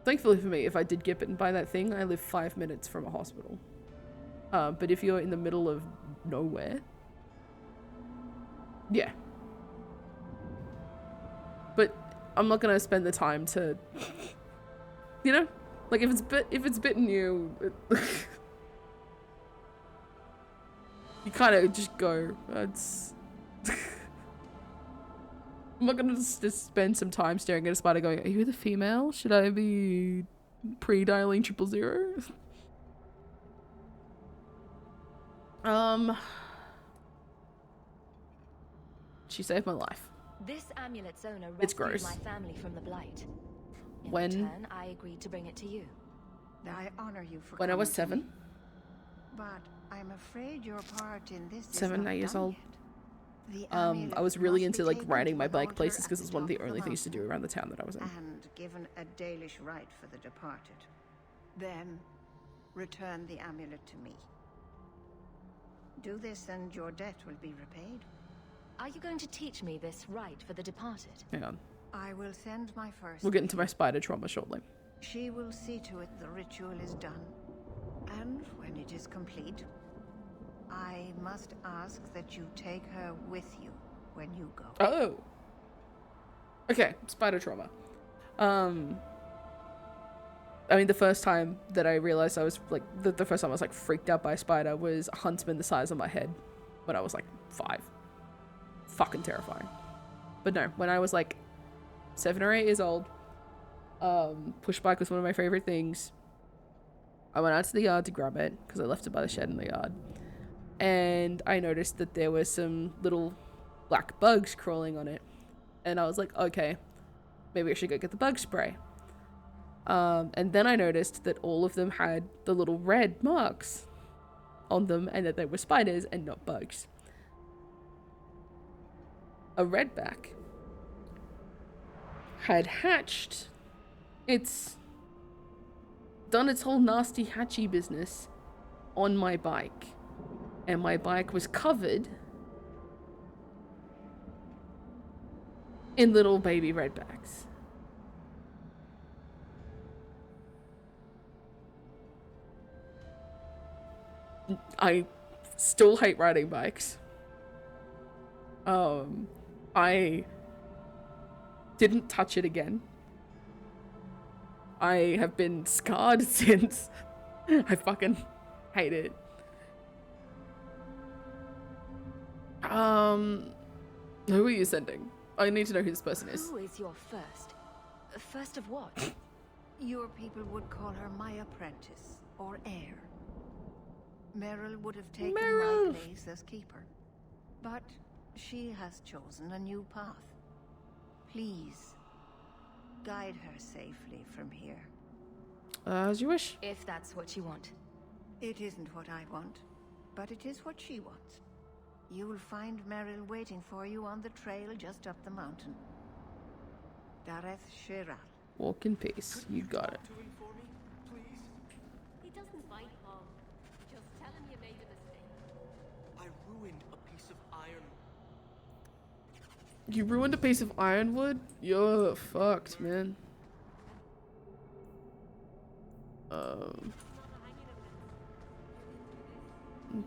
Thankfully for me, if I did get bitten by that thing, I live 5 minutes from a hospital. But if you're in the middle of nowhere, yeah. But I'm not gonna spend the time to, you know, like if it's bitten you, you kind of just go. That's. I'm not gonna just spend some time staring at a spider going, are you the female? Should I be pre-dialing 000? She saved my life. This amulet's owner It's rescued gross. my family from the Blight. In When- return, I agreed to bring it to you. I honor you for When I was coming to 7. me, But I'm afraid your part in this is 7, not 8 years done old. yet. The I was amulet really must into be like taken riding to my an bike altar places at because it's the one of the top only the things to do mountain, around the town that I was in. And given a Dalish rite for the departed. Then, return the amulet to me. Do this and your debt will be repaid. Are you going to teach me this rite for the departed? Hang on. I will send my first. We'll get into my spider trauma shortly. She will see to it the ritual is done. And when it is complete, I must ask that you take her with you when you go. Oh. Okay, spider trauma. I mean, the first time that I realized I was like, the first time I was like freaked out by a spider was a huntsman the size of my head when I was like 5. Fucking terrifying. But no, when I was like 7 or 8 years old, push bike was one of my favorite things. I went out to the yard to grab it because I left it by the shed in the yard. And I noticed that there were some little black bugs crawling on it. And I was like, okay, maybe I should go get the bug spray. And then I noticed that all of them had the little red marks on them and that they were spiders and not bugs. A redback had hatched. It's done its whole nasty hatchy business on my bike. And my bike was covered in little baby redbacks. I still hate riding bikes. I didn't touch it again. I have been scarred since. I fucking hate it. Who are you sending? I need to know who this person is. Who is your first? First of what? Your people would call her my apprentice, or heir. Meryl would have taken my place as keeper. But she has chosen a new path. Please, guide her safely from here. As you wish. If that's what you want. It isn't what I want, but it is what she wants. You'll find Meryl waiting for you on the trail just up the mountain. Dareth Shiral. Walk in peace. You got it. He doesn't bite, Mom. Just tell him you made a mistake. I ruined a piece of iron. You ruined a piece of ironwood? You're fucked, man.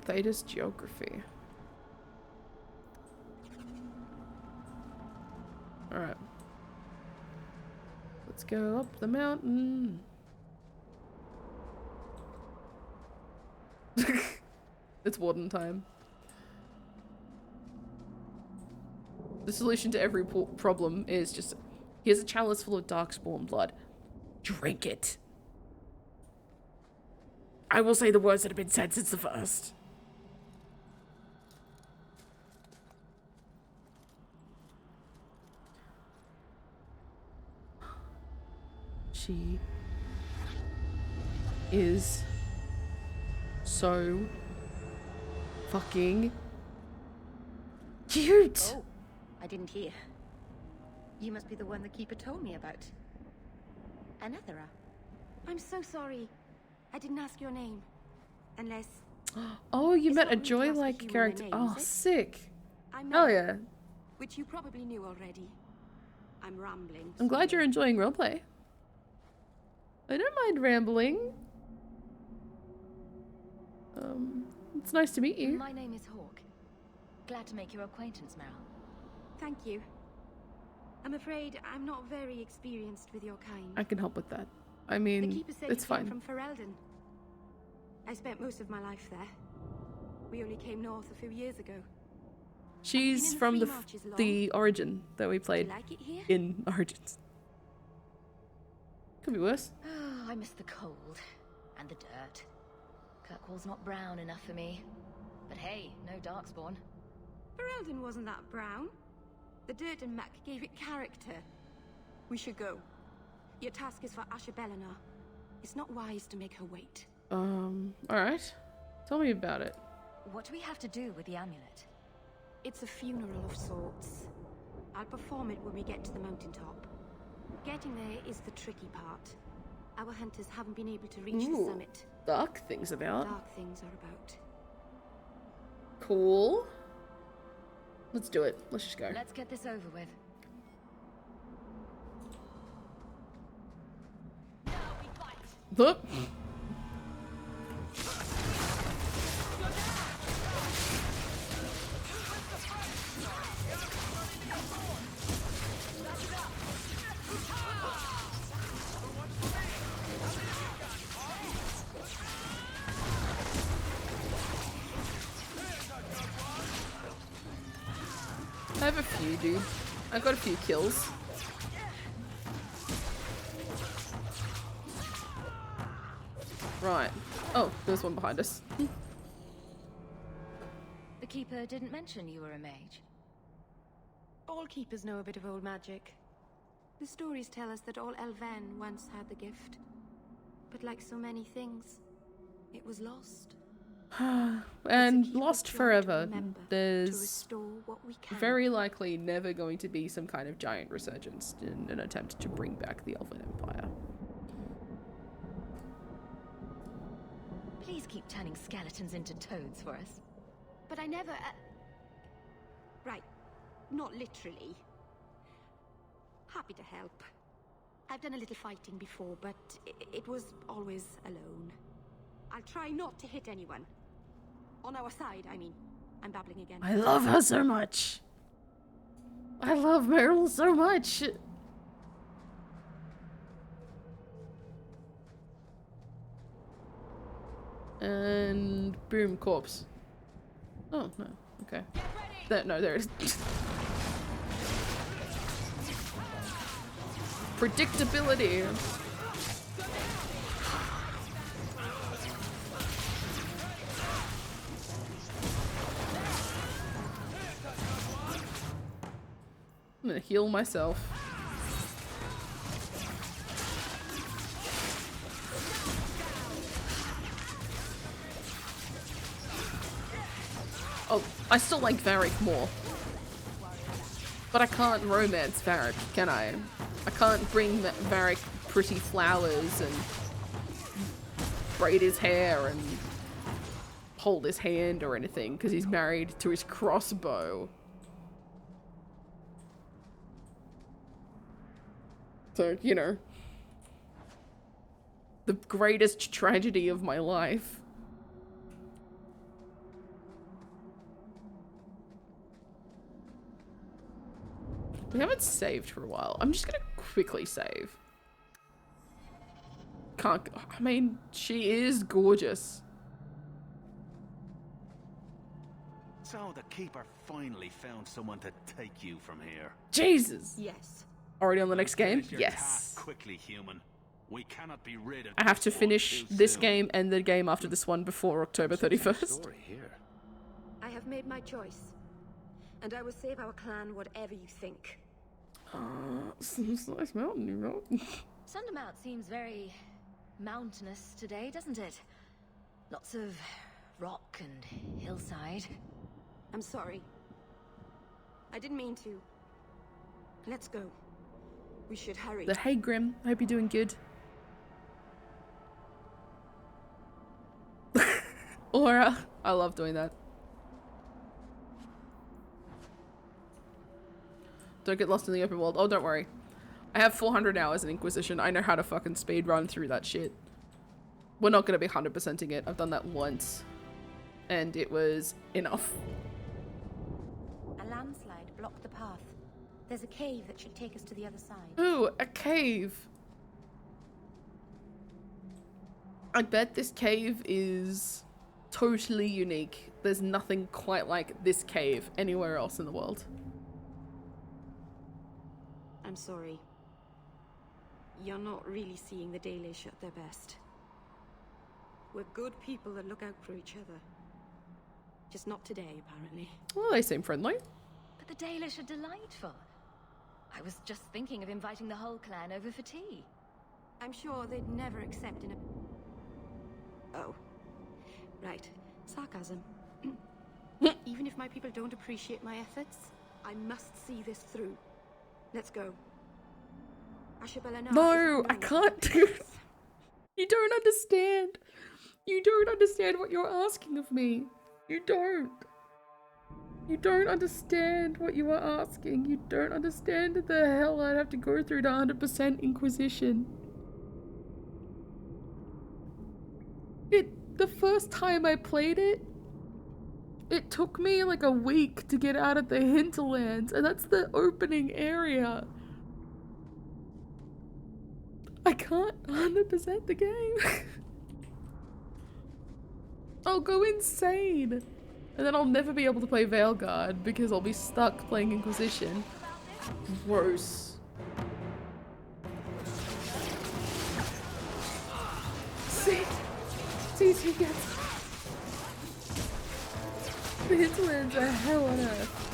Theda's geography. Alright. Let's go up the mountain. It's warden time. The solution to every problem is just, here's a chalice full of darkspawn blood. Drink it. I will say the words that have been said since the first. She is so fucking cute. Oh, I didn't hear. You must be the one the keeper told me about. Anethera. I'm so sorry. I didn't ask your name. Unless... Oh, you met a Joy-like character. Oh, sick. Hell yeah. Which you probably knew already. I'm rambling. I'm glad you're enjoying roleplay. I don't mind rambling. It's nice to meet you. My name is Hawk. Glad to make your acquaintance, Meryl. Thank you. I'm afraid I'm not very experienced with your kind. I can help with that. I The mean, keeper said it's you came fine. from Ferelden. I spent most of my life there. We only came north a few years ago. She's in from Three the Marches long. the Origin that we played like it here? in Origins. Could be worse. Oh, I miss the cold. And the dirt. Kirkwall's not brown enough for me. But hey, no darkspawn. Ferelden wasn't that brown. The dirt and muck gave it character. We should go. Your task is for Asher Bellinar. It's not wise to make her wait. Alright. Tell me about it. What do we have to do with the amulet? It's a funeral of sorts. I'll perform it when we get to the mountaintop. Getting there is the tricky part. Our hunters haven't been able to reach the summit. Dark things about. Dark things are about. Cool. Let's do it. Let's just go. Let's get this over with. Whoop. I have a few, dude. I got a few kills. Right. Oh, there's one behind us. The Keeper didn't mention you were a mage. All keepers know a bit of old magic. The stories tell us that all Elven once had the gift. But like so many things, it was lost. And lost forever. There's very likely never going to be some kind of giant resurgence in an attempt to bring back the Elven Empire. Please keep turning skeletons into toads for us. But I never... Right. Not literally. Happy to help. I've done a little fighting before, but it was always alone. I'll try not to hit anyone. On our side, I mean. I'm babbling again. I love her so much. I love Meryl so much. And boom, corpse. Oh, no. Okay. No, there it is. Predictability. I'm gonna heal myself. Oh, I still like Varric more. But I can't romance Varric, can I? I can't bring Varric pretty flowers and braid his hair and hold his hand or anything because he's married to his crossbow. So, you know, the greatest tragedy of my life. We haven't saved for a while. I'm just gonna quickly save. I mean, she is gorgeous. So the Keeper finally found someone to take you from here. Jesus! Yes. Already on the next game? Finish your Yes. task quickly, human. We cannot be rid of I have to this one finish too this soon. game and the game after this one before October 31st. I have made my choice. And I will save our clan whatever you think. It's a nice mountain, you know? Sundermount seems very mountainous today, doesn't it? Lots of rock and hillside. I'm sorry. I didn't mean to. Let's go. We should hurry. The hey Grim, I hope you're doing good. Aura, I love doing that. Don't get lost in the open world. Oh, don't worry. I have 400 hours in Inquisition. I know how to fucking speed run through that shit. We're not going to be 100%ing it. I've done that once. And it was enough. A landslide blocked the path. There's a cave that should take us to the other side. Ooh, a cave. I bet this cave is totally unique. There's nothing quite like this cave anywhere else in the world. I'm sorry. You're not really seeing the Dalish at their best. We're good people that look out for each other. Just not today, apparently. Well, they seem friendly. But the Dalish are delightful. I was just thinking of inviting the whole clan over for tea. I'm sure they'd never accept in a... Oh. Right. Sarcasm. Even if my people don't appreciate my efforts, I must see this through. Let's go. No, I can't do it. You don't understand. You don't understand what you're asking of me. You don't. You don't understand what you are asking. You don't understand the hell I'd have to go through to 100% Inquisition. The first time I played it, it took me like a week to get out of the hinterlands, and that's the opening area. I can't 100% the game. I'll go insane. And then I'll never be able to play Veilguard because I'll be stuck playing Inquisition. Gross. See? these he gets. The hinterlands are hell on earth.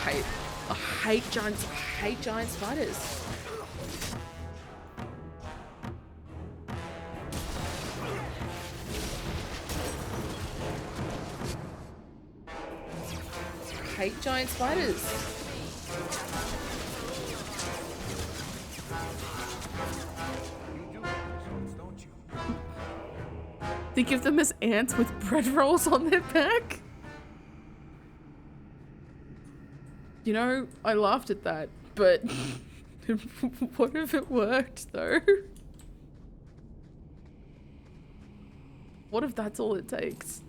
I hate giant spiders. I hate giant spiders. Think of them as ants with bread rolls on their back? You know, I laughed at that, but what if it worked though? What if that's all it takes?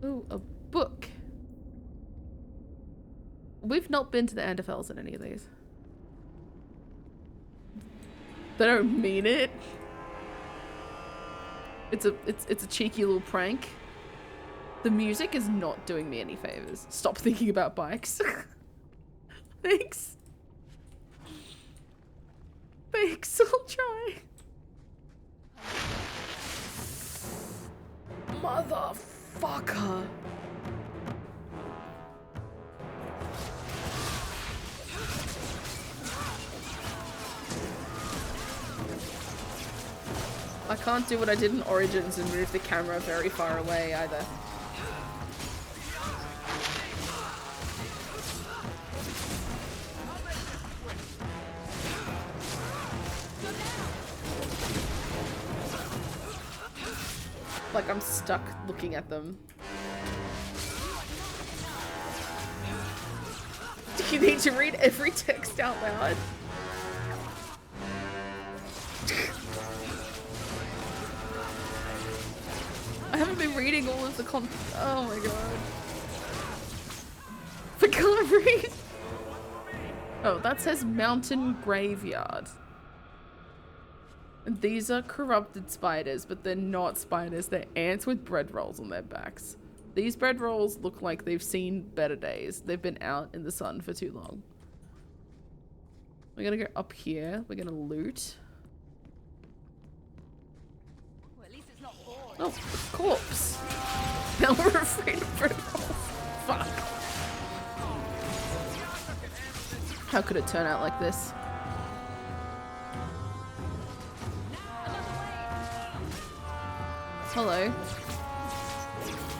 Ooh, a book. We've not been to the Anderfels in any of these. They don't mean it. It's a cheeky little prank. The music is not doing me any favors. Stop thinking about bikes. Thanks. Thanks, I'll try. Motherfucker. I can't do what I did in Origins and move the camera very far away either. Like I'm stuck looking at them. Do you need to read every text out loud? I haven't been reading all of the oh my god. I can't read. Oh, that says Mountain Graveyard. And these are corrupted spiders, but they're not spiders. They're ants with bread rolls on their backs. These bread rolls look like they've seen better days. They've been out in the sun for too long. We're gonna go up here. We're gonna loot. Oh, a corpse. Now we're afraid of bread rolls. Fuck. How could it turn out like this? Hello.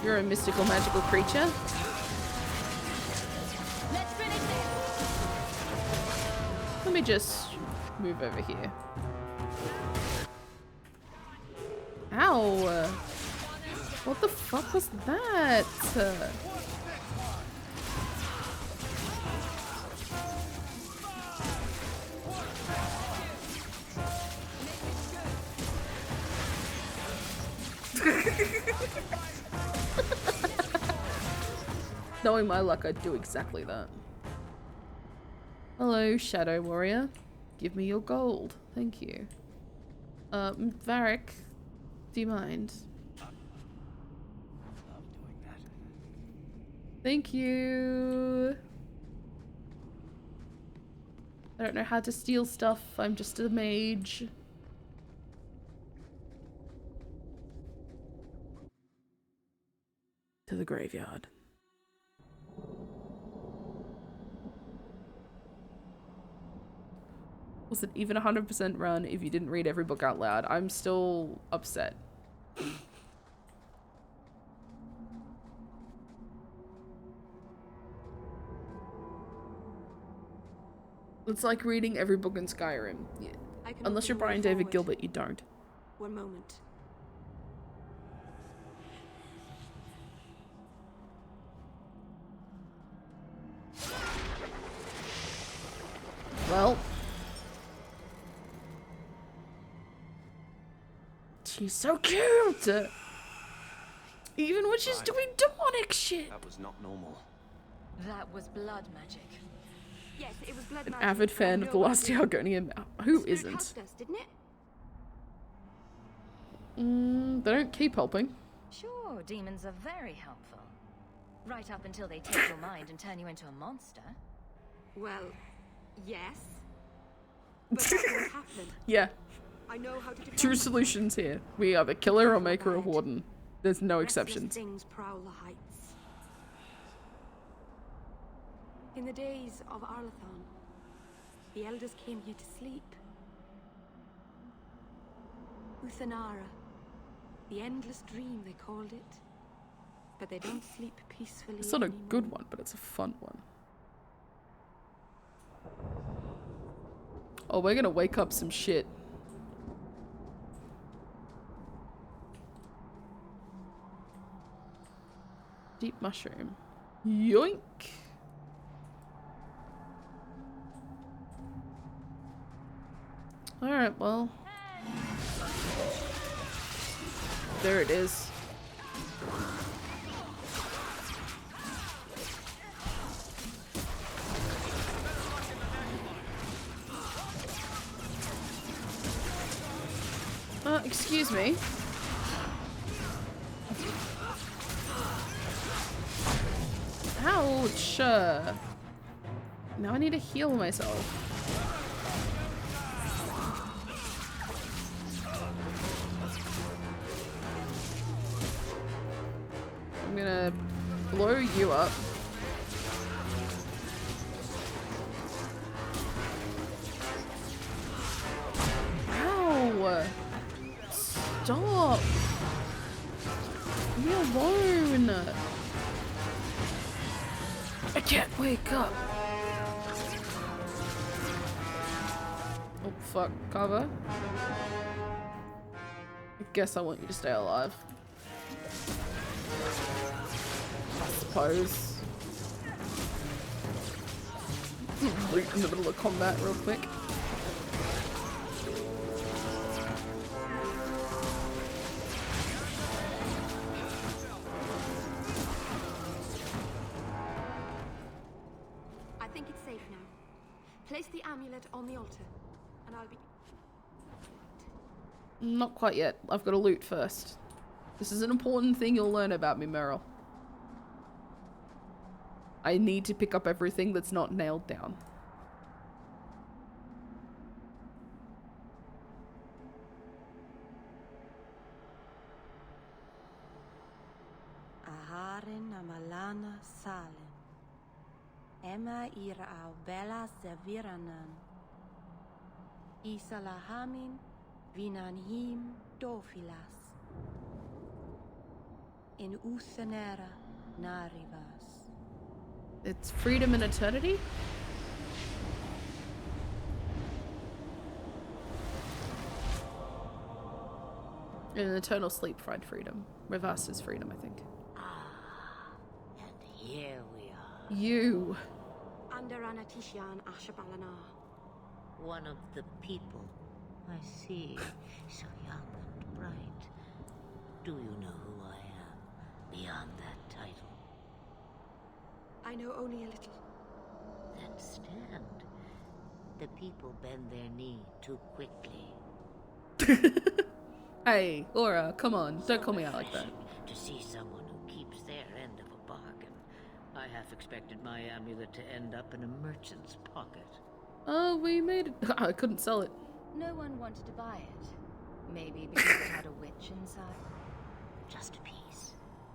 You're a mystical magical creature. Let me just move over here. Ow! What the fuck was that? Knowing my luck, I'd do exactly that. Hello, Shadow Warrior. Give me your gold. Thank you. Varric, do you mind? Thank you. I don't know how to steal stuff. I'm just a mage. To the graveyard. Was it even 100% run if you didn't read every book out loud? I'm still upset. It's like reading every book in Skyrim. Yeah. Unless you're Brian David Gilbert, you don't. One moment. Well. She's so cute! Even when she's doing demonic shit! That was not normal. That was blood magic. Yes, it was blood An magic. avid fan of the Last Argonian. Who isn't? Helped us, didn't it? They don't keep helping. Sure, demons are very helpful. Right up until they take your mind and turn you into a monster. Well, yes. But that won't happen. Yeah. I know how to defend Two myself. solutions here. We either kill her or make her a warden. There's no exceptions. Things prowl the heights. In the days of Arlathon, the elders came here to sleep. Uthanara, the endless dream they called it. But they don't sleep peacefully. It's not a anymore. good one, but it's a fun one. Oh, we're gonna wake up some shit. Deep mushroom. Yoink! Alright, well. There it is. Excuse me. Ouch! Now I need to heal myself. I'm gonna blow you up. Ow! Stop! Leave me alone! I can't wake up! Oh fuck, cover. I guess I want you to stay alive. I suppose. Loot in the middle of combat real quick. I think it's safe now. Place the amulet on the altar, and I'll be... Not quite yet. I've got to loot first. This is an important thing you'll learn about me, Meryl. I need to pick up everything that's not nailed down. Aharin amalana salen. Emma ira au bella seviranan. Isalahamin vinanhim dofilas. In Uthanera narivas. It's freedom and eternity? In an eternal sleep, find freedom. Rivas is freedom, I think. And here we are. You. Under Anatishan Ashabalana. One of the people. I see. So young and bright. Do you know who I am? Beyond that title. I know only a little. Then stand. The people bend their knee too quickly. Hey, Laura, come on. Don't call me out like that. To see someone who keeps their end of a bargain. I half expected my amulet to end up in a merchant's pocket. Oh, we made it. I couldn't sell it. No one wanted to buy it. Maybe because it had a witch inside. Just a piece.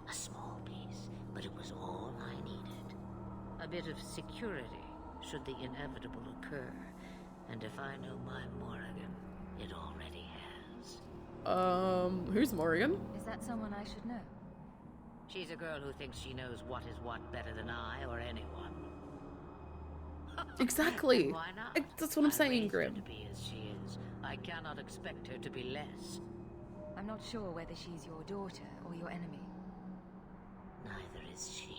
A small piece. But it was all I needed. A bit of security should the inevitable occur. And if I know my Morrigan, it already has. Who's Morrigan? Is that someone I should know? She's a girl who thinks she knows what is what better than I or anyone. Exactly. Why not? That's what I'm saying, raised her Grim. to be as she is. I cannot expect her to be less. I'm not sure whether she's your daughter or your enemy. Neither is she.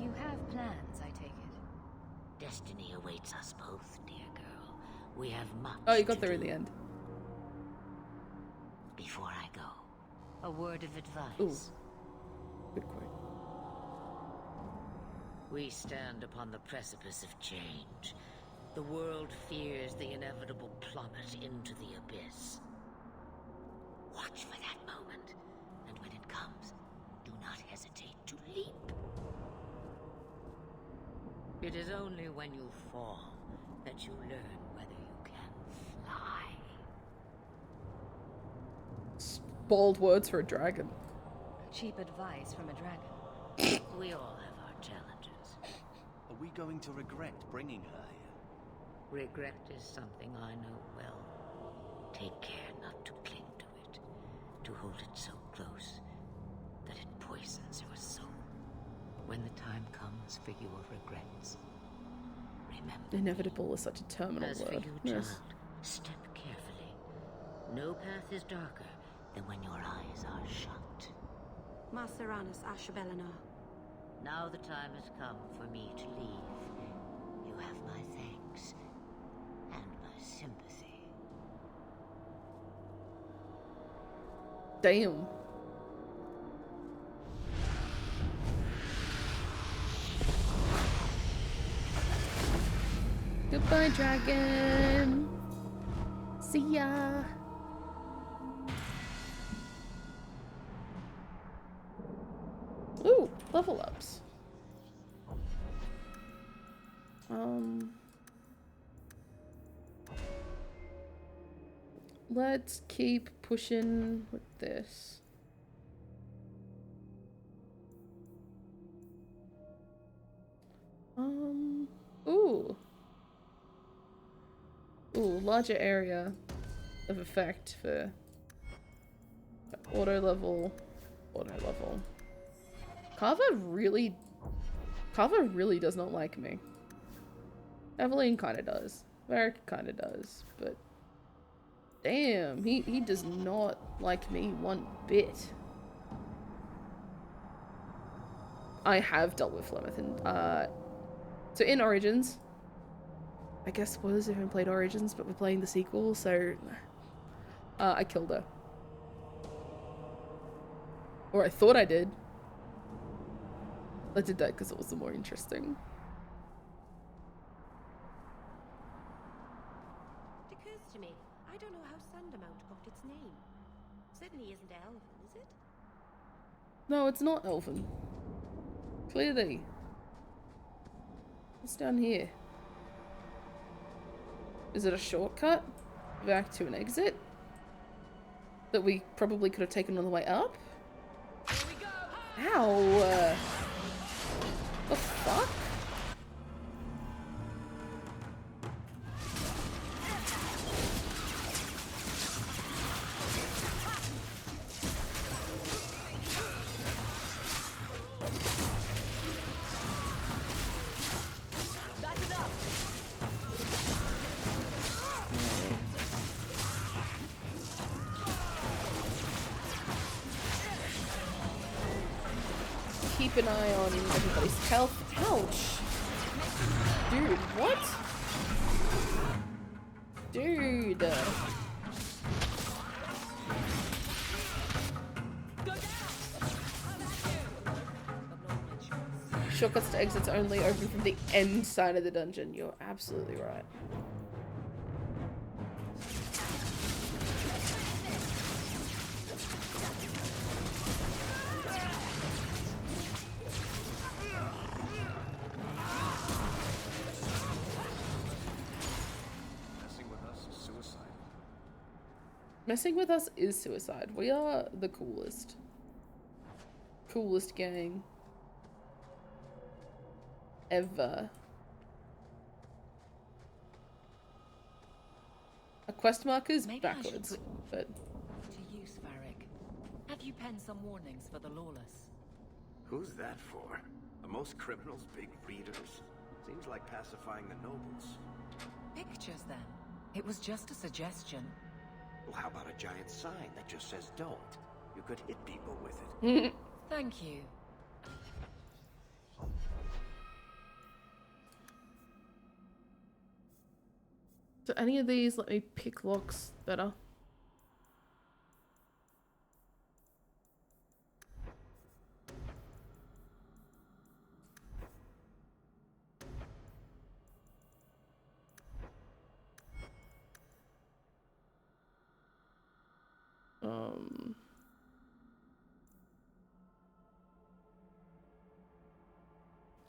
You have plans, I take it. Destiny awaits us both, dear girl. We have much. Oh, you got to there in do. the end. Before I go, a word of advice. Ooh. Good quote. We stand upon the precipice of change. The world fears the inevitable plummet into the abyss. Watch for that moment, and when it comes, do not hesitate to leap. It is only when you fall that you learn whether you can fly. Bold words for a dragon. Cheap advice from a dragon. We all have our challenges. Are we going to regret bringing her here? Regret is something I know well. Take care not to cling to it, to hold it so close that it poisons your soul. When the time comes for your regrets, remember. Inevitable is such a terminal As word. for you, Yes. child, step carefully. No path is darker than when your eyes are shut. Mar Seranus Ashabelina. Now the time has come for me to leave. You have my thanks and my sympathy. Damn. Goodbye, dragon. See ya. Ooh, level ups. Let's keep pushing with this. Ooh. Ooh, larger area of effect for auto level. Carver really does not like me. Evelyn kinda does. Varric kinda does, but damn, he does not like me one bit. I have dealt with Flemeth and so in Origins, I guess spoilers if I haven't played Origins, but we're playing the sequel, so I killed her. Or I thought I did. I did that because it was the more interesting. It occurs to me, I don't know how Sandamount got its name. Certainly isn't Elven, is it? No, it's not Elven. Clearly. What's down here? Is it a shortcut back to an exit that we probably could have taken on the way up? Ow! The fuck? Keep an eye on everybody's health. Ouch! Dude, what? Dude! Shortcuts to exits only open from the end side of the dungeon. You're absolutely right. Messing with us is suicide. We are the coolest. Coolest gang. Ever. A quest marker's backwards, but... To use, Varric. Have you penned some warnings for the lawless? Who's that for? Are most criminals big readers? Seems like pacifying the nobles. Pictures, then. It was just a suggestion. Well, how about a giant sign that just says don't? You could hit people with it. Thank you. Do any of these let me pick locks better?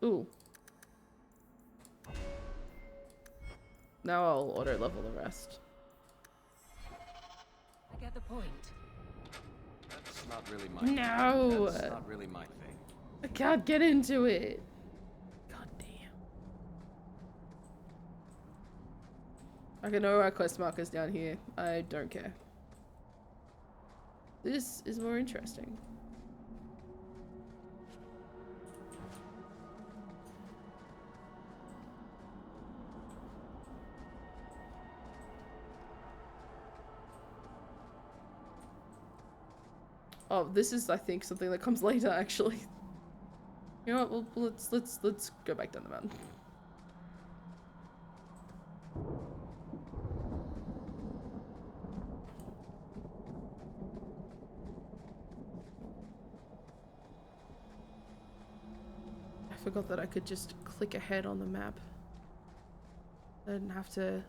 Ooh. Now I'll auto level the rest. I get the point. That's not really my No! That's not really my thing. I can't get into it. God damn. Okay, no, our quest markers down here. I don't care. This is more interesting. Oh, this is, I think, something that comes later, actually. You know what? Well, let's go back down the mountain. I forgot that I could just click ahead on the map. I didn't have to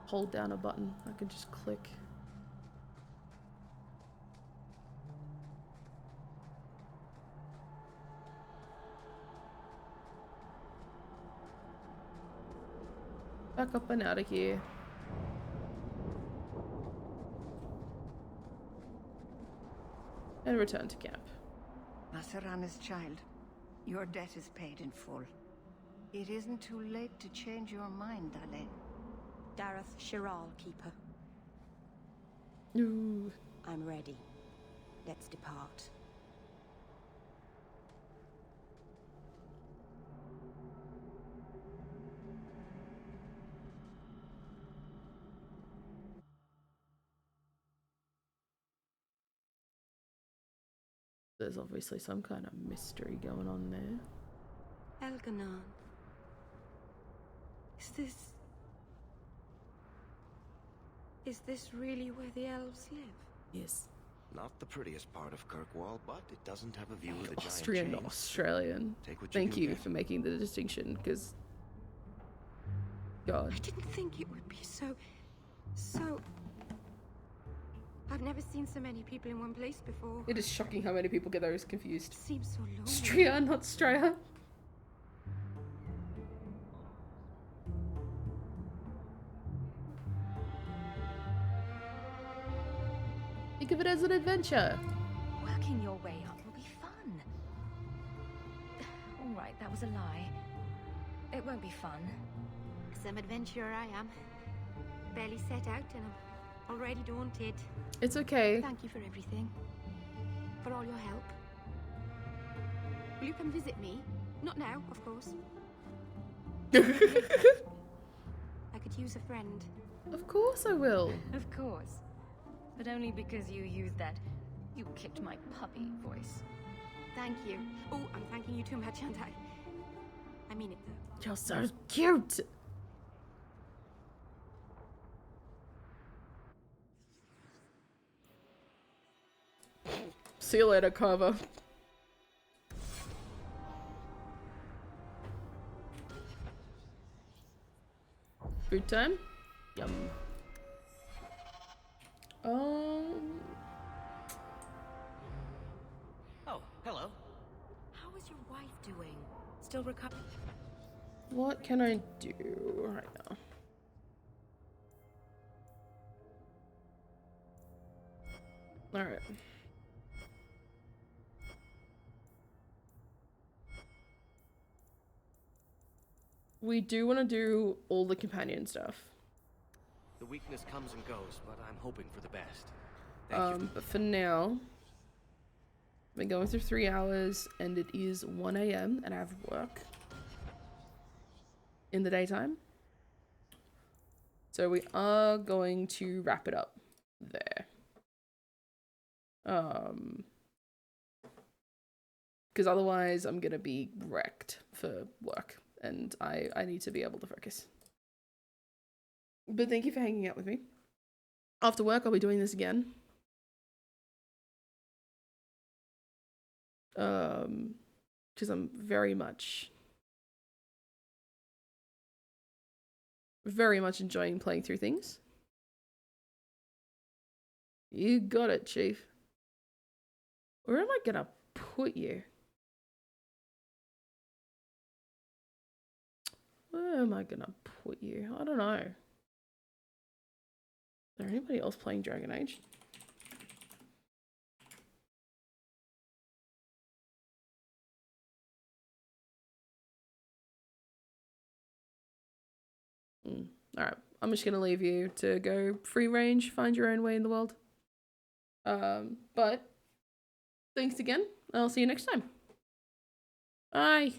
hold down a button. I could just click. Back up and out of here. And return to camp. Masarana's child, your debt is paid in full. It isn't too late to change your mind, Dale. Dareth Shiral, Keeper. Ooh. I'm ready. Let's depart. There's obviously some kind of mystery going on there. Elganon. Is this really where the elves live? Yes. Not the prettiest part of Kirkwall, but it doesn't have a view of the Austrian, giant not chains. Australian. Take what Thank can you get. for making the distinction, because God. I didn't think it would be so... I've never seen so many people in one place before. It is shocking how many people get those confused. Seems so lonely. Stria, not Straya. Think of it as an adventure. Working your way up will be fun. All right, that was a lie. It won't be fun. Some adventurer I am. Barely set out and I'm already daunted. It's okay. Thank you for everything. For all your help. Will you come visit me? Not now, of course. I could use a friend. Of course I will. Of course. But only because you used that "you kicked my puppy" voice. Thank you. Oh, I'm thanking you too much, aren't I? I mean it though. You're so cute. See you later, Carver. Food time? Yum. Oh, hello. How is your wife doing? Still recovering? What can I do right now? Alright. We do want to do all the companion stuff. The weakness comes and goes, but I'm hoping for the best. Thank you. But for now, I've been going through 3 hours and it is 1 AM and I have work in the daytime. So we are going to wrap it up there. Because otherwise I'm going to be wrecked for work and I need to be able to focus. But thank you for hanging out with me. After work, I'll be doing this again. Because I'm very much enjoying playing through things. You got it, Chief. Where am I gonna put you? Where am I gonna put you? I don't know. Is there anybody else playing Dragon Age? Alright, I'm just gonna leave you to go free range, find your own way in the world. But thanks again. I'll see you next time. Bye.